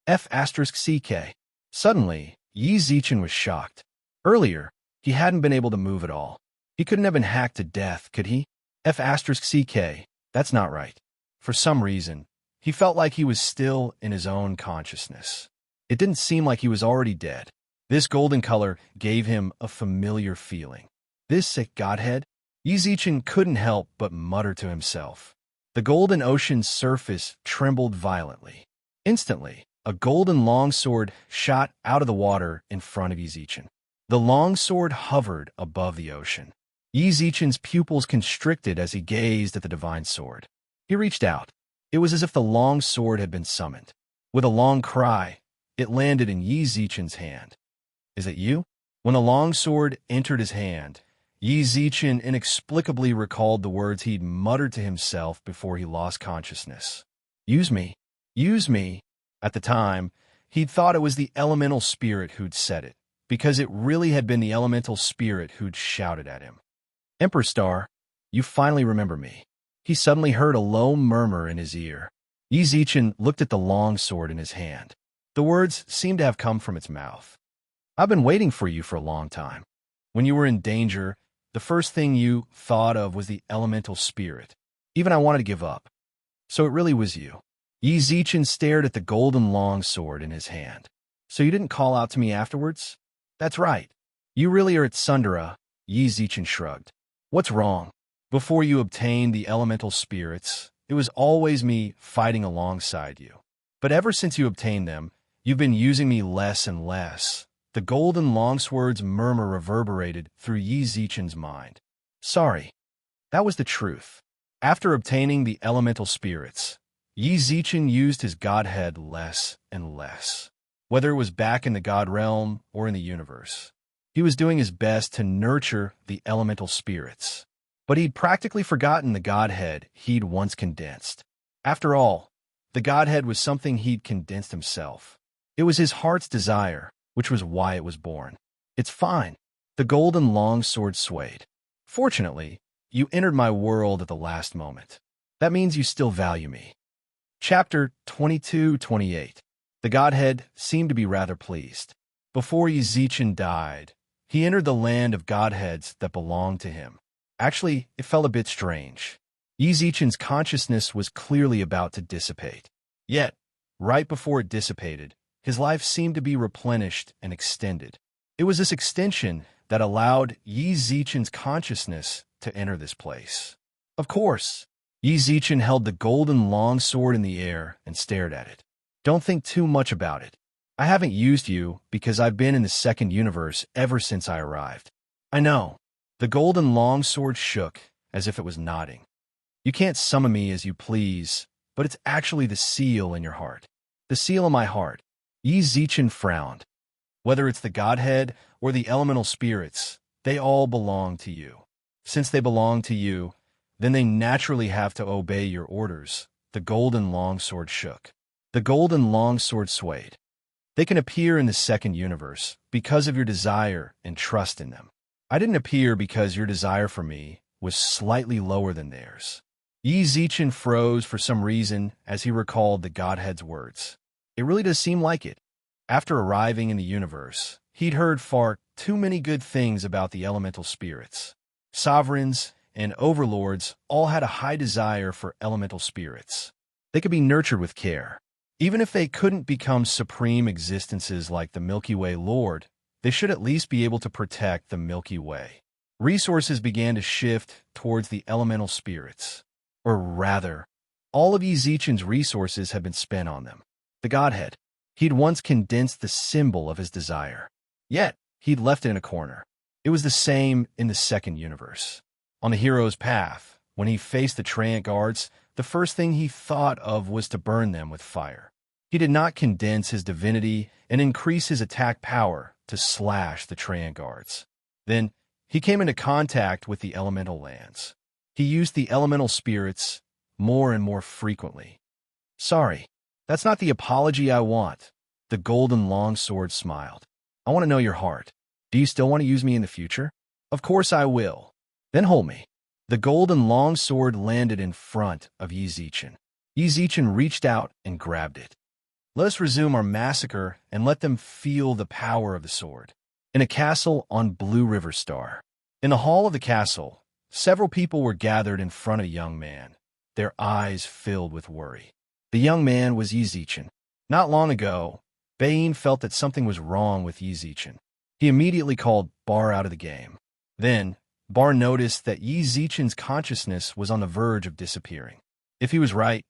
F***CK. Suddenly, Yizichin was shocked. Earlier, he hadn't been able to move at all. He couldn't have been hacked to death, could he? F***CK. That's not right. For some reason, he felt like he was still in his own consciousness. It didn't seem like he was already dead. This golden color gave him a familiar feeling. This sick godhead? Yizichin couldn't help but mutter to himself. The golden ocean's surface trembled violently. Instantly, a golden longsword shot out of the water in front of Yizichin. The longsword hovered above the ocean. Yizichin's pupils constricted as he gazed at the divine sword. He reached out. It was as if the long sword had been summoned. With a long cry, it landed in Yizichin's hand. Is it you? When the long sword entered his hand, Yizichin inexplicably recalled the words he'd muttered to himself before he lost consciousness. Use me. Use me. At the time, he'd thought it was the elemental spirit who'd said it, because it really had been the elemental spirit who'd shouted at him. Emperor Star, you finally remember me. He suddenly heard a low murmur in his ear. Yizichin looked at the long sword in his hand. The words seemed to have come from its mouth. I've been waiting for you for a long time. When you were in danger, the first thing you thought of was the elemental spirit. Even I wanted to give up. So it really was you. Yizichin stared at the golden long sword in his hand. So you didn't call out to me afterwards? That's right. You really are at Sundara, Yizichin shrugged. What's wrong? Before you obtained the elemental spirits, It was always me fighting alongside you. But ever since you obtained them, you've been using me less and less. The golden longsword's murmur reverberated through Yi Zichen's mind. Sorry, that was the truth. After obtaining the elemental spirits, Yi Zichen used his godhead less and less. Whether it was back in the god realm or in the universe, he was doing his best to nurture the elemental spirits. But he'd practically forgotten the godhead he'd once condensed. After all, the godhead was something he'd condensed himself. It was his heart's desire, which was why it was born. It's fine. The golden longsword swayed. Fortunately, you entered my world at the last moment. That means you still value me. Chapter 22-28. The godhead seemed to be rather pleased. Before Yi Zichen died, he entered the land of godheads that belonged to him. Actually, it felt a bit strange. Yi Zichen's consciousness was clearly about to dissipate. Yet, right before it dissipated, his life seemed to be replenished and extended. It was this extension that allowed Yi Zichen's consciousness to enter this place. Of course, Yi Zichen held the golden longsword in the air and stared at it. Don't think too much about it. I haven't used you because I've been in the second universe ever since I arrived. I know. The golden longsword shook as if it was nodding. You can't summon me as you please, but it's actually the seal in your heart. The seal in my heart. Yi Zichen frowned. Whether it's the godhead or the elemental spirits, they all belong to you. Since they belong to you, then they naturally have to obey your orders. The golden longsword shook. The golden longsword swayed. They can appear in the second universe because of your desire and trust in them. I didn't appear because your desire for me was slightly lower than theirs. Yi Zichen froze for some reason as he recalled the Godhead's words. It really does seem like it. After arriving in the universe, he'd heard far too many good things about the elemental spirits. Sovereigns and overlords all had a high desire for elemental spirits. They could be nurtured with care. Even if they couldn't become supreme existences like the Milky Way Lord, they should at least be able to protect the Milky Way. Resources began to shift towards the elemental spirits. Or rather, all of Yi Zichen's resources had been spent on them. The Godhead. He'd once condensed the symbol of his desire. Yet, he'd left it in a corner. It was the same in the second universe. On the hero's path, when he faced the Treant guards, the first thing he thought of was to burn them with fire. He did not condense his divinity and increase his attack power to slash the Treant guards. Then, he came into contact with the elemental lands. He used the elemental spirits more and more frequently. Sorry, that's not the apology I want. The golden longsword smiled. I want to know your heart. Do you still want to use me in the future? Of course I will. Then hold me. The golden longsword landed in front of Yi Zichen. Yi Zichen reached out and grabbed it. Let us resume our massacre and let them feel the power of the sword. In a castle on Blue River Star. In the hall of the castle, several people were gathered in front of a young man, their eyes filled with worry. The young man was Yi Zichen. Not long ago, Bain felt that something was wrong with Yi Zichen. He immediately called Bar out of the game. Then, Bar noticed that Yi Zichen's consciousness was on the verge of disappearing. If he was right,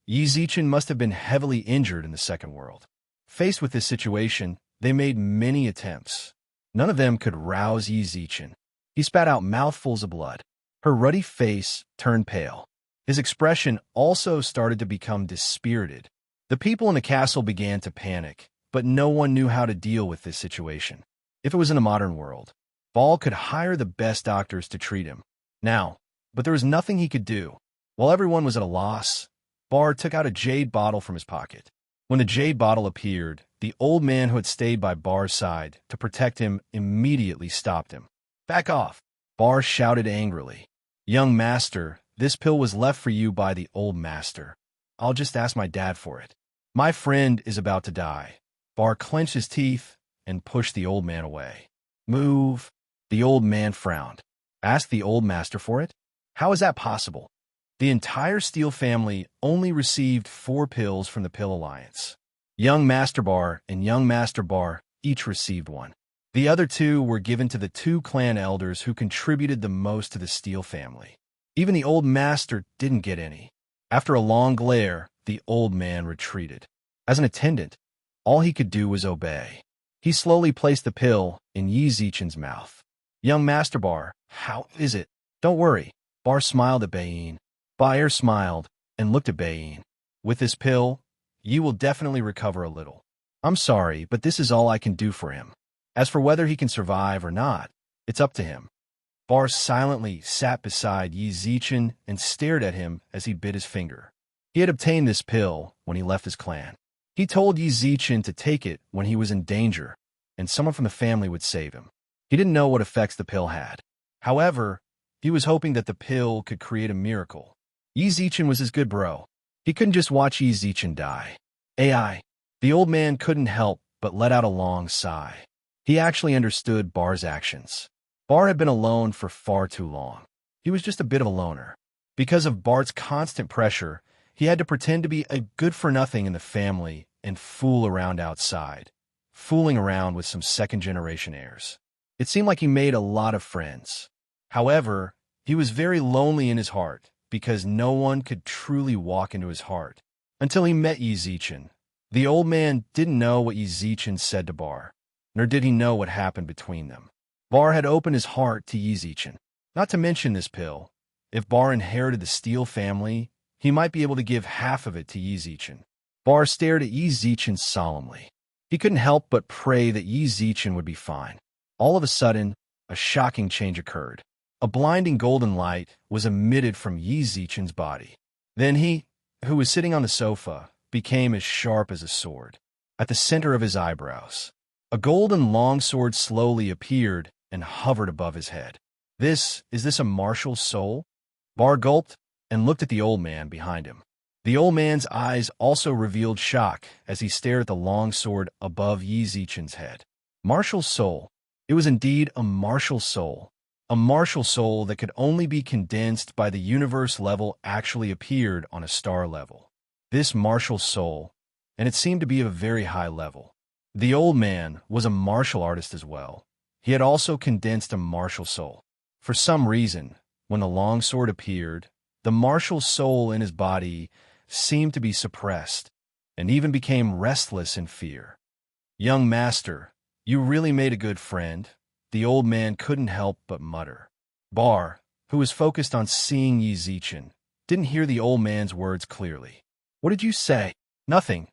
Yi Zichen must have been heavily injured in the second world. Faced with this situation, they made many attempts. None of them could rouse Yi Zichen. He spat out mouthfuls of blood. Her ruddy face turned pale. His expression also started to become dispirited. The people in the castle began to panic, but no one knew how to deal with this situation. If it was in a modern world, Ball could hire the best doctors to treat him. Now, but there was nothing he could do. While everyone was at a loss, Bar took out a jade bottle from his pocket. When the jade bottle appeared, the old man who had stayed by Bar's side to protect him immediately stopped him. Back off! Bar shouted angrily. Young master, this pill was left for you by the old master. I'll just ask my dad for it. My friend is about to die. Bar clenched his teeth and pushed the old man away. Move. The old man frowned. Ask the old master for it? How is that possible? The entire Steel family only received 4 pills from the Pill Alliance. Young Master Bar and Young Master Bar each received 1. The other 2 were given to the 2 clan elders who contributed the most to the Steel family. Even the old master didn't get any. After a long glare, the old man retreated. As an attendant, all he could do was obey. He slowly placed the pill in Yi Zichen's mouth. Young Master Bar, how is it? Don't worry. Bar smiled at Bayin. Bayer smiled and looked at Bayin. With this pill, you will definitely recover a little. I'm sorry, but this is all I can do for him. As for whether he can survive or not, it's up to him. Bar silently sat beside Yi Zichen and stared at him as he bit his finger. He had obtained this pill when he left his clan. He told Yi Zichen to take it when he was in danger, and someone from the family would save him. He didn't know what effects the pill had. However, he was hoping that the pill could create a miracle. Yi Zichen was his good bro. He couldn't just watch Yi Zichen die. AI. The old man couldn't help but let out a long sigh. He actually understood Bar's actions. Bar had been alone for far too long. He was just a bit of a loner. Because of Bart's constant pressure, he had to pretend to be a good-for-nothing in the family and fool around outside, fooling around with some second-generation heirs. It seemed like he made a lot of friends. However, he was very lonely in his heart because no one could truly walk into his heart. Until he met Yi Zichen. The old man didn't know what Yi Zichen said to Bar, nor did he know what happened between them. Bar had opened his heart to Yi Zichen. Not to mention this pill. If Bar inherited the Steele family, he might be able to give half of it to Yi Zichen. Bar stared at Yi Zichen solemnly. He couldn't help but pray that Yi Zichen would be fine. All of a sudden, a shocking change occurred. A blinding golden light was emitted from Yi Zichen's body. Then he, who was sitting on the sofa, became as sharp as a sword. At the center of his eyebrows, a golden longsword slowly appeared and hovered above his head. Is this a martial soul? Bar gulped and looked at the old man behind him. The old man's eyes also revealed shock as he stared at the longsword above Yi Zichen's head. Martial soul. It was indeed a martial soul. A martial soul that could only be condensed by the universe level actually appeared on a star level. This martial soul, and it seemed to be of a very high level. The old man was a martial artist as well. He had also condensed a martial soul. For some reason, when the longsword appeared, the martial soul in his body seemed to be suppressed, and even became restless in fear. Young master, you really made a good friend, the old man couldn't help but mutter. Bar, who was focused on seeing Yi Zichen, didn't hear the old man's words clearly. What did you say? Nothing.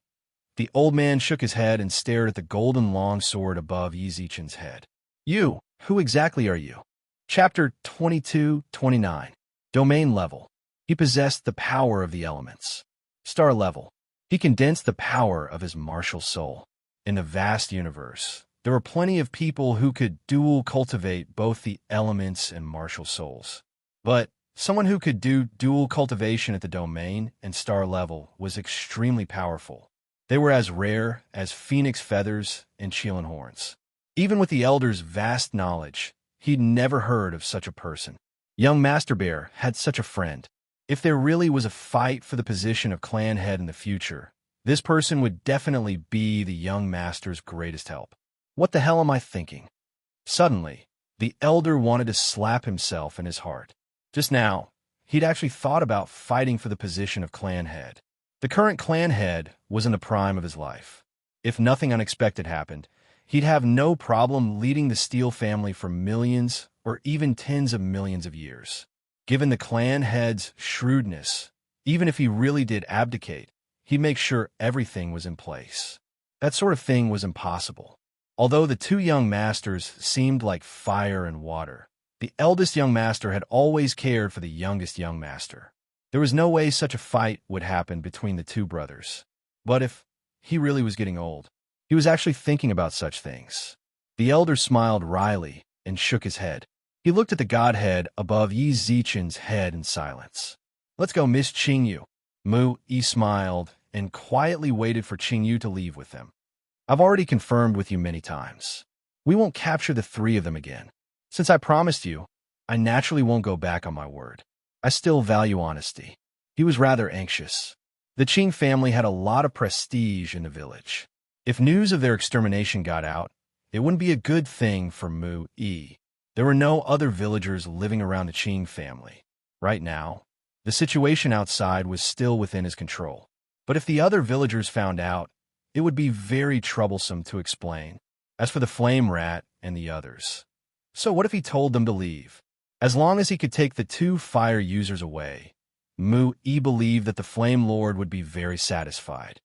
The old man shook his head and stared at the golden longsword above Yi Zichen's head. You, who exactly are you? Chapter 22-29. Domain level. He possessed the power of the elements. Star level. He condensed the power of his martial soul. In the vast universe, there were plenty of people who could dual cultivate both the elements and martial souls. But someone who could do dual cultivation at the domain and star level was extremely powerful. They were as rare as phoenix feathers and Chilan horns. Even with the elder's vast knowledge, he'd never heard of such a person. Young Master Bear had such a friend. If there really was a fight for the position of clan head in the future, this person would definitely be the young master's greatest help. What the hell am I thinking? Suddenly, the elder wanted to slap himself in his heart. Just now, he'd actually thought about fighting for the position of clan head. The current clan head was in the prime of his life. If nothing unexpected happened, he'd have no problem leading the Steele family for millions or even tens of millions of years. Given the clan head's shrewdness, even if he really did abdicate, he'd make sure everything was in place. That sort of thing was impossible. Although the two young masters seemed like fire and water, the eldest young master had always cared for the youngest young master. There was no way such a fight would happen between the two brothers. But if he really was getting old, he was actually thinking about such things. The elder smiled wryly and shook his head. He looked at the godhead above Yi Zichen's head in silence. Let's go, Miss Qingyu. Yi smiled and quietly waited for Qingyu to leave with them. I've already confirmed with you many times. We won't capture the three of them again. Since I promised you, I naturally won't go back on my word. I still value honesty. He was rather anxious. The Qing family had a lot of prestige in the village. If news of their extermination got out, it wouldn't be a good thing for Yi. There were no other villagers living around the Qing family. Right now, The situation outside was still within his control. But if the other villagers found out, it would be very troublesome to explain. As for the flame rat and the others. So what if he told them to leave? As long as he could take the two fire users away, Mu-Yi believed that the Flame Lord would be very satisfied.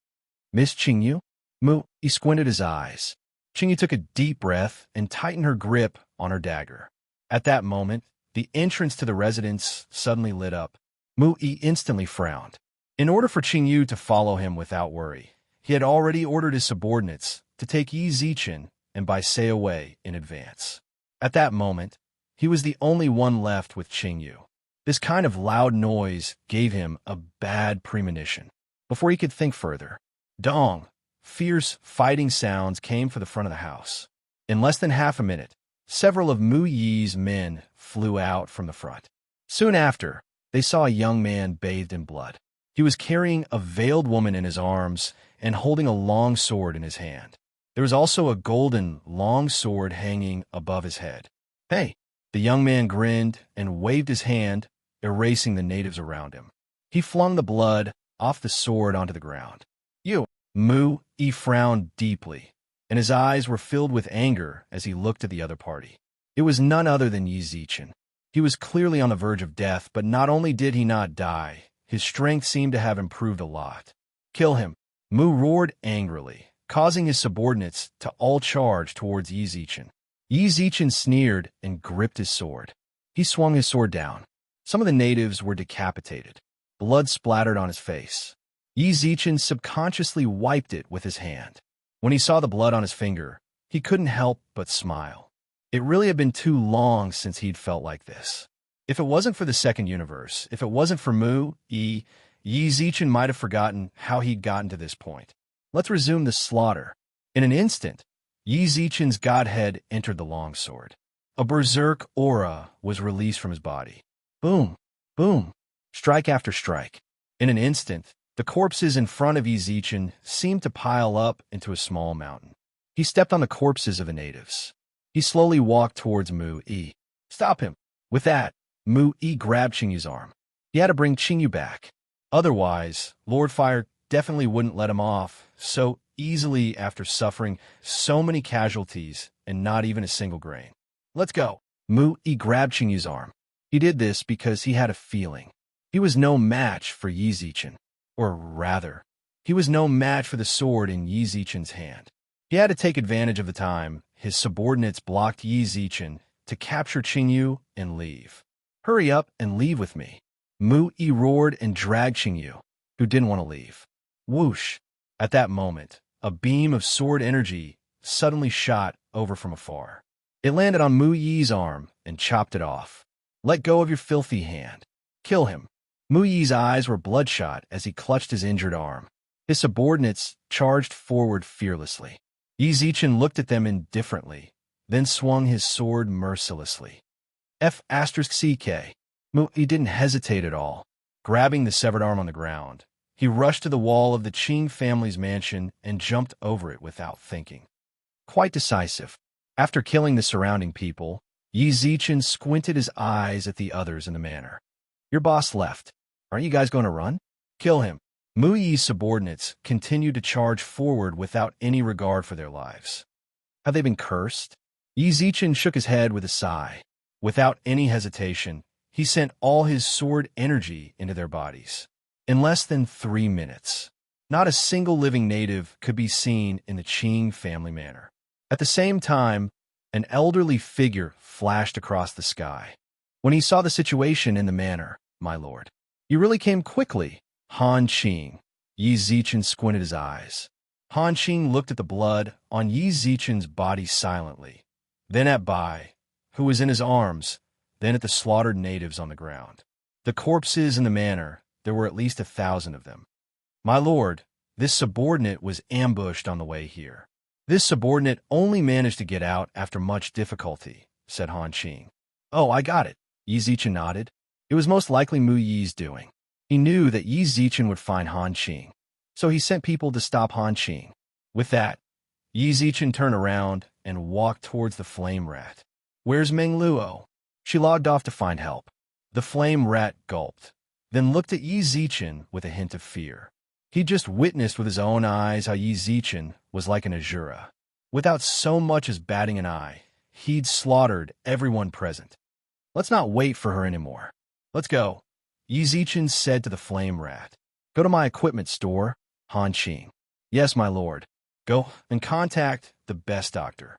Miss Qingyu? Mu-Yi squinted his eyes. Qingyu took a deep breath and tightened her grip on her dagger. At that moment, the entrance to the residence suddenly lit up. Mu-Yi instantly frowned. In order for Qingyu to follow him without worry, he had already ordered his subordinates to take Yi Zichen and buy Sei away in advance. At that moment, he was the only one left with Qingyu. This kind of loud noise gave him a bad premonition. Before he could think further, dong, fierce fighting sounds came from the front of the house. In less than half a minute, several of Mu-Yi's men flew out from the front. Soon after, they saw a young man bathed in blood. He was carrying a veiled woman in his arms and holding a long sword in his hand. There was also a golden long sword hanging above his head. Hey! The young man grinned and waved his hand, erasing the natives around him. He flung the blood off the sword onto the ground. You! Mu-Yi frowned deeply, and his eyes were filled with anger as he looked at the other party. It was none other than Yi Zichen. He was clearly on the verge of death, but not only did he not die, his strength seemed to have improved a lot. Kill him! Mu roared angrily, causing his subordinates to all charge towards Yi Zichen. Yi Zichen sneered and gripped his sword. He swung his sword down. Some of the natives were decapitated. Blood splattered on his face. Yi Zichen subconsciously wiped it with his hand. When he saw the blood on his finger, he couldn't help but smile. It really had been too long since he'd felt like this. If it wasn't for the second universe, if it wasn't for Mu-Yi, Yi Zichen might have forgotten how he'd gotten to this point. Let's resume the slaughter. In an instant, Yi Zichen's godhead entered the longsword. A berserk aura was released from his body. Boom, boom, strike after strike. In an instant, the corpses in front of Yi Zichen seemed to pile up into a small mountain. He stepped on the corpses of the natives. He slowly walked towards Mu-Yi. Stop him! With that, Mu-Yi grabbed Qingyu's arm. He had to bring Qingyu back. Otherwise, Lord Fire definitely wouldn't let him off so easily after suffering so many casualties and not even a single grain. Let's go. Mu-Yi grabbed Qingyu's arm. He did this because he had a feeling. He was no match for Yi Zichen. Or rather, he was no match for the sword in Yi Zichen's hand. He had to take advantage of the time his subordinates blocked Yi Zichen to capture Qingyu and leave. Hurry up and leave with me. Mu-Yi roared and dragged Qingyu, who didn't want to leave. Whoosh! At that moment, a beam of sword energy suddenly shot over from afar. It landed on Mu-Yi's arm and chopped it off. Let go of your filthy hand. Kill him. Mu-Yi's eyes were bloodshot as he clutched his injured arm. His subordinates charged forward fearlessly. Yi Zichen looked at them indifferently, then swung his sword mercilessly. F***CK. Mu-Yi didn't hesitate at all. Grabbing the severed arm on the ground, he rushed to the wall of the Qing family's mansion and jumped over it without thinking. Quite decisive. After killing the surrounding people, Yi Zichen squinted his eyes at the others in the manor. Your boss left. Aren't you guys going to run? Kill him. Mu-Yi's subordinates continued to charge forward without any regard for their lives. Have they been cursed? Yi Zichen shook his head with a sigh. Without any hesitation, he sent all his sword energy into their bodies. In less than 3 minutes, not a single living native could be seen in the Qing family manor. At the same time, an elderly figure flashed across the sky. When he saw the situation in the manor, my lord, you really came quickly. Han Qing. Yi Zichen squinted his eyes. Han Qing looked at the blood on Yi Zichen's body silently, then at Bai, who was in his arms, then at the slaughtered natives on the ground. The corpses in the manor, there were at least 1,000 of them. My lord, this subordinate was ambushed on the way here. This subordinate only managed to get out after much difficulty, said Han Qing. Oh, I got it. Yi Zichen nodded. It was most likely Mu-Yi's doing. He knew that Yi Zichen would find Han Qing, so he sent people to stop Han Qing. With that, Yi Zichen turned around and walked towards the flame rat. Where's Meng Luo? She logged off to find help. The flame rat gulped. then looked at Yi Zichen with a hint of fear. He just witnessed with his own eyes how Yi Zichen was like an Azura. Without so much as batting an eye, he'd slaughtered everyone present. Let's not wait for her anymore. Let's go, Yi Zichen said to the flame rat. Go to my equipment store, Han Qing. Yes, my lord. Go and contact the best doctor.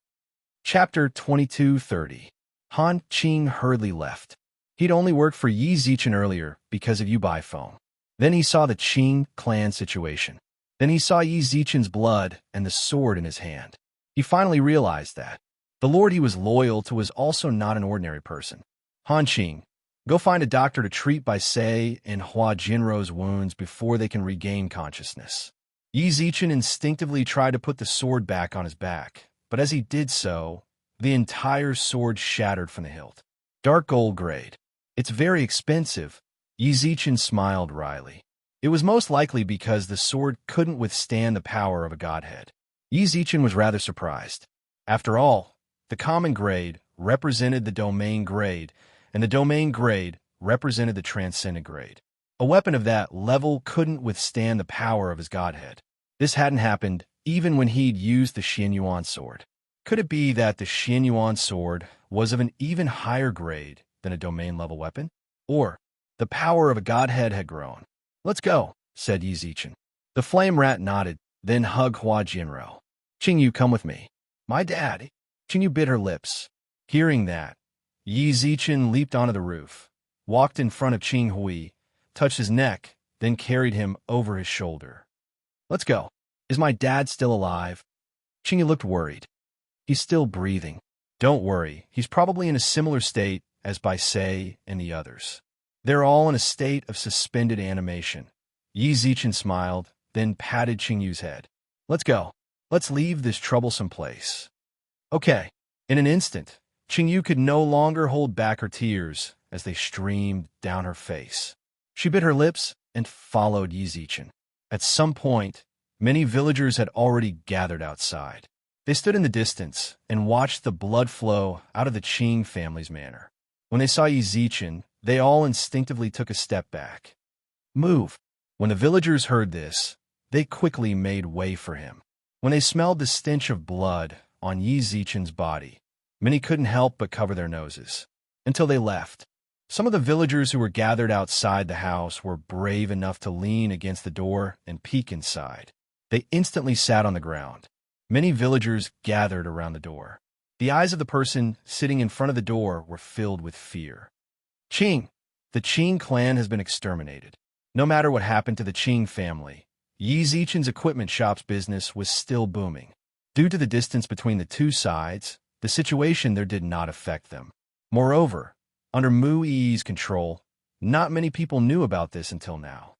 Chapter 22:30. Han Qing hurriedly left. He'd only worked for Yi Zichen earlier because of Yubai phone. Then he saw the Qing clan situation. Then he saw Yi Zichen's blood and the sword in his hand. He finally realized that the lord he was loyal to was also not an ordinary person. Han Qing, go find a doctor to treat Bai Sei and Hua Jinrou's wounds before they can regain consciousness. Yi Zichen instinctively tried to put the sword back on his back, but as he did so, the entire sword shattered from the hilt. Dark gold grade. It's very expensive. Yi Zichen smiled wryly. It was most likely because the sword couldn't withstand the power of a godhead. Yi Zichen was rather surprised. After all, the common grade represented the domain grade, and the domain grade represented the transcendent grade. A weapon of that level couldn't withstand the power of his godhead. This hadn't happened even when he'd used the Xianyuan sword. Could it be that the Xianyuan sword was of an even higher grade than a domain-level weapon? Or the power of a godhead had grown? Let's go, said Yi Zichen. The flame rat nodded, then hugged Hua Jinrou. Qingyu, come with me. My dad. Qingyu bit her lips. Hearing that, Yi Zichen leaped onto the roof, walked in front of Qing Hui, touched his neck, then carried him over his shoulder. Let's go. Is my dad still alive? Qingyu looked worried. He's still breathing. Don't worry, he's probably in a similar state as Bai Sei and the others. They're all in a state of suspended animation. Yi Zichen smiled, then patted Qingyu's head. Let's go. Let's leave this troublesome place. Okay. In an instant, Qingyu could no longer hold back her tears as they streamed down her face. She bit her lips and followed Yi Zichen. At some point, many villagers had already gathered outside. They stood in the distance and watched the blood flow out of the Qing family's manor. When they saw Yi Zichen, they all instinctively took a step back. Move. When the villagers heard this, they quickly made way for him. When they smelled the stench of blood on Yi Zichen's body, many couldn't help but cover their noses. Until they left. Some of the villagers who were gathered outside the house were brave enough to lean against the door and peek inside. They instantly sat on the ground. Many villagers gathered around the door. The eyes of the person sitting in front of the door were filled with fear. Qing. The Qing clan has been exterminated. No matter what happened to the Qing family, Yi Zichen's equipment shop's business was still booming. Due to the distance between the two sides, the situation there did not affect them. Moreover, under Mu Yi's control, not many people knew about this until now.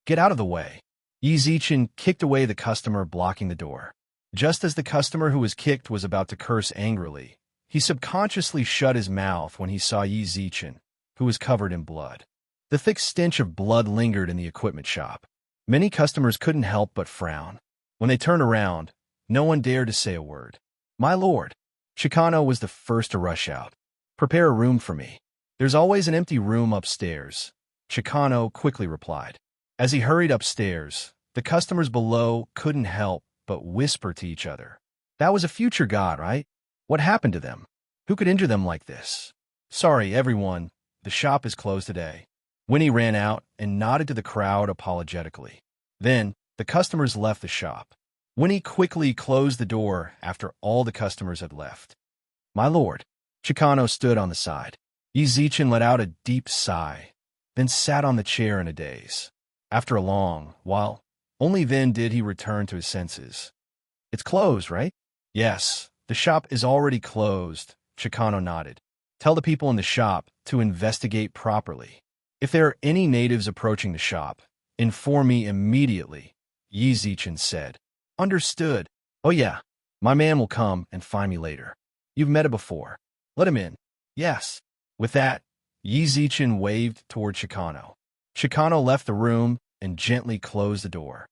Get out of the way. Yi Zichen kicked away the customer blocking the door. Just as the customer who was kicked was about to curse angrily, he subconsciously shut his mouth when he saw Yi Zichen, who was covered in blood. The thick stench of blood lingered in the equipment shop. Many customers couldn't help but frown. When they turned around, no one dared to say a word. My lord. Chicano was the first to rush out. Prepare a room for me. There's always an empty room upstairs, Chicano quickly replied. As he hurried upstairs, the customers below couldn't help but whisper to each other. That was a future god, right? What happened to them? Who could injure them like this? Sorry, everyone. The shop is closed today. Winnie ran out and nodded to the crowd apologetically. Then, the customers left the shop. Winnie quickly closed the door after all the customers had left. My lord. Chicano stood on the side. Yi Zichen let out a deep sigh, then sat on the chair in a daze. After a long while, only then did he return to his senses. It's closed, right? Yes, the shop is already closed, Chicano nodded. Tell the people in the shop to investigate properly. If there are any natives approaching the shop, inform me immediately, Yi Zichen said. Understood. Oh yeah, my man will come and find me later. You've met him before. Let him in. Yes. With that, Yi Zichen waved toward Chicano. Chicano left the room and gently closed the door.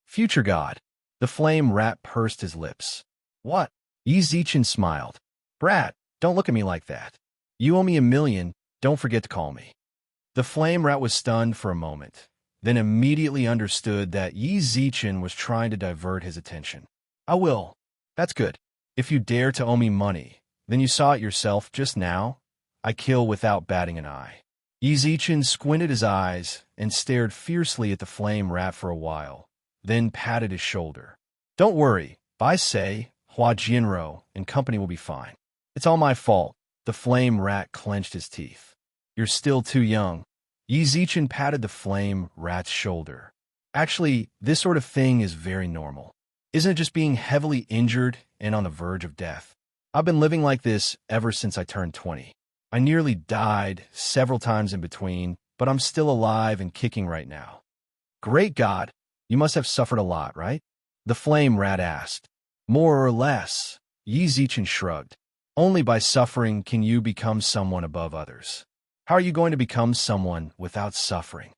Future god. The flame rat pursed his lips. What? Yi Zichen smiled. Brat, don't look at me like that. You owe me $1 million, don't forget to call me. The flame rat was stunned for a moment, then immediately understood that Yi Zichen was trying to divert his attention. I will. That's good. If you dare to owe me money, then you saw it yourself just now. I kill without batting an eye. Yi Zichen squinted his eyes and stared fiercely at the flame rat for a while, then patted his shoulder. Don't worry, Bai Sei, Hua Jianro, and company will be fine. It's all my fault. The flame rat clenched his teeth. You're still too young. Yi Zichen patted the flame rat's shoulder. Actually, this sort of thing is very normal. Isn't it just being heavily injured and on the verge of death? I've been living like this ever since I turned 20. I nearly died several times in between, but I'm still alive and kicking right now. Great God, you must have suffered a lot, right? The flame rat asked. More or less, Yi Zichen shrugged. Only by suffering can you become someone above others. How are you going to become someone without suffering?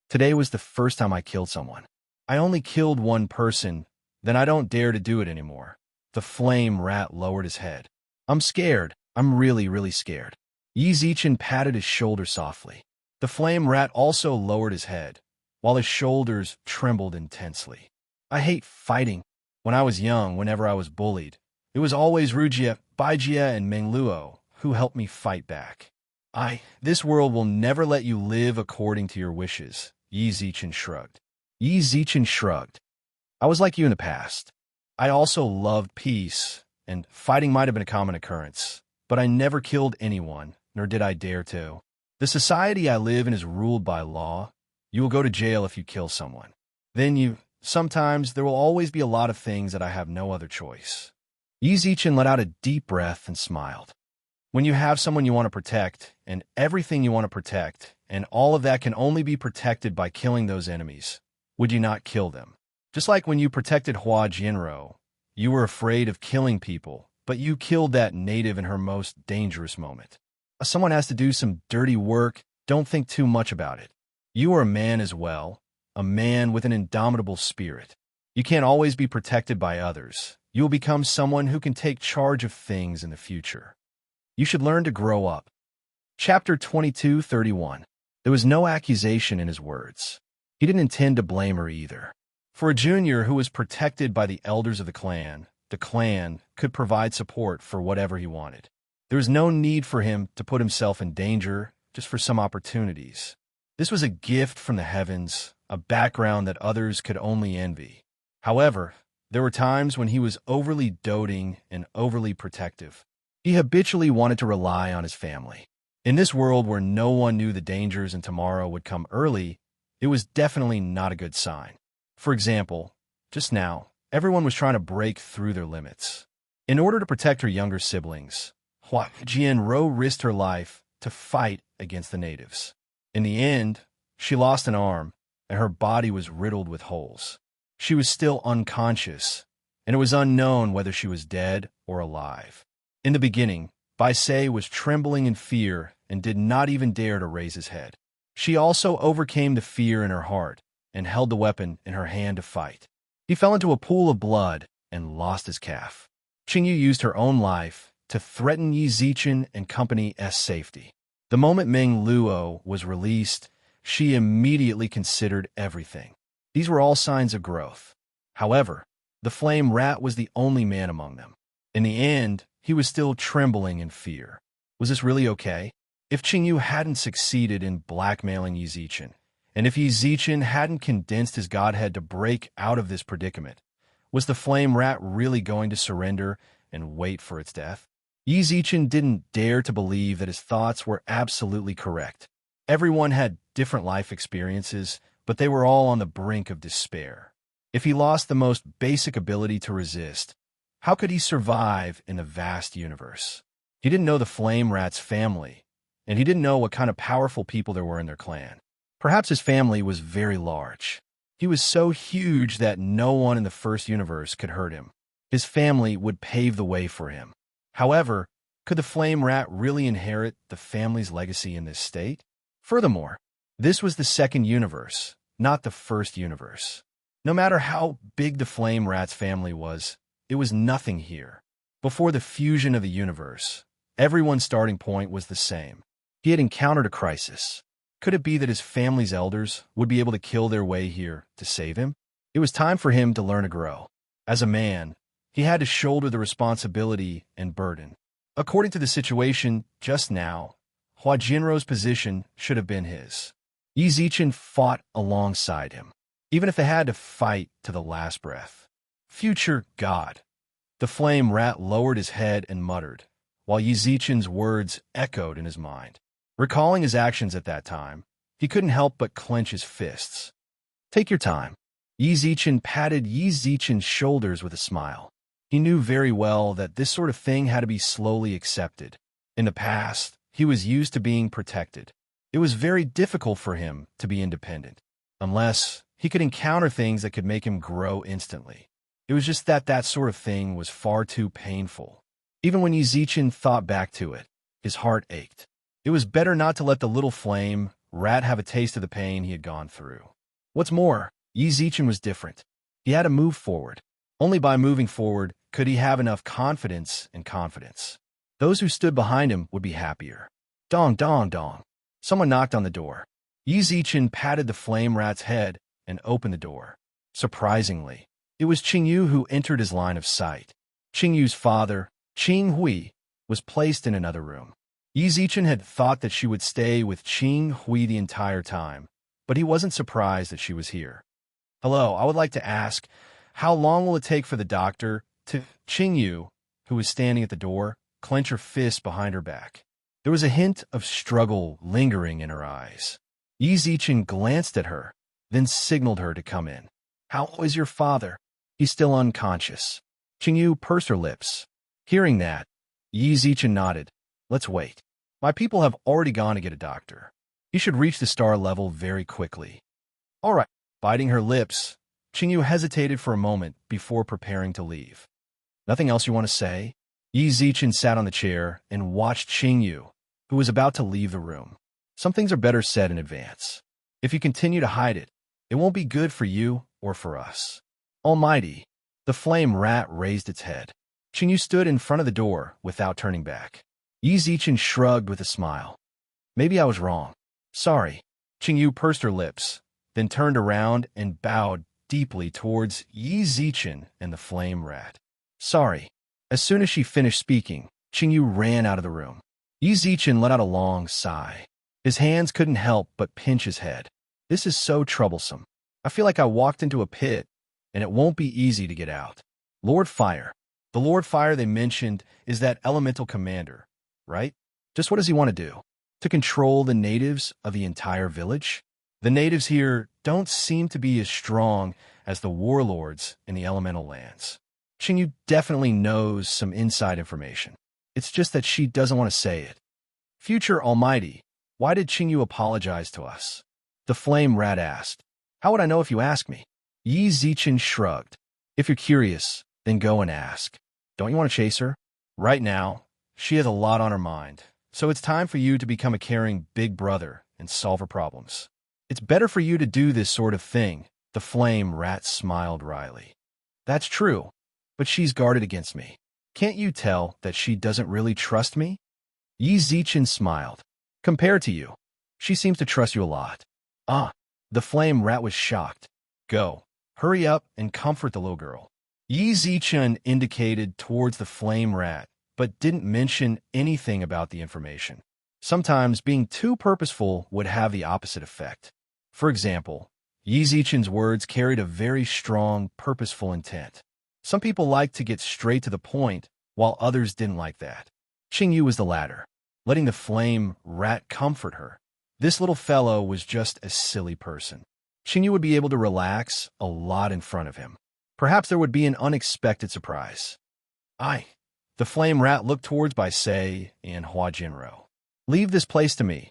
Today was the first time I killed someone. I only killed one person, then I don't dare to do it anymore. The flame rat lowered his head. I'm scared. I'm really scared. Yi Zichen patted his shoulder softly. The flame rat also lowered his head, while his shoulders trembled intensely. I hate fighting. When I was young, whenever I was bullied, it was always Rujia, Baijia, and Mengluo who helped me fight back. This world will never let you live according to your wishes, Yi Zichen shrugged. Yi Zichen shrugged. I was like you in the past. I also loved peace, and fighting might have been a common occurrence, but I never killed anyone, nor did I dare to. The society I live in is ruled by law. You will go to jail if you kill someone. Sometimes there will always be a lot of things that I have no other choice. Yi Zichen let out a deep breath and smiled. When you have someone you want to protect, and everything you want to protect, and all of that can only be protected by killing those enemies, would you not kill them? Just like when you protected Hua Jianro, you were afraid of killing people, but you killed that native in her most dangerous moment. If someone has to do some dirty work, don't think too much about it. You are a man as well, a man with an indomitable spirit. You can't always be protected by others. You will become someone who can take charge of things in the future. You should learn to grow up. Chapter 22:31. There was no accusation in his words. He didn't intend to blame her either. For a junior who was protected by the elders of the clan could provide support for whatever he wanted. There was no need for him to put himself in danger just for some opportunities. This was a gift from the heavens, a background that others could only envy. However, there were times when he was overly doting and overly protective. He habitually wanted to rely on his family. In this world where no one knew the dangers and tomorrow would come early, it was definitely not a good sign. For example, just now, everyone was trying to break through their limits. In order to protect her younger siblings, Hua Jianro risked her life to fight against the natives. In the end, she lost an arm, and her body was riddled with holes. She was still unconscious, and it was unknown whether she was dead or alive. In the beginning, Bai Sei was trembling in fear and did not even dare to raise his head. She also overcame the fear in her heart and held the weapon in her hand to fight. He fell into a pool of blood and lost his calf. Qingyu used her own life to threaten Yi Zichen and company's safety. The moment Meng Luo was released, she immediately considered everything. These were all signs of growth. However, the flame rat was the only man among them. In the end, he was still trembling in fear. Was this really okay? If Qingyu hadn't succeeded in blackmailing Yi Zichen, and if Yi Zichen hadn't condensed his godhead to break out of this predicament, was the flame rat really going to surrender and wait for its death? Yi Zichen didn't dare to believe that his thoughts were absolutely correct. Everyone had different life experiences, but they were all on the brink of despair. If he lost the most basic ability to resist, how could he survive in the vast universe? He didn't know the flame rat's family, and he didn't know what kind of powerful people there were in their clan. Perhaps his family was very large. He was so huge that no one in the first universe could hurt him. His family would pave the way for him. However, could the flame rat really inherit the family's legacy in this state? Furthermore, this was the second universe, not the first universe. No matter how big the flame rat's family was, it was nothing here. Before the fusion of the universe, everyone's starting point was the same. He had encountered a crisis. Could it be that his family's elders would be able to kill their way here to save him? It was time for him to learn to grow. As a man, he had to shoulder the responsibility and burden. According to the situation just now, Hua Jinrou's position should have been his. Yi Zichen fought alongside him, even if they had to fight to the last breath. Future God. The flame rat lowered his head and muttered, while Yi Zichen's words echoed in his mind. Recalling his actions at that time, he couldn't help but clench his fists. Take your time. Yi Zichen patted Yi Zichen's shoulders with a smile. He knew very well that this sort of thing had to be slowly accepted. In the past, he was used to being protected. It was very difficult for him to be independent, unless he could encounter things that could make him grow instantly. It was just that sort of thing was far too painful. Even when Yi Zichen thought back to it, his heart ached. It was better not to let the little flame rat have a taste of the pain he had gone through. What's more, Yi Zichen was different. He had to move forward. Only by moving forward could he have enough confidence and confidence. Those who stood behind him would be happier. Dong, dong, dong. Someone knocked on the door. Yi Zichen patted the flame rat's head and opened the door. Surprisingly, it was Qingyu who entered his line of sight. Qingyu's father, Qing Hui, was placed in another room. Yi Zichen had thought that she would stay with Qing Hui the entire time, but he wasn't surprised that she was here. Hello, I would like to ask, how long will it take for the doctor to... Qingyu, who was standing at the door, clenched her fist behind her back. There was a hint of struggle lingering in her eyes. Yi Zichen glanced at her, then signaled her to come in. How is your father? He's still unconscious. Qingyu pursed her lips. Hearing that, Yi Zichen nodded. Let's wait. My people have already gone to get a doctor. He should reach the star level very quickly. All right. Biting her lips, Qingyu hesitated for a moment before preparing to leave. Nothing else you want to say? Yi Zichen sat on the chair and watched Qingyu, who was about to leave the room. Some things are better said in advance. If you continue to hide it, it won't be good for you or for us. Almighty, the flame rat raised its head. Qingyu stood in front of the door without turning back. Yi Zichen shrugged with a smile. Maybe I was wrong. Sorry. Qingyu pursed her lips, then turned around and bowed deeply towards Yi Zichen and the flame rat. Sorry. As soon as she finished speaking, Qingyu ran out of the room. Yi Zichen let out a long sigh. His hands couldn't help but pinch his head. This is so troublesome. I feel like I walked into a pit, and it won't be easy to get out. Lord Fire. The Lord Fire they mentioned is that elemental commander, right? Just what does he want to do? To control the natives of the entire village? The natives here don't seem to be as strong as the warlords in the elemental lands. Qingyu definitely knows some inside information. It's just that she doesn't want to say it. Future Almighty, why did Qingyu apologize to us? The flame rat asked. How would I know if you ask me? Yi Zichen shrugged. If you're curious, then go and ask. Don't you want to chase her? Right now, she has a lot on her mind, so it's time for you to become a caring big brother and solve her problems. It's better for you to do this sort of thing, the flame rat smiled wryly. That's true, but she's guarded against me. Can't you tell that she doesn't really trust me? Yi Zichen smiled. Compared to you, she seems to trust you a lot. Ah, the flame rat was shocked. Go, hurry up and comfort the little girl. Yi Zichen indicated towards the flame rat, but didn't mention anything about the information. Sometimes being too purposeful would have the opposite effect. For example, Yi Zichen's words carried a very strong, purposeful intent. Some people liked to get straight to the point, while others didn't like that. Qingyu was the latter, letting the flame rat comfort her. This little fellow was just a silly person. Qingyu would be able to relax a lot in front of him. Perhaps there would be an unexpected surprise. The flame rat looked towards Bai Sei and Hua Jinrou. Leave this place to me.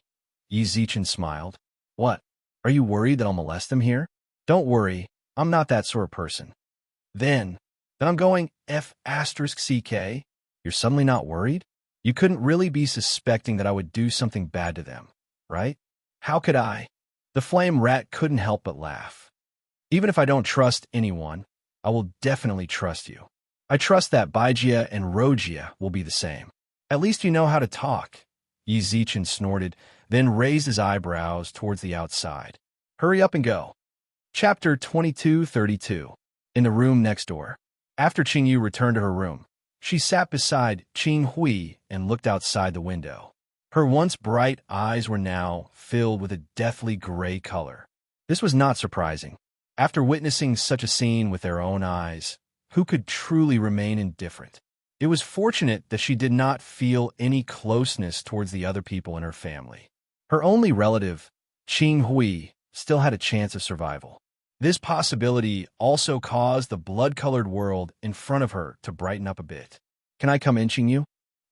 Yi Zichen smiled. What? Are you worried that I'll molest them here? Don't worry, I'm not that sort of person. Then I'm going F***CK. You're suddenly not worried? You couldn't really be suspecting that I would do something bad to them, right? How could I? The flame rat couldn't help but laugh. Even if I don't trust anyone, I will definitely trust you. I trust that Baijia and Rojia will be the same. At least you know how to talk. Yi Zichen snorted, then raised his eyebrows towards the outside. Hurry up and go. Chapter 2232. In the room next door. After Qingyu returned to her room, she sat beside Qing Hui and looked outside the window. Her once bright eyes were now filled with a deathly gray color. This was not surprising. After witnessing such a scene with their own eyes, who could truly remain indifferent? It was fortunate that she did not feel any closeness towards the other people in her family. Her only relative, Qing Hui, still had a chance of survival. This possibility also caused the blood-colored world in front of her to brighten up a bit. Can I come in, Qingyu?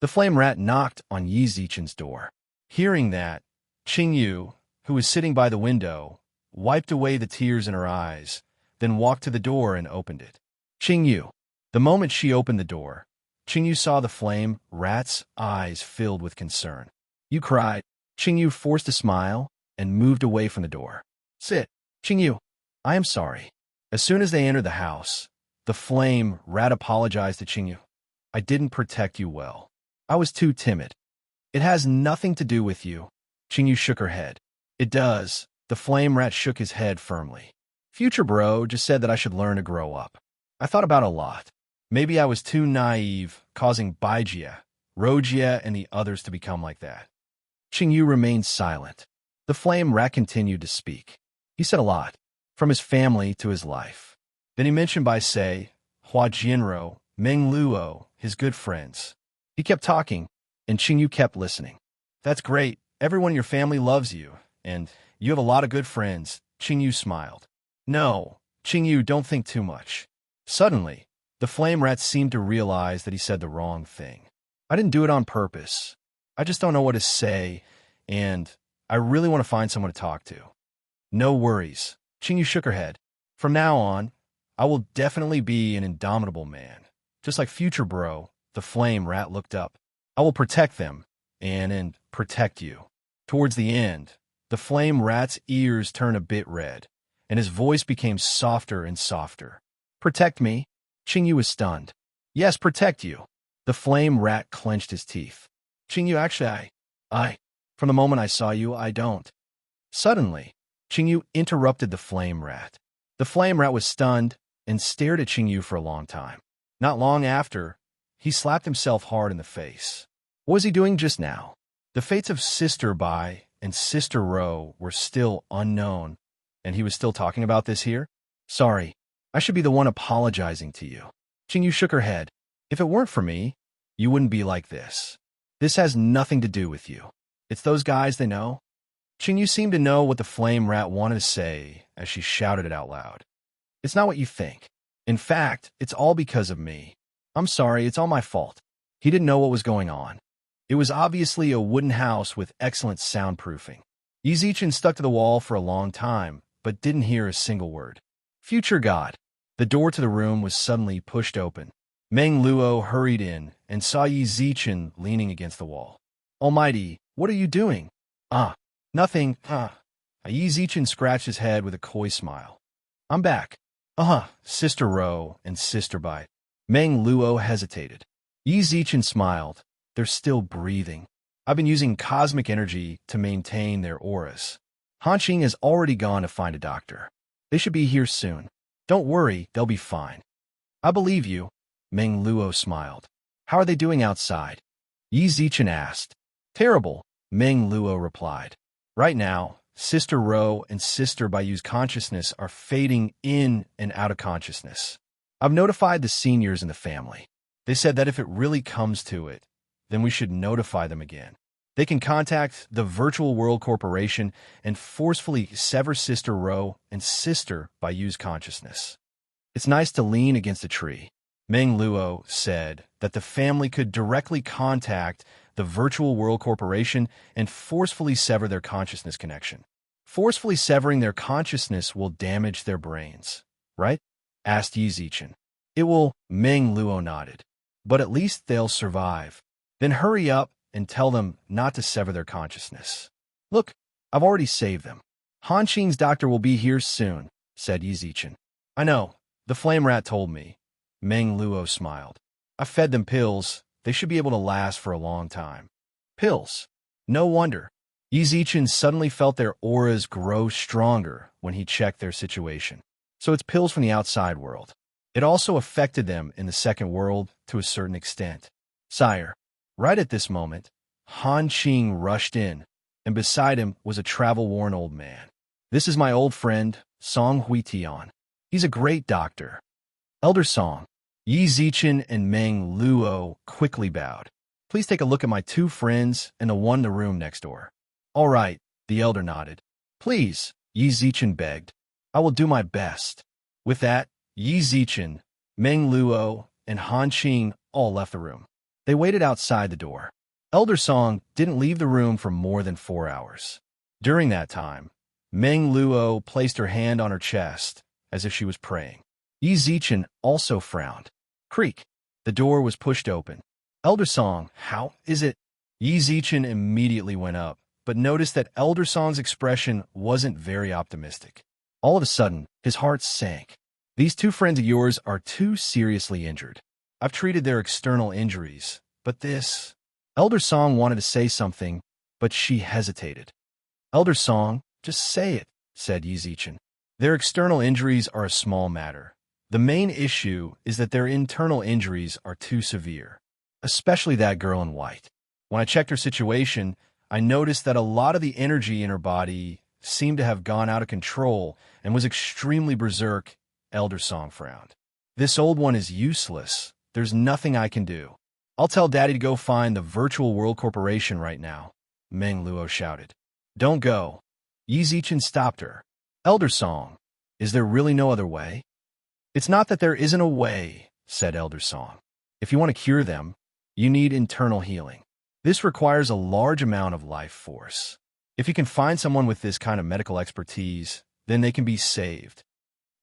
The flame rat knocked on Yi Zichen's door. Hearing that, Qingyu, who was sitting by the window, wiped away the tears in her eyes, then walked to the door and opened it. Qingyu. The moment she opened the door, Qingyu saw the flame rat's eyes filled with concern. You cried. Qingyu forced a smile and moved away from the door. Sit. Qingyu. I am sorry. As soon as they entered the house, the flame rat apologized to Qingyu. I didn't protect you well. I was too timid. It has nothing to do with you. Qingyu shook her head. It does. The flame rat shook his head firmly. Future bro just said that I should learn to grow up. I thought about it a lot. Maybe I was too naive, causing Baijia, Rojia, and the others to become like that. Qingyu remained silent. The flame rat continued to speak. He said a lot, from his family to his life. Then he mentioned Bai Sei, Hua Jianro, Meng Luo, his good friends. He kept talking, and Qingyu kept listening. That's great. Everyone in your family loves you, and you have a lot of good friends. Qingyu smiled. No, Qingyu, don't think too much. Suddenly, the flame rat seemed to realize that he said the wrong thing. I didn't do it on purpose. I just don't know what to say, and I really want to find someone to talk to. No worries. Qingyu shook her head. From now on, I will definitely be an indomitable man. Just like future bro, the flame rat looked up. I will protect them, and protect you. Towards the end, the flame rat's ears turned a bit red, and his voice became softer and softer. Protect me? Qingyu was stunned. Yes, protect you. The flame rat clenched his teeth. Qingyu, actually, from the moment I saw you, I don't. Suddenly, Qingyu interrupted the flame rat. The flame rat was stunned and stared at Qingyu for a long time. Not long after, he slapped himself hard in the face. What was he doing just now? The fates of Sister Bai and Sister Ro were still unknown, and he was still talking about this here? Sorry, I should be the one apologizing to you. Qingyu shook her head. If it weren't for me, you wouldn't be like this. This has nothing to do with you. It's those guys they know. Qingyu seemed to know what the flame rat wanted to say as she shouted it out loud. It's not what you think. In fact, it's all because of me. I'm sorry, it's all my fault. He didn't know what was going on. It was obviously a wooden house with excellent soundproofing. Yi Zichen stuck to the wall for a long time, but didn't hear a single word. Future God. The door to the room was suddenly pushed open. Meng Luo hurried in and saw Yi Zichen leaning against the wall. Almighty, what are you doing? Nothing. Yi Zichen scratched his head with a coy smile. I'm back. Sister Ro and Sister Bai. Meng Luo hesitated. Yi Zichen smiled. They're still breathing. I've been using cosmic energy to maintain their auras. Hanqing has already gone to find a doctor. They should be here soon. Don't worry, they'll be fine. I believe you. Meng Luo smiled. How are they doing outside? Yi Zichen asked. Terrible, Meng Luo replied. Right now, Sister Ro and Sister Bayu's consciousness are fading in and out of consciousness. I've notified the seniors in the family. They said that if it really comes to it, then we should notify them again. They can contact the Virtual World Corporation and forcefully sever Sister Ro and Sister Bayu's consciousness. It's nice to lean against a tree. Meng Luo said that the family could directly contact the Virtual World Corporation and forcefully sever their consciousness connection. Forcefully severing their consciousness will damage their brains, right? Asked Yi Zichen. It will, Meng Luo nodded. But at least they'll survive. Then hurry up and tell them not to sever their consciousness. Look, I've already saved them. Hanqing's doctor will be here soon, said Yi Zichen. I know, the flame rat told me. Meng Luo smiled. I fed them pills. They should be able to last for a long time. Pills? No wonder. Yi Zichen suddenly felt their auras grow stronger when he checked their situation. So it's pills from the outside world. It also affected them in the second world to a certain extent. Sire, right at this moment, Han Qing rushed in, and beside him was a travel-worn old man. This is my old friend, Song Huitian. He's a great doctor. Elder Song, Yi Zichen and Meng Luo quickly bowed. Please take a look at my two friends and the one in the room next door. All right, the elder nodded. Please, Yi Zichen begged. I will do my best. With that, Yi Zichen, Meng Luo, and Han Qing all left the room. They waited outside the door. Elder Song didn't leave the room for more than 4 hours. During that time, Meng Luo placed her hand on her chest, as if she was praying. Yi Zichen also frowned. Creak. The door was pushed open. Elder Song, how is it? Yi Zichen immediately went up, but noticed that Elder Song's expression wasn't very optimistic. All of a sudden, his heart sank. These two friends of yours are too seriously injured. I've treated their external injuries, but this... Elder Song wanted to say something, but she hesitated. Elder Song, just say it, said Yi Zichen. Their external injuries are a small matter. The main issue is that their internal injuries are too severe, especially that girl in white. When I checked her situation, I noticed that a lot of the energy in her body seemed to have gone out of control and was extremely berserk. Elder Song frowned. This old one is useless. There's nothing I can do. I'll tell Daddy to go find the Virtual World Corporation right now, Meng Luo shouted. Don't go. Yi Zichen stopped her. Elder Song, is there really no other way? It's not that there isn't a way, said Elder Song. If you want to cure them, you need internal healing. This requires a large amount of life force. If you can find someone with this kind of medical expertise, then they can be saved.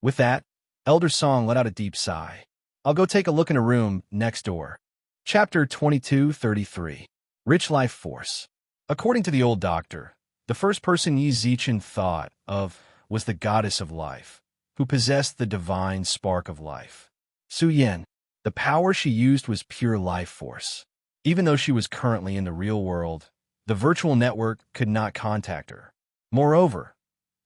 With that, Elder Song let out a deep sigh. I'll go take a look in a room next door. Chapter 2233. Rich Life Force. According to the old doctor, the first person Yi Zichen thought of was the goddess of life, who possessed the divine spark of life. Su Yan. The power she used was pure life force. Even though she was currently in the real world, the virtual network could not contact her. Moreover,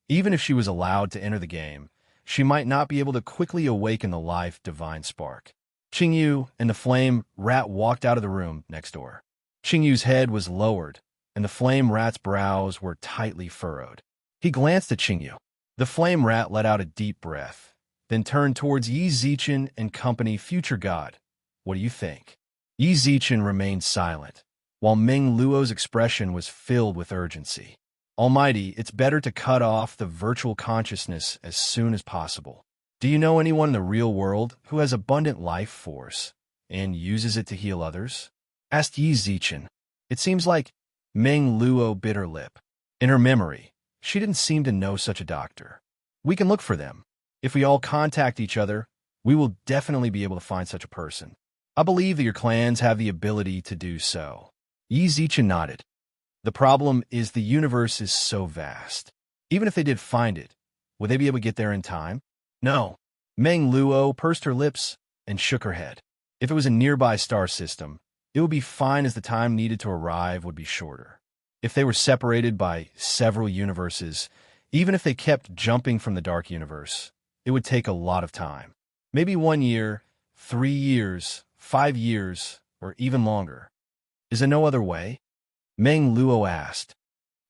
even if she was allowed to enter the game, she might not be able to quickly awaken the life divine spark. Qingyu and the flame rat walked out of the room next door. Qingyu's head was lowered, and the flame rat's brows were tightly furrowed. He glanced at Qingyu. The flame rat let out a deep breath, then turned towards Yi Zichen and company. Future God, what do you think? Yi Zichen remained silent, while Meng Luo's expression was filled with urgency. Almighty, it's better to cut off the virtual consciousness as soon as possible. Do you know anyone in the real world who has abundant life force and uses it to heal others? Asked Yi Zichen. It seems like Meng Luo bit her lip. In her memory, she didn't seem to know such a doctor. We can look for them. If we all contact each other, we will definitely be able to find such a person. I believe that your clans have the ability to do so. Yi Zichen nodded. The problem is the universe is so vast. Even if they did find it, would they be able to get there in time? No. Meng Luo pursed her lips and shook her head. If it was a nearby star system, it would be fine as the time needed to arrive would be shorter. If they were separated by several universes, even if they kept jumping from the dark universe, it would take a lot of time. Maybe 1 year, 3 years, 5 years, or even longer. Is there no other way? Meng Luo asked.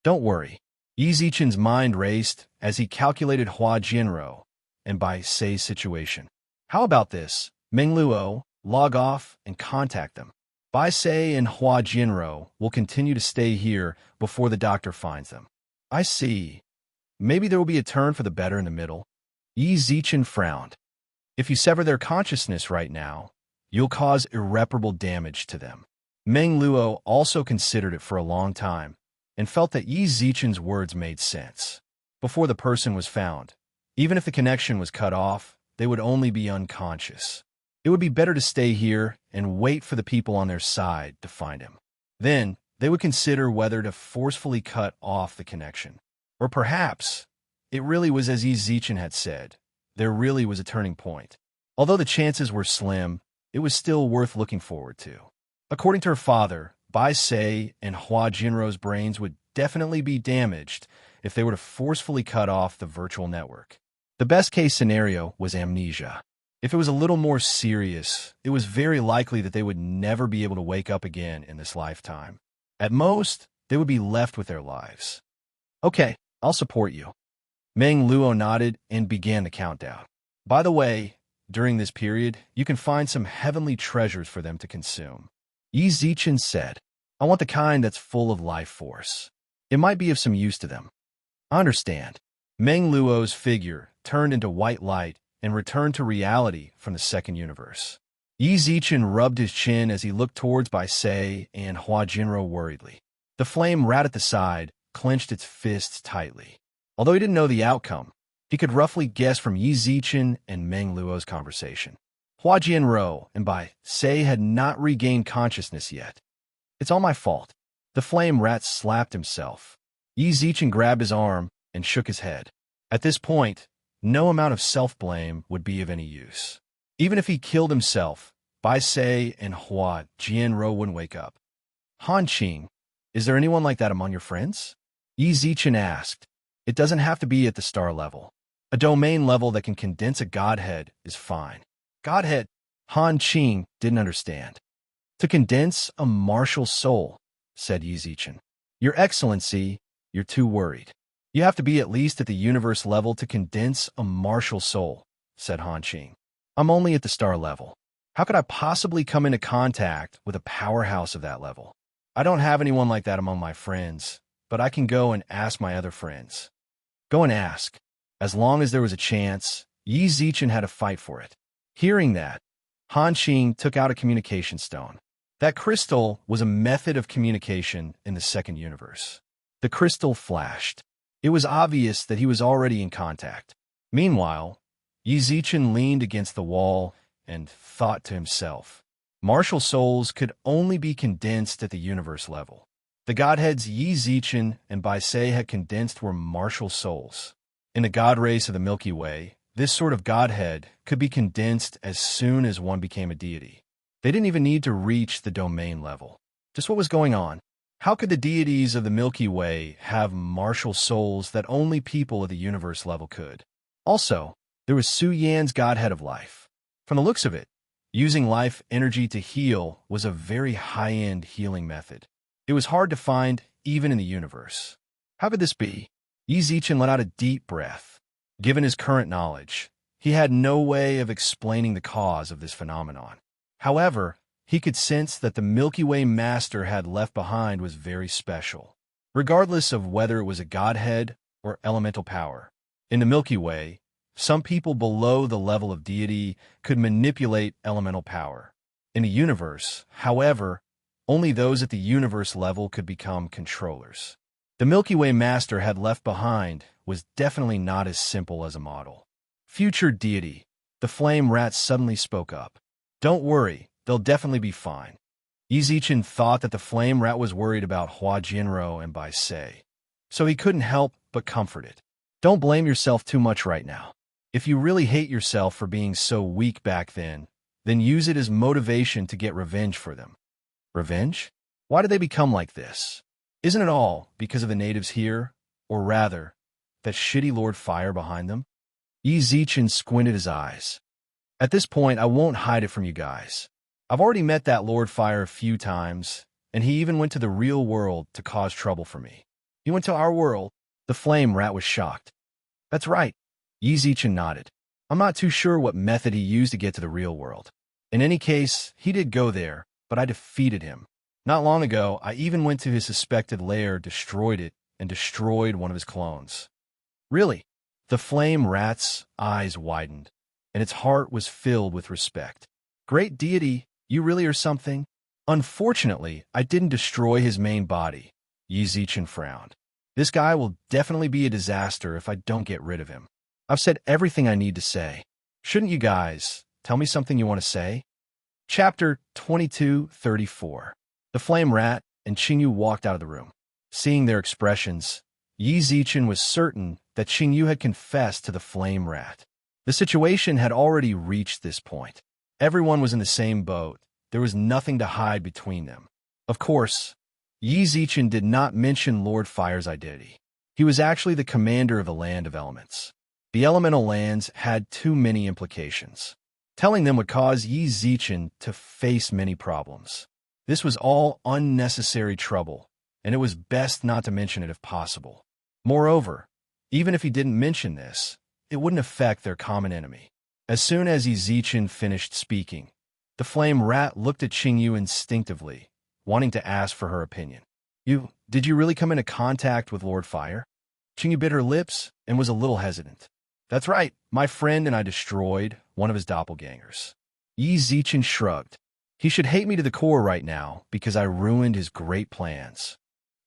Don't worry. Yi Zichen's mind raced as he calculated Hua Jianro and Bai Sei's situation. How about this? Meng Luo, log off and contact them. Bai Sei and Hua Jianro will continue to stay here before the doctor finds them. I see. Maybe there will be a turn for the better in the middle. Yi Zichen frowned. If you sever their consciousness right now, you'll cause irreparable damage to them. Meng Luo also considered it for a long time and felt that Yi Zichen's words made sense. Before the person was found, even if the connection was cut off, they would only be unconscious. It would be better to stay here and wait for the people on their side to find him. Then, they would consider whether to forcefully cut off the connection. Or perhaps, it really was as Yi Zichen had said, there really was a turning point. Although the chances were slim, it was still worth looking forward to. According to her father, Bai Sei and Hua Jinrou's brains would definitely be damaged if they were to forcefully cut off the virtual network. The best-case scenario was amnesia. If it was a little more serious, it was very likely that they would never be able to wake up again in this lifetime. At most, they would be left with their lives. Okay, I'll support you. Meng Luo nodded and began the countdown. By the way, during this period, you can find some heavenly treasures for them to consume. Yi Zichen said, I want the kind that's full of life force. It might be of some use to them. I understand. Meng Luo's figure turned into white light and returned to reality from the second universe. Yi Zichen rubbed his chin as he looked towards Bai Sei and Hua Jinrou worriedly. The flame rat at the side clenched its fists tightly. Although he didn't know the outcome, he could roughly guess from Yi Zichen and Meng Luo's conversation. Hua Jinrou and Bai Sei had not regained consciousness yet. It's all my fault. The flame rat slapped himself. Yi Zichen grabbed his arm and shook his head. At this point, no amount of self-blame would be of any use. Even if he killed himself, Bai Sei and Hua Jinrou wouldn't wake up. Han Qing, is there anyone like that among your friends? Yi Zichen asked. It doesn't have to be at the star level. A domain level that can condense a godhead is fine. Godhead? Han Qing didn't understand. To condense a martial soul, said Yi Zichen. Your Excellency, you're too worried. You have to be at least at the universe level to condense a martial soul, said Han Qing. I'm only at the star level. How could I possibly come into contact with a powerhouse of that level? I don't have anyone like that among my friends, but I can go and ask my other friends. Go and ask. As long as there was a chance, Yi Zichen had to fight for it. Hearing that, Han Qing took out a communication stone. That crystal was a method of communication in the second universe. The crystal flashed. It was obvious that he was already in contact. Meanwhile, Yi Zichen leaned against the wall and thought to himself. Martial souls could only be condensed at the universe level. The godheads Yi Zichen and Bai Sei had condensed were martial souls. In the god race of the Milky Way, this sort of godhead could be condensed as soon as one became a deity. They didn't even need to reach the domain level. Just what was going on? How could the deities of the Milky Way have martial souls that only people at the universe level could? Also, there was Su Yan's godhead of life. From the looks of it, using life energy to heal was a very high-end healing method. It was hard to find even in the universe. How could this be? Yi Zichen let out a deep breath. Given his current knowledge, he had no way of explaining the cause of this phenomenon. However, he could sense that the Milky Way Master had left behind was very special, regardless of whether it was a godhead or elemental power. In the Milky Way, some people below the level of deity could manipulate elemental power. In the universe, however, only those at the universe level could become controllers. The Milky Way Master had left behind was definitely not as simple as a model. Future deity, the flame rat suddenly spoke up. Don't worry, they'll definitely be fine. Yi Zichen thought that the flame rat was worried about Hua Jinrou and Bai Sei, so he couldn't help but comfort it. Don't blame yourself too much right now. If you really hate yourself for being so weak back then use it as motivation to get revenge for them. Revenge? Why did they become like this? Isn't it all because of the natives here, or rather, that shitty Lord Fire behind them? Yi Zichen squinted his eyes. At this point, I won't hide it from you guys. I've already met that Lord Fire a few times, and he even went to the real world to cause trouble for me. He went to our world. The flame rat was shocked. That's right. Yi Zichen nodded. I'm not too sure what method he used to get to the real world. In any case, he did go there, but I defeated him. Not long ago, I even went to his suspected lair, destroyed it, and destroyed one of his clones. Really? The flame rat's eyes widened, and its heart was filled with respect. Great deity, you really are something. Unfortunately, I didn't destroy his main body. Yi Zichen frowned. This guy will definitely be a disaster if I don't get rid of him. I've said everything I need to say. Shouldn't you guys tell me something you want to say? Chapter 22:34. The flame rat and Qingyu walked out of the room. Seeing their expressions, Yi Zichen was certain that Qingyu had confessed to the flame rat. The situation had already reached this point. Everyone was in the same boat. There was nothing to hide between them. Of course, Yi Zichen did not mention Lord Fire's identity. He was actually the commander of the Land of Elements. The elemental lands had too many implications. Telling them would cause Yi Zichen to face many problems. This was all unnecessary trouble, and it was best not to mention it if possible. Moreover, even if he didn't mention this, it wouldn't affect their common enemy. As soon as Yi Zichen finished speaking, the flame rat looked at Qingyu instinctively, wanting to ask for her opinion. Did you really come into contact with Lord Fire? Qingyu bit her lips and was a little hesitant. That's right, my friend and I destroyed one of his doppelgangers. Yi Zichen shrugged. He should hate me to the core right now because I ruined his great plans.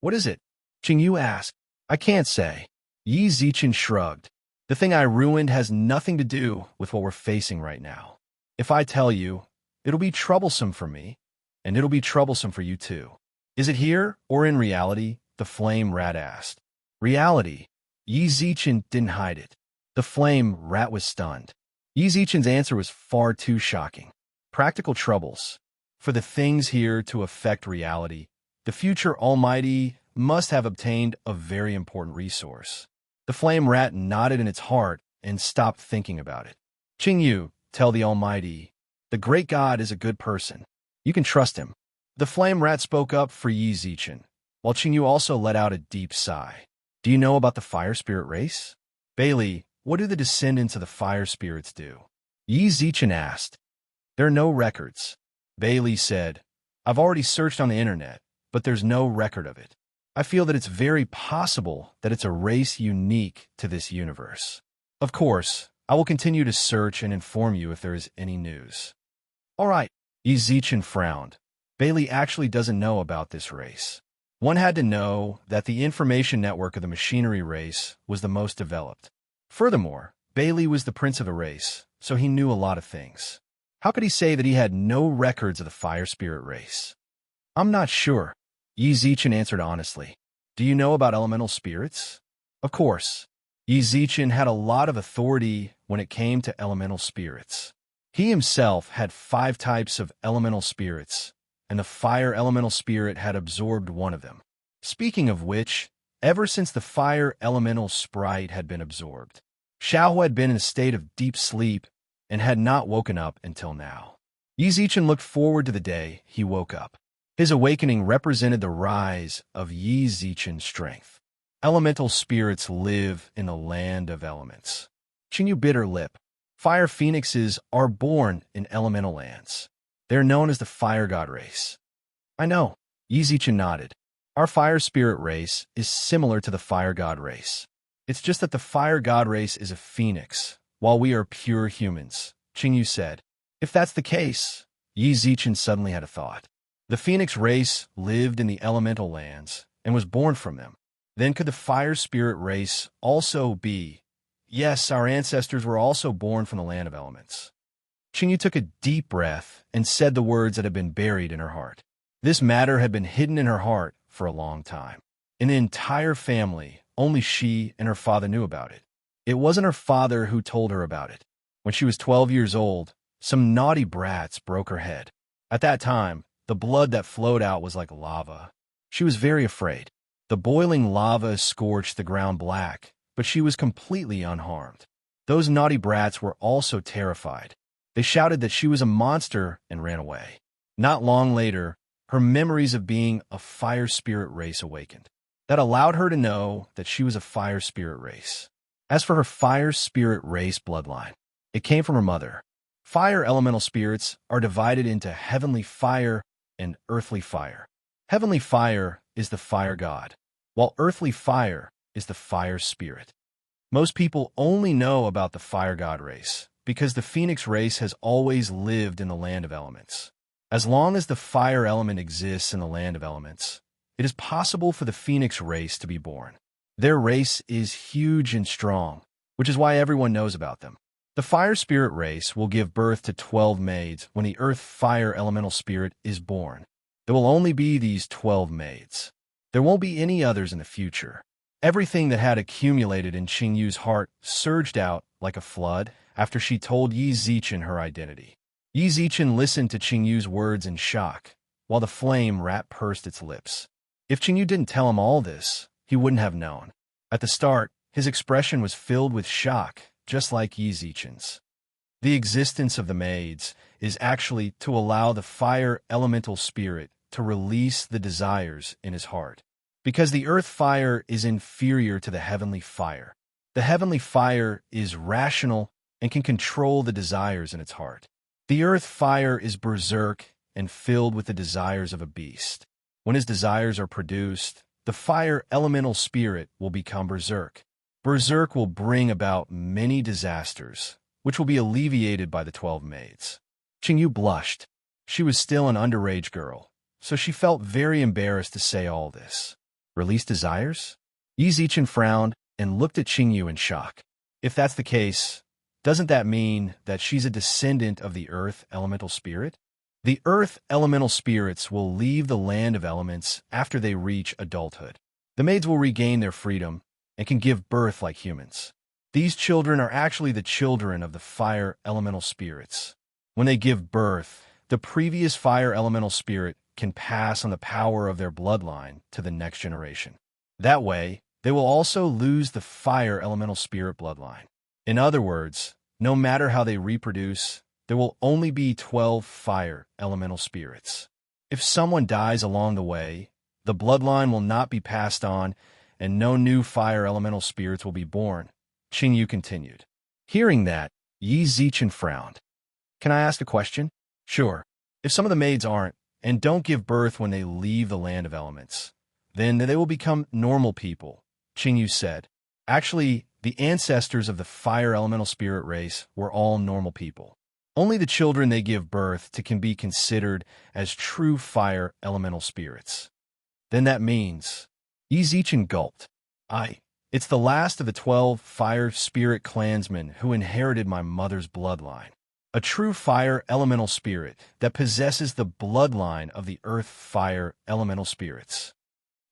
What is it? Qingyu asked. I can't say. Yi Zichen shrugged. The thing I ruined has nothing to do with what we're facing right now. If I tell you, it'll be troublesome for me, and it'll be troublesome for you too. Is it here or in reality? The flame rat asked. Reality. Yi Zichen didn't hide it. The flame rat was stunned. Yi Zichen's answer was far too shocking. Practical troubles. For the things here to affect reality, the future Almighty must have obtained a very important resource. The flame rat nodded in its heart and stopped thinking about it. Qingyu, tell the Almighty, the great God is a good person. You can trust him. The flame rat spoke up for Yi Zichen, while Qingyu also let out a deep sigh. Do you know about the fire spirit race? Bailey, what do the descendants of the fire spirits do? Yi Zichen asked. There are no records. Bailey said, I've already searched on the internet, but there's no record of it. I feel that it's very possible that it's a race unique to this universe. Of course, I will continue to search and inform you if there is any news. All right, Yi Zichen frowned. Bailey actually doesn't know about this race. One had to know that the information network of the machinery race was the most developed. Furthermore, Bailey was the prince of the race, so he knew a lot of things. How could he say that he had no records of the fire spirit race? I'm not sure, Yi Zichen answered honestly. Do you know about elemental spirits? Of course. Yi Zichen had a lot of authority when it came to elemental spirits. He himself had 5 types of elemental spirits, and the fire elemental spirit had absorbed one of them. Speaking of which, ever since the fire elemental sprite had been absorbed, Xiao had been in a state of deep sleep and had not woken up until now. Yi Zichen looked forward to the day he woke up. His awakening represented the rise of Yi Zichen's strength. Elemental spirits live in the land of elements. Qingyu bit her lip. Fire phoenixes are born in elemental lands. They're known as the fire god race. I know, Yi Zichen nodded. Our fire spirit race is similar to the fire god race. It's just that the fire god race is a phoenix, while we are pure humans, Qingyu said. If that's the case, Yi Zichen suddenly had a thought. The phoenix race lived in the elemental lands and was born from them. Then could the fire spirit race also be? Yes, our ancestors were also born from the land of elements. Qingyu took a deep breath and said the words that had been buried in her heart. This matter had been hidden in her heart for a long time. In the entire family, only she and her father knew about it. It wasn't her father who told her about it. When she was 12 years old, some naughty brats broke her head. At that time, the blood that flowed out was like lava. She was very afraid. The boiling lava scorched the ground black, but she was completely unharmed. Those naughty brats were also terrified. They shouted that she was a monster and ran away. Not long later, her memories of being a fire spirit race awakened. That allowed her to know that she was a fire spirit race. As for her fire spirit race bloodline, it came from her mother. Fire elemental spirits are divided into heavenly fire and earthly fire. Heavenly fire is the fire god, while earthly fire is the fire spirit. Most people only know about the fire god race because the phoenix race has always lived in the land of elements. As long as the fire element exists in the land of elements, it is possible for the phoenix race to be born. Their race is huge and strong, which is why everyone knows about them. The fire spirit race will give birth to 12 maids when the earth fire elemental spirit is born. There will only be these 12 maids. There won't be any others in the future. Everything that had accumulated in Qingyu's heart surged out like a flood after she told Yi Zichen her identity. Yi Zichen listened to Qingyu's words in shock, while the flame rat pursed its lips. If Qingyu didn't tell him all this, he wouldn't have known. At the start, his expression was filled with shock, just like Yi Zichen's. The existence of the maids is actually to allow the fire elemental spirit to release the desires in his heart. Because the earth fire is inferior to the heavenly fire. The heavenly fire is rational and can control the desires in its heart. The earth fire is berserk and filled with the desires of a beast. When his desires are produced, the fire elemental spirit will become berserk. Berserk will bring about many disasters, which will be alleviated by the 12 maids. Qingyu blushed. She was still an underage girl, so she felt very embarrassed to say all this. Release desires? Yi Zichen frowned and looked at Qingyu in shock. If that's the case, doesn't that mean that she's a descendant of the earth elemental spirit? The earth elemental spirits will leave the land of elements after they reach adulthood. The maids will regain their freedom and can give birth like humans. These children are actually the children of the fire elemental spirits. When they give birth, the previous fire elemental spirit can pass on the power of their bloodline to the next generation. That way, they will also lose the fire elemental spirit bloodline. In other words, no matter how they reproduce, there will only be 12 fire elemental spirits. If someone dies along the way, the bloodline will not be passed on and no new fire elemental spirits will be born, Qingyu continued. Hearing that, Yi Zichen frowned. Can I ask a question? Sure. If some of the maids aren't and don't give birth when they leave the land of elements, then they will become normal people, Qingyu said. Actually, the ancestors of the fire elemental spirit race were all normal people. Only the children they give birth to can be considered as true fire elemental spirits. Then that means, Yi Zichen gulped. It's the last of the 12 fire spirit clansmen who inherited my mother's bloodline. A true fire elemental spirit that possesses the bloodline of the earth fire elemental spirits.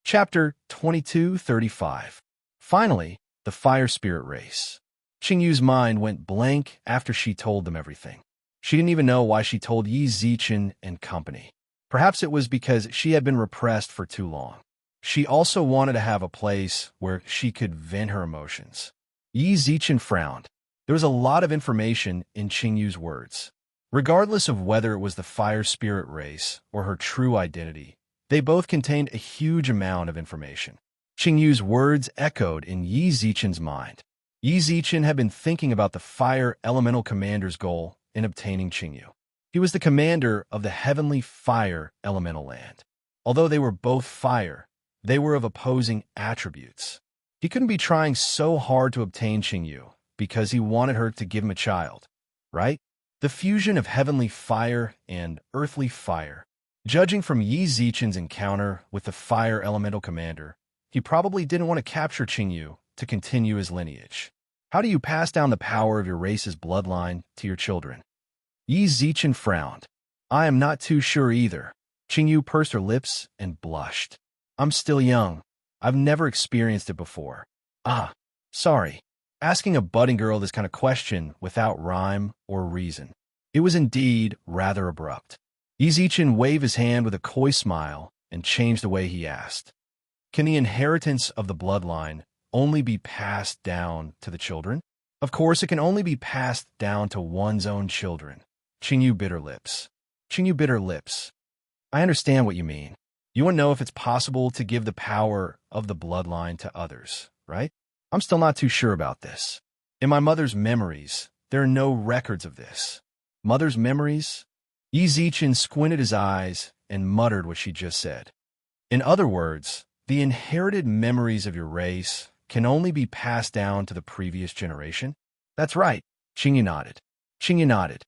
Chapter 2235. Finally, the fire spirit race. Qingyu's mind went blank after she told them everything. She didn't even know why she told Yi Zichen and company. Perhaps it was because she had been repressed for too long. She also wanted to have a place where she could vent her emotions. Yi Zichen frowned. There was a lot of information in Qingyu's words. Regardless of whether it was the fire spirit race or her true identity, they both contained a huge amount of information. Qingyu's words echoed in Yi Zichen's mind. Yi Zichen had been thinking about the fire elemental commander's goal in obtaining Qingyu. He was the commander of the heavenly fire elemental land. Although they were both fire, they were of opposing attributes. He couldn't be trying so hard to obtain Qingyu because he wanted her to give him a child, right? The fusion of heavenly fire and earthly fire. Judging from Yi Zichen's encounter with the fire elemental commander, he probably didn't want to capture Qingyu to continue his lineage. How do you pass down the power of your race's bloodline to your children? Yi Zichen frowned. I am not too sure either. Qingyu pursed her lips and blushed. I'm still young. I've never experienced it before. Sorry. Asking a budding girl this kind of question without rhyme or reason. It was indeed rather abrupt. Yi Zichen waved his hand with a coy smile and changed the way he asked. Can the inheritance of the bloodline only be passed down to the children? Of course, it can only be passed down to one's own children. Qingyu bit her lips. Qingyu bit her lips. I understand what you mean. You want to know if it's possible to give the power of the bloodline to others, right? I'm still not too sure about this. In my mother's memories, there are no records of this. Mother's memories? Yi Zichen squinted his eyes and muttered what she just said. In other words, the inherited memories of your race can only be passed down to the previous generation? That's right, Qingyu nodded. Qingyu nodded.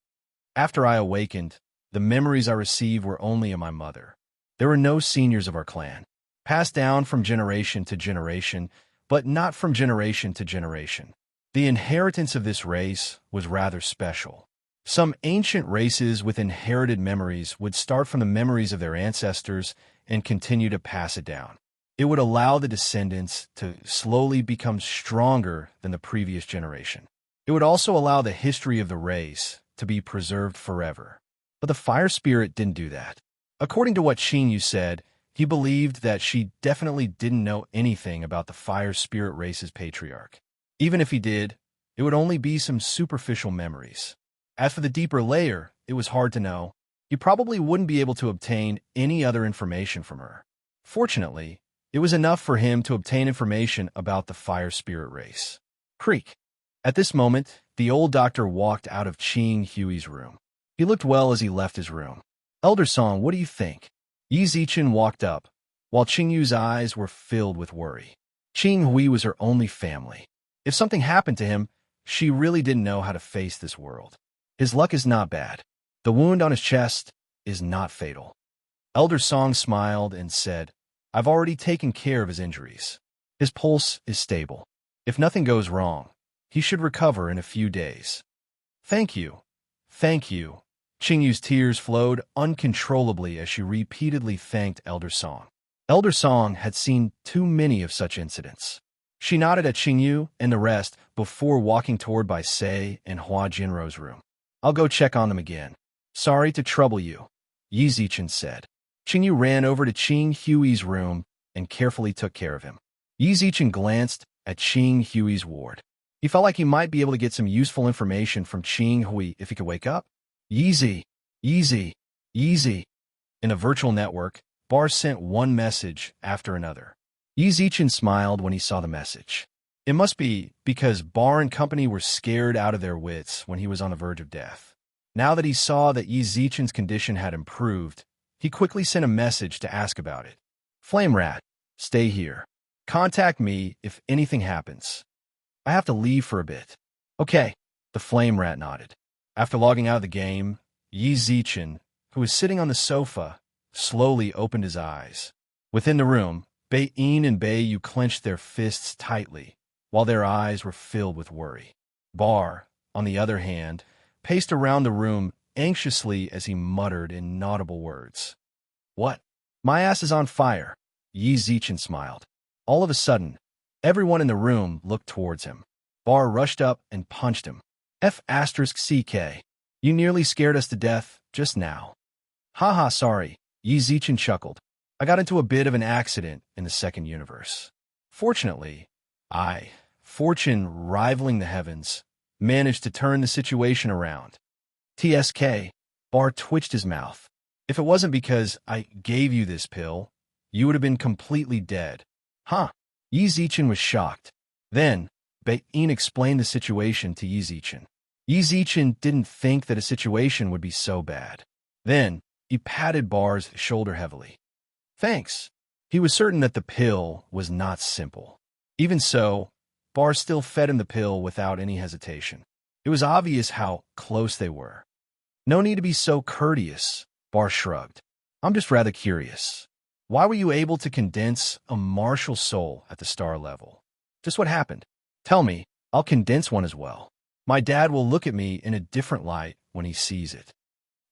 After I awakened, the memories I received were only of my mother. There were no seniors of our clan, passed down from generation to generation, but not from generation to generation. The inheritance of this race was rather special. Some ancient races with inherited memories would start from the memories of their ancestors and continue to pass it down. It would allow the descendants to slowly become stronger than the previous generation. It would also allow the history of the race to be preserved forever. But the fire spirit didn't do that. According to what Yu said, he believed that she definitely didn't know anything about the fire spirit race's patriarch. Even if he did, it would only be some superficial memories. As for the deeper layer, it was hard to know. He probably wouldn't be able to obtain any other information from her. Fortunately, it was enough for him to obtain information about the fire spirit race. Creak. At this moment, the old doctor walked out of Ching Hui's room. He looked well as he left his room. Elder Song, what do you think? Yi Zichen walked up, while Ching Yu's eyes were filled with worry. Ching Hui was her only family. If something happened to him, she really didn't know how to face this world. His luck is not bad. The wound on his chest is not fatal. Elder Song smiled and said, I've already taken care of his injuries. His pulse is stable. If nothing goes wrong, he should recover in a few days. Thank you. Thank you. Ching Yu's tears flowed uncontrollably as she repeatedly thanked Elder Song. Elder Song had seen too many of such incidents. She nodded at Ching Yu and the rest before walking toward Bai Sei and Hua Jinrou's room. I'll go check on them again. Sorry to trouble you, Yi Zichen said. Ching Yu ran over to Ching Hui's room and carefully took care of him. Yi Zichen glanced at Ching Hui's ward. He felt like he might be able to get some useful information from Ching Hui if he could wake up. Yeezy. In a virtual network, Bar sent one message after another. Yi Zichen smiled when he saw the message. It must be because Bar and company were scared out of their wits when he was on the verge of death. Now that he saw that Yi Zichen's condition had improved, he quickly sent a message to ask about it. Flame Rat, stay here. Contact me if anything happens. I have to leave for a bit. Okay, the Flame Rat nodded. After logging out of the game, Yi Zichen, who was sitting on the sofa, slowly opened his eyes. Within the room, Bai-in and Bai-yu clenched their fists tightly, while their eyes were filled with worry. Bar, on the other hand, paced around the room anxiously as he muttered inaudible words. What? My ass is on fire, Yi Zichen smiled. All of a sudden, everyone in the room looked towards him. Bar rushed up and punched him. F***CK. You nearly scared us to death just now. Haha, sorry, Yi Zichen chuckled. I got into a bit of an accident in the second universe. Fortunately, fortune rivaling the heavens, managed to turn the situation around. TSK, Bar twitched his mouth. If it wasn't because I gave you this pill, you would have been completely dead. Huh? Yi Zichen was shocked. Then, Bai-in explained the situation to Yi Zichen. Yi Zichen didn't think that a situation would be so bad. Then, he patted Bar's shoulder heavily. Thanks. He was certain that the pill was not simple. Even so, Bar still fed him the pill without any hesitation. It was obvious how close they were. No need to be so courteous, Bar shrugged. I'm just rather curious. Why were you able to condense a martial soul at the star level? Just what happened? Tell me, I'll condense one as well. My dad will look at me in a different light when he sees it.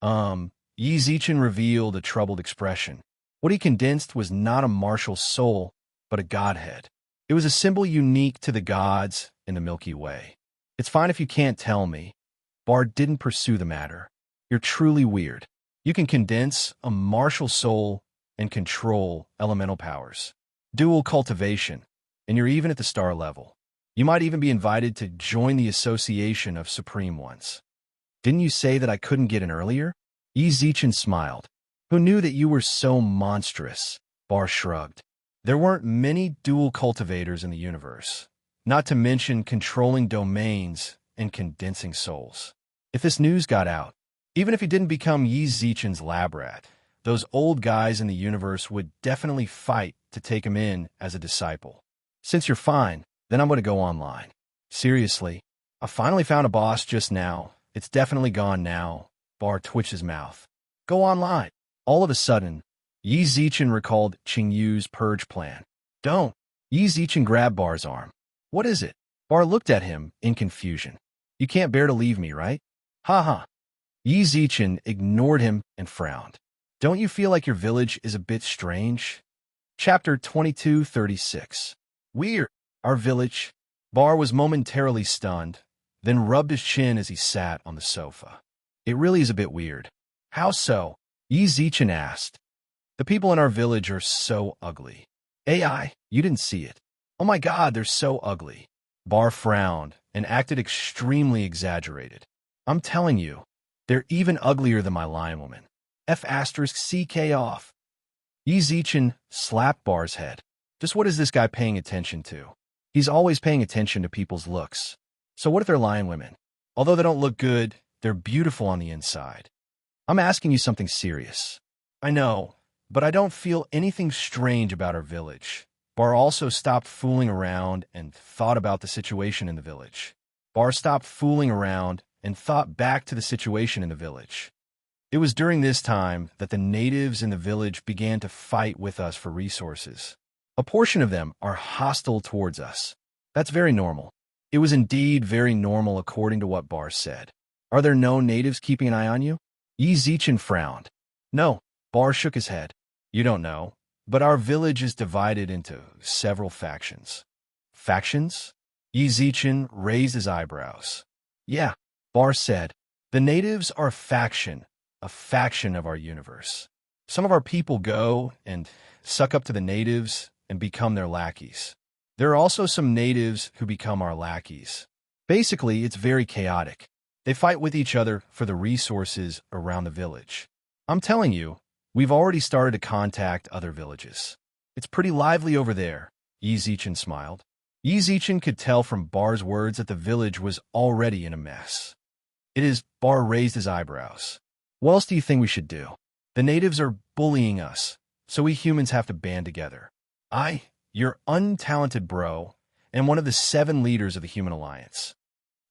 Yi Zichen revealed a troubled expression. What he condensed was not a martial soul, but a godhead. It was a symbol unique to the gods in the Milky Way. It's fine if you can't tell me. Bar didn't pursue the matter. You're truly weird. You can condense a martial soul and control elemental powers. Dual cultivation, and you're even at the star level. You might even be invited to join the Association of Supreme Ones. Didn't you say that I couldn't get in earlier? Yi Zichen smiled. Who knew that you were so monstrous? Bar shrugged. There weren't many dual cultivators in the universe, not to mention controlling domains and condensing souls. If this news got out, even if he didn't become Yi Zichen's lab rat, those old guys in the universe would definitely fight to take him in as a disciple. Since you're fine, then I'm going to go online. Seriously, I finally found a boss just now. It's definitely gone now. Bar twitched his mouth. Go online. All of a sudden, Yi Zichen recalled Ching Yu's purge plan. Don't. Yi Zichen grabbed Bar's arm. What is it? Bar looked at him in confusion. You can't bear to leave me, right? Ha. Yi Zichen ignored him and frowned. Don't you feel like your village is a bit strange? Chapter 2236. Weird. Our village. Bar was momentarily stunned, then rubbed his chin as he sat on the sofa. It really is a bit weird. How so? Yi Zichen asked. The people in our village are so ugly. AI, you didn't see it. Oh my God, they're so ugly. Bar frowned and acted extremely exaggerated. I'm telling you, they're even uglier than my lion woman. F asterisk CK off. Yizichin slapped Bar's head. Just what is this guy paying attention to? He's always paying attention to people's looks. So what if they're lion women? Although they don't look good, they're beautiful on the inside. I'm asking you something serious. I know, but I don't feel anything strange about our village. Bar also stopped fooling around and thought about the situation in the village. Bar stopped fooling around and thought back to the situation in the village. It was during this time that the natives in the village began to fight with us for resources. A portion of them are hostile towards us. That's very normal. It was indeed very normal according to what Bar said. Are there no natives keeping an eye on you? Yizichin frowned. No, Bar shook his head. You don't know, but our village is divided into several factions. Factions? Yizichin raised his eyebrows. Yeah, Bar said. The natives are a faction of our universe. Some of our people go and suck up to the natives and become their lackeys. There are also some natives who become our lackeys. Basically, it's very chaotic. They fight with each other for the resources around the village. I'm telling you, we've already started to contact other villages. It's pretty lively over there, Yizichin smiled. Yizichin could tell from Bar's words that the village was already in a mess. It is, Bar raised his eyebrows. What else do you think we should do? The natives are bullying us, so we humans have to band together. Your untalented bro, and one of the 7 leaders of the Human Alliance.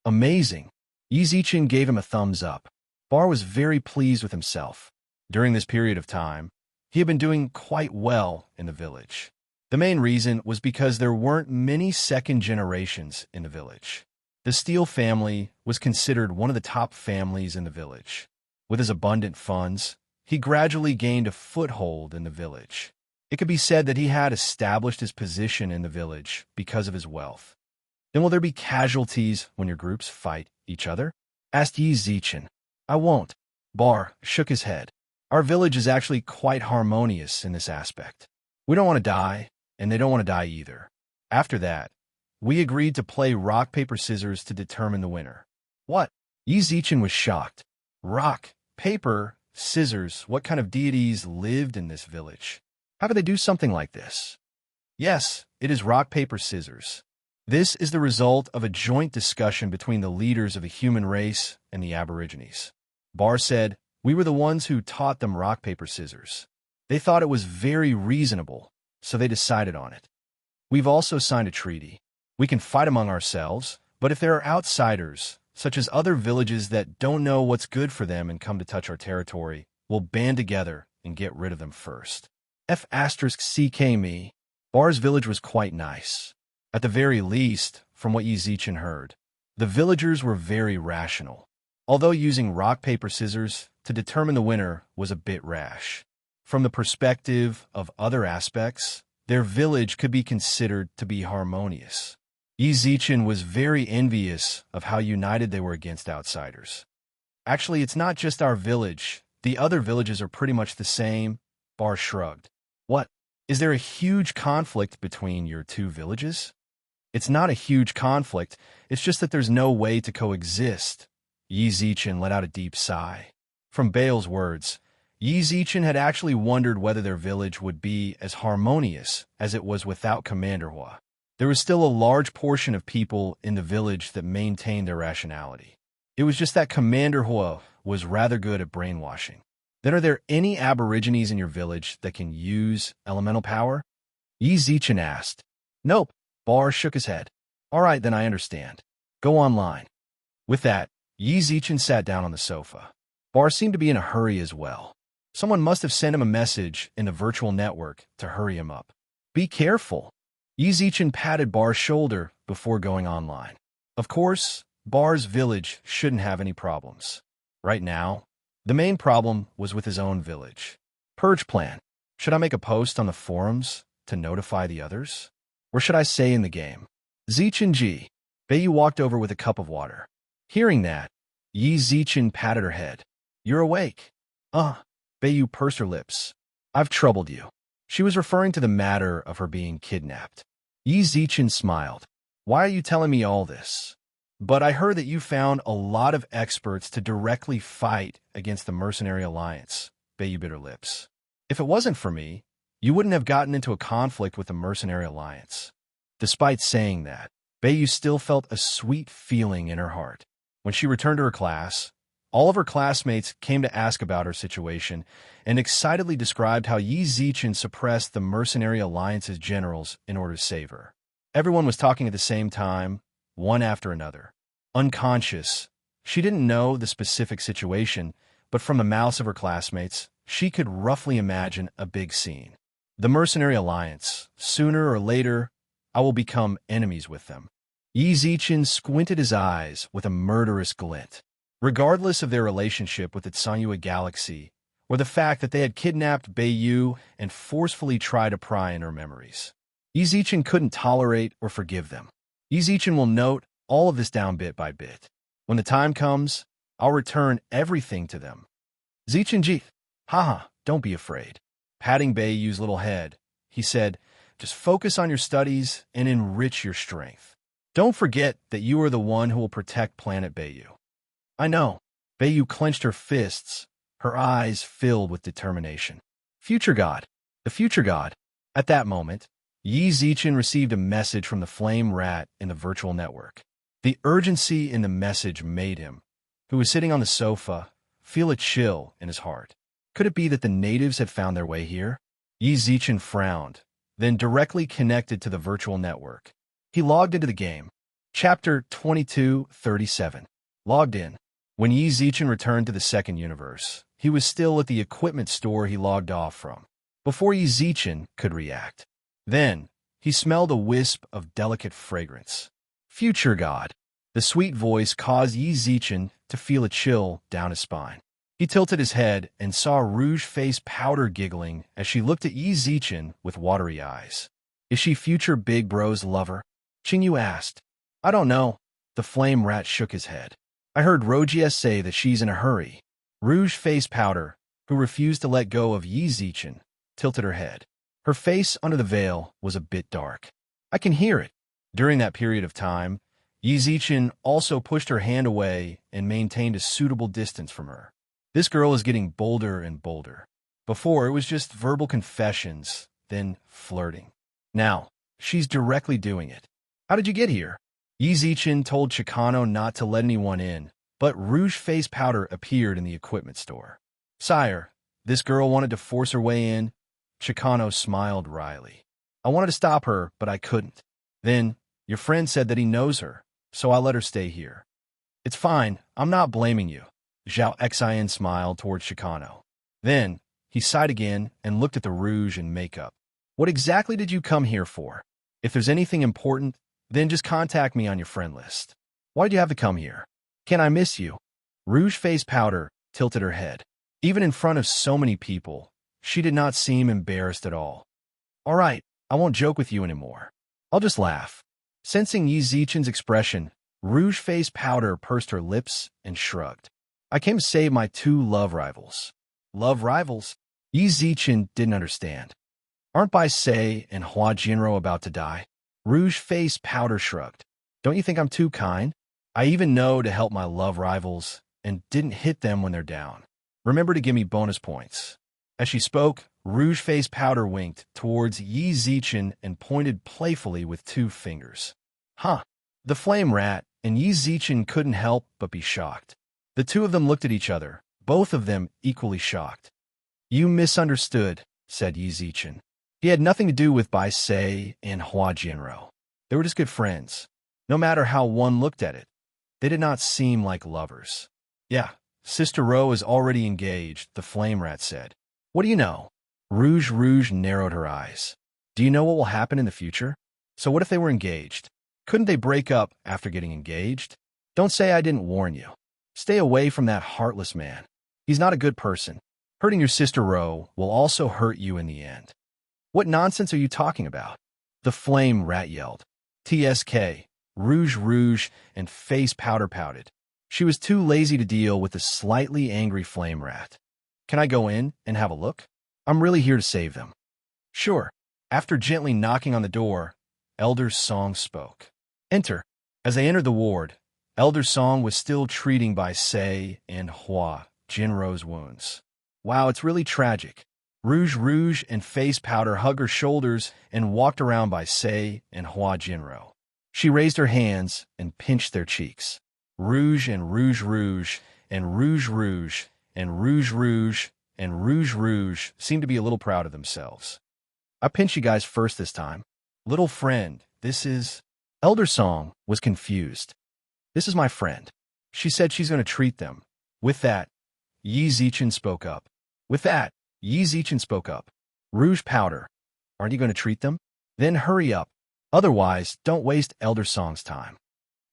Amazing. Yizichin gave him a thumbs up. Bar was very pleased with himself. During this period of time, he had been doing quite well in the village. The main reason was because there weren't many second generations in the village. The Steele family was considered one of the top families in the village. With his abundant funds, he gradually gained a foothold in the village. It could be said that he had established his position in the village because of his wealth. Then will there be casualties when your groups fight each other? Asked Yizichin. I won't. Bar shook his head. Our village is actually quite harmonious in this aspect. We don't want to die, and they don't want to die either. After that, we agreed to play rock, paper, scissors to determine the winner. What? Yizichin was shocked. Rock, paper, scissors, what kind of deities lived in this village? How could they do something like this? Yes, it is rock, paper, scissors. This is the result of a joint discussion between the leaders of the human race and the Aborigines. Bar said, we were the ones who taught them rock, paper, scissors. They thought it was very reasonable, so they decided on it. We've also signed a treaty. We can fight among ourselves, but if there are outsiders, such as other villages that don't know what's good for them and come to touch our territory, we'll band together and get rid of them first. F asterisk CK me. Bar's village was quite nice. At the very least, from what Yizichin heard, the villagers were very rational, although using rock, paper, scissors to determine the winner was a bit rash. From the perspective of other aspects, their village could be considered to be harmonious. Yizichin was very envious of how united they were against outsiders. Actually, it's not just our village. The other villages are pretty much the same. Bar shrugged. What? Is there a huge conflict between your 2 villages? It's not a huge conflict. It's just that there's no way to coexist. Yizichin let out a deep sigh. From Bale's words, Yizichin had actually wondered whether their village would be as harmonious as it was without Commander Hua. There was still a large portion of people in the village that maintained their rationality. It was just that Commander Hua was rather good at brainwashing. Then are there any Aborigines in your village that can use elemental power? Yizichin asked. Nope. Bar shook his head. All right, then I understand. Go online. With that, Yizichin sat down on the sofa. Bar seemed to be in a hurry as well. Someone must have sent him a message in the virtual network to hurry him up. Be careful. Yizichin patted Bar's shoulder before going online. Of course, Bar's village shouldn't have any problems. Right now, the main problem was with his own village. Purge plan. Should I make a post on the forums to notify the others? Or should I say in the game? Zichin Ji. Bayu walked over with a cup of water. Hearing that, Yizichin patted her head. You're awake. Bayu pursed her lips. I've troubled you. She was referring to the matter of her being kidnapped. Yi Zichen smiled. Why are you telling me all this? But I heard that you found a lot of experts to directly fight against the mercenary alliance, Beiyu bit her lips. If it wasn't for me, you wouldn't have gotten into a conflict with the mercenary alliance. Despite saying that, Beiyu still felt a sweet feeling in her heart. When she returned to her class, all of her classmates came to ask about her situation and excitedly described how Yi Zichen suppressed the mercenary alliance's generals in order to save her. Everyone was talking at the same time, one after another. Unconscious, she didn't know the specific situation, but from the mouths of her classmates, she could roughly imagine a big scene. The mercenary alliance, sooner or later, I will become enemies with them. Yi Zichen squinted his eyes with a murderous glint. Regardless of their relationship with the Sanyue galaxy, or the fact that they had kidnapped Beiyu and forcefully tried to pry in her memories, Yi Zichen couldn't tolerate or forgive them. Yi Zichen will note all of this down bit by bit. When the time comes, I'll return everything to them. Zichen-ji, haha, don't be afraid. Patting Beiyu's little head, he said, just focus on your studies and enrich your strength. Don't forget that you are the one who will protect planet Beiyu. I know. Beiyu clenched her fists, her eyes filled with determination. Future God. The future God. At that moment, Yi Zichen received a message from the flame rat in the virtual network. The urgency in the message made him, who was sitting on the sofa, feel a chill in his heart. Could it be that the natives had found their way here? Yi Zichen frowned, then directly connected to the virtual network. He logged into the game. Chapter 2237. Logged in. When Yi Zichen returned to the second universe, he was still at the equipment store he logged off from, before Yi Zichen could react. Then, he smelled a wisp of delicate fragrance. Future God. The sweet voice caused Yi Zichen to feel a chill down his spine. He tilted his head and saw rouge-faced Powder giggling as she looked at Yi Zichen with watery eyes. Is she future Big Bro's lover? Qingyu asked. I don't know. The flame rat shook his head. I heard Rojies say that she's in a hurry. Rouge-faced Powder, who refused to let go of Yi Zichen, tilted her head. Her face under the veil was a bit dark. I can hear it. During that period of time, Yi Zichen also pushed her hand away and maintained a suitable distance from her. This girl is getting bolder and bolder. Before, it was just verbal confessions, then flirting. Now, she's directly doing it. How did you get here? Yi Zichen told Chicano not to let anyone in, but rouge-faced Powder appeared in the equipment store. Sire, this girl wanted to force her way in. Chicano smiled wryly. I wanted to stop her, but I couldn't. Then, your friend said that he knows her, so I let her stay here. It's fine, I'm not blaming you. Zhao Xian smiled towards Chicano. Then, he sighed again and looked at the rouge and makeup. What exactly did you come here for? If there's anything important, then just contact me on your friend list. Why did you have to come here? Can I miss you? Rouge-faced Powder tilted her head. Even in front of so many people, she did not seem embarrassed at all. All right, I won't joke with you anymore. I'll just laugh. Sensing Yi Zichen's expression, rouge-faced Powder pursed her lips and shrugged. I came to save my two love rivals. Love rivals? Yi Zichen didn't understand. Aren't Bai Sei and Hua Jinro about to die? Rouge-faced Powder shrugged. Don't you think I'm too kind? I even know to help my love rivals and didn't hit them when they're down. Remember to give me bonus points. As she spoke, rouge-faced Powder winked towards Yi Zichen and pointed playfully with two fingers. Huh. The flame rat and Yi Zichen couldn't help but be shocked. The two of them looked at each other, both of them equally shocked. You misunderstood, said Yi Zichen. He had nothing to do with Bai Sei and Hua Jinro. They were just good friends. No matter how one looked at it, they did not seem like lovers. Yeah, Sister Ro is already engaged, the flame rat said. What do you know? Rouge narrowed her eyes. Do you know what will happen in the future? So what if they were engaged? Couldn't they break up after getting engaged? Don't say I didn't warn you. Stay away from that heartless man. He's not a good person. Hurting your sister Ro will also hurt you in the end. What nonsense are you talking about? The flame rat yelled. TSK, rouge, and face Powder pouted. She was too lazy to deal with the slightly angry flame rat. Can I go in and have a look? I'm really here to save them. Sure. After gently knocking on the door, Elder Song spoke. Enter. As they entered the ward, Elder Song was still treating by Sei and Hua, Jinro's wounds. Wow, it's really tragic. Rouge and face powder hugged her shoulders and walked around by Sei and Hua Jinro. She raised her hands and pinched their cheeks. Rouge and Rouge and Rouge and Rouge and Rouge seemed to be a little proud of themselves. I pinched you guys first this time. Little friend, this is... Elder Song was confused. This is my friend. She said she's going to treat them. With that, Yi Zichen spoke up. Rouge powder, aren't you going to treat them? Then hurry up. Otherwise, don't waste Elder Song's time.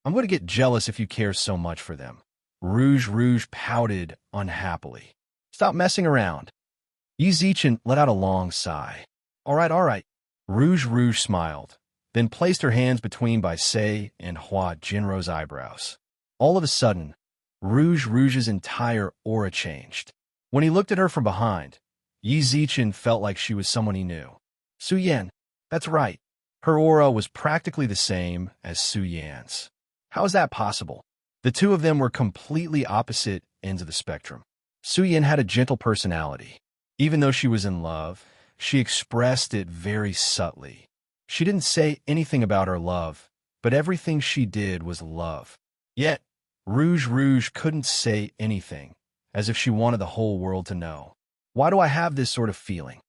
I'm going to get jealous if you care so much for them. Rouge pouted unhappily. Stop messing around. Yi Zichen let out a long sigh. All right. Rouge smiled, then placed her hands between by Sei and Hua Jinro's eyebrows. All of a sudden, Rouge's entire aura changed. When he looked at her from behind, Yi Zichen felt like she was someone he knew. Su Yan, that's right. Her aura was practically the same as Su Yan's. How is that possible? The two of them were completely opposite ends of the spectrum. Su Yan had a gentle personality. Even though she was in love, she expressed it very subtly. She didn't say anything about her love, but everything she did was love. Yet, Rouge couldn't say anything, as if she wanted the whole world to know. Why do I have this sort of feeling?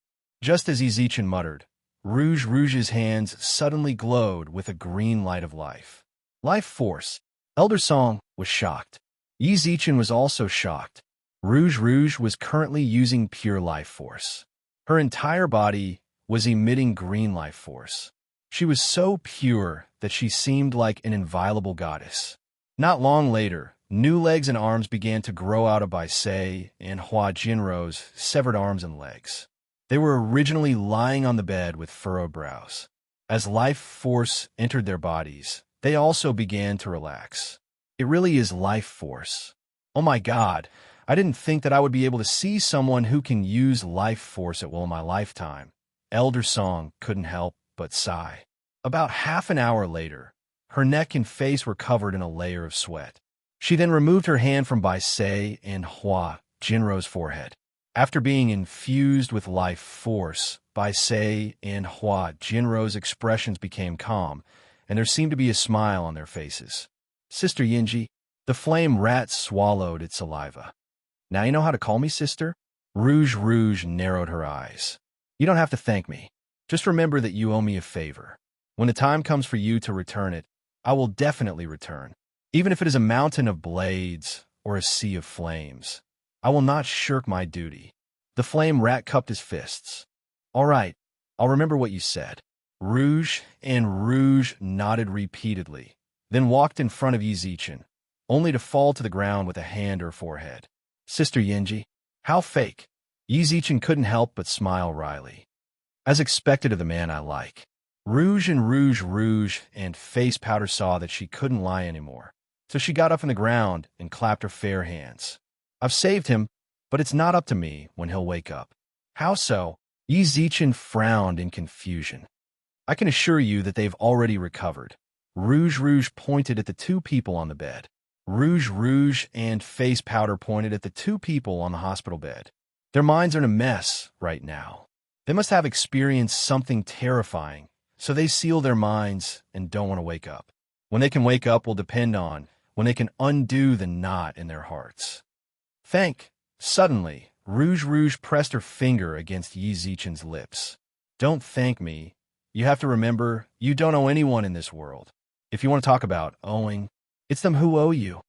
Just as Yi Zichen muttered, Rouge's hands suddenly glowed with a green light of life. Life force. Elder Song was shocked. Yi Zichen was also shocked. Rouge was currently using pure life force. Her entire body was emitting green life force. She was so pure that she seemed like an inviolable goddess. Not long later, new legs and arms began to grow out of Bai Sei and Hua Jinro's severed arms and legs. They were originally lying on the bed with furrowed brows. As life force entered their bodies, they also began to relax. It really is life force. Oh my God, I didn't think that I would be able to see someone who can use life force at will in my lifetime. Elder Song couldn't help but sigh. About half an hour later, her neck and face were covered in a layer of sweat. She then removed her hand from Bai Sei and Hua Jinro's forehead. After being infused with life force, Bai Sei and Hua Jinro's expressions became calm, and there seemed to be a smile on their faces. Sister Yinji, the flame rat swallowed its saliva. Now you know how to call me sister? Rouge narrowed her eyes. You don't have to thank me. Just remember that you owe me a favor. When the time comes for you to return it, I will definitely return. Even if it is a mountain of blades or a sea of flames, I will not shirk my duty. The flame rat cupped his fists. All right, I'll remember what you said. Rouge nodded repeatedly, then walked in front of Yi Zichen, only to fall to the ground with a hand to her forehead. Sister Yinji, how fake. Yi Zichen couldn't help but smile wryly. As expected of the man I like. Rouge and face powder saw that she couldn't lie anymore, so she got up from the ground and clapped her fair hands. I've saved him, but it's not up to me when he'll wake up. How so? Yi Zichen frowned in confusion. I can assure you that they've already recovered. Rouge pointed at the two people on the bed. Rouge and face powder pointed at the two people on the hospital bed. Their minds are in a mess right now. They must have experienced something terrifying, so they seal their minds and don't want to wake up. When they can wake up will depend on when they can undo the knot in their hearts. Suddenly, Rouge pressed her finger against Yi Zichen's lips. Don't thank me. You have to remember, you don't owe anyone in this world. If you want to talk about owing, it's them who owe you.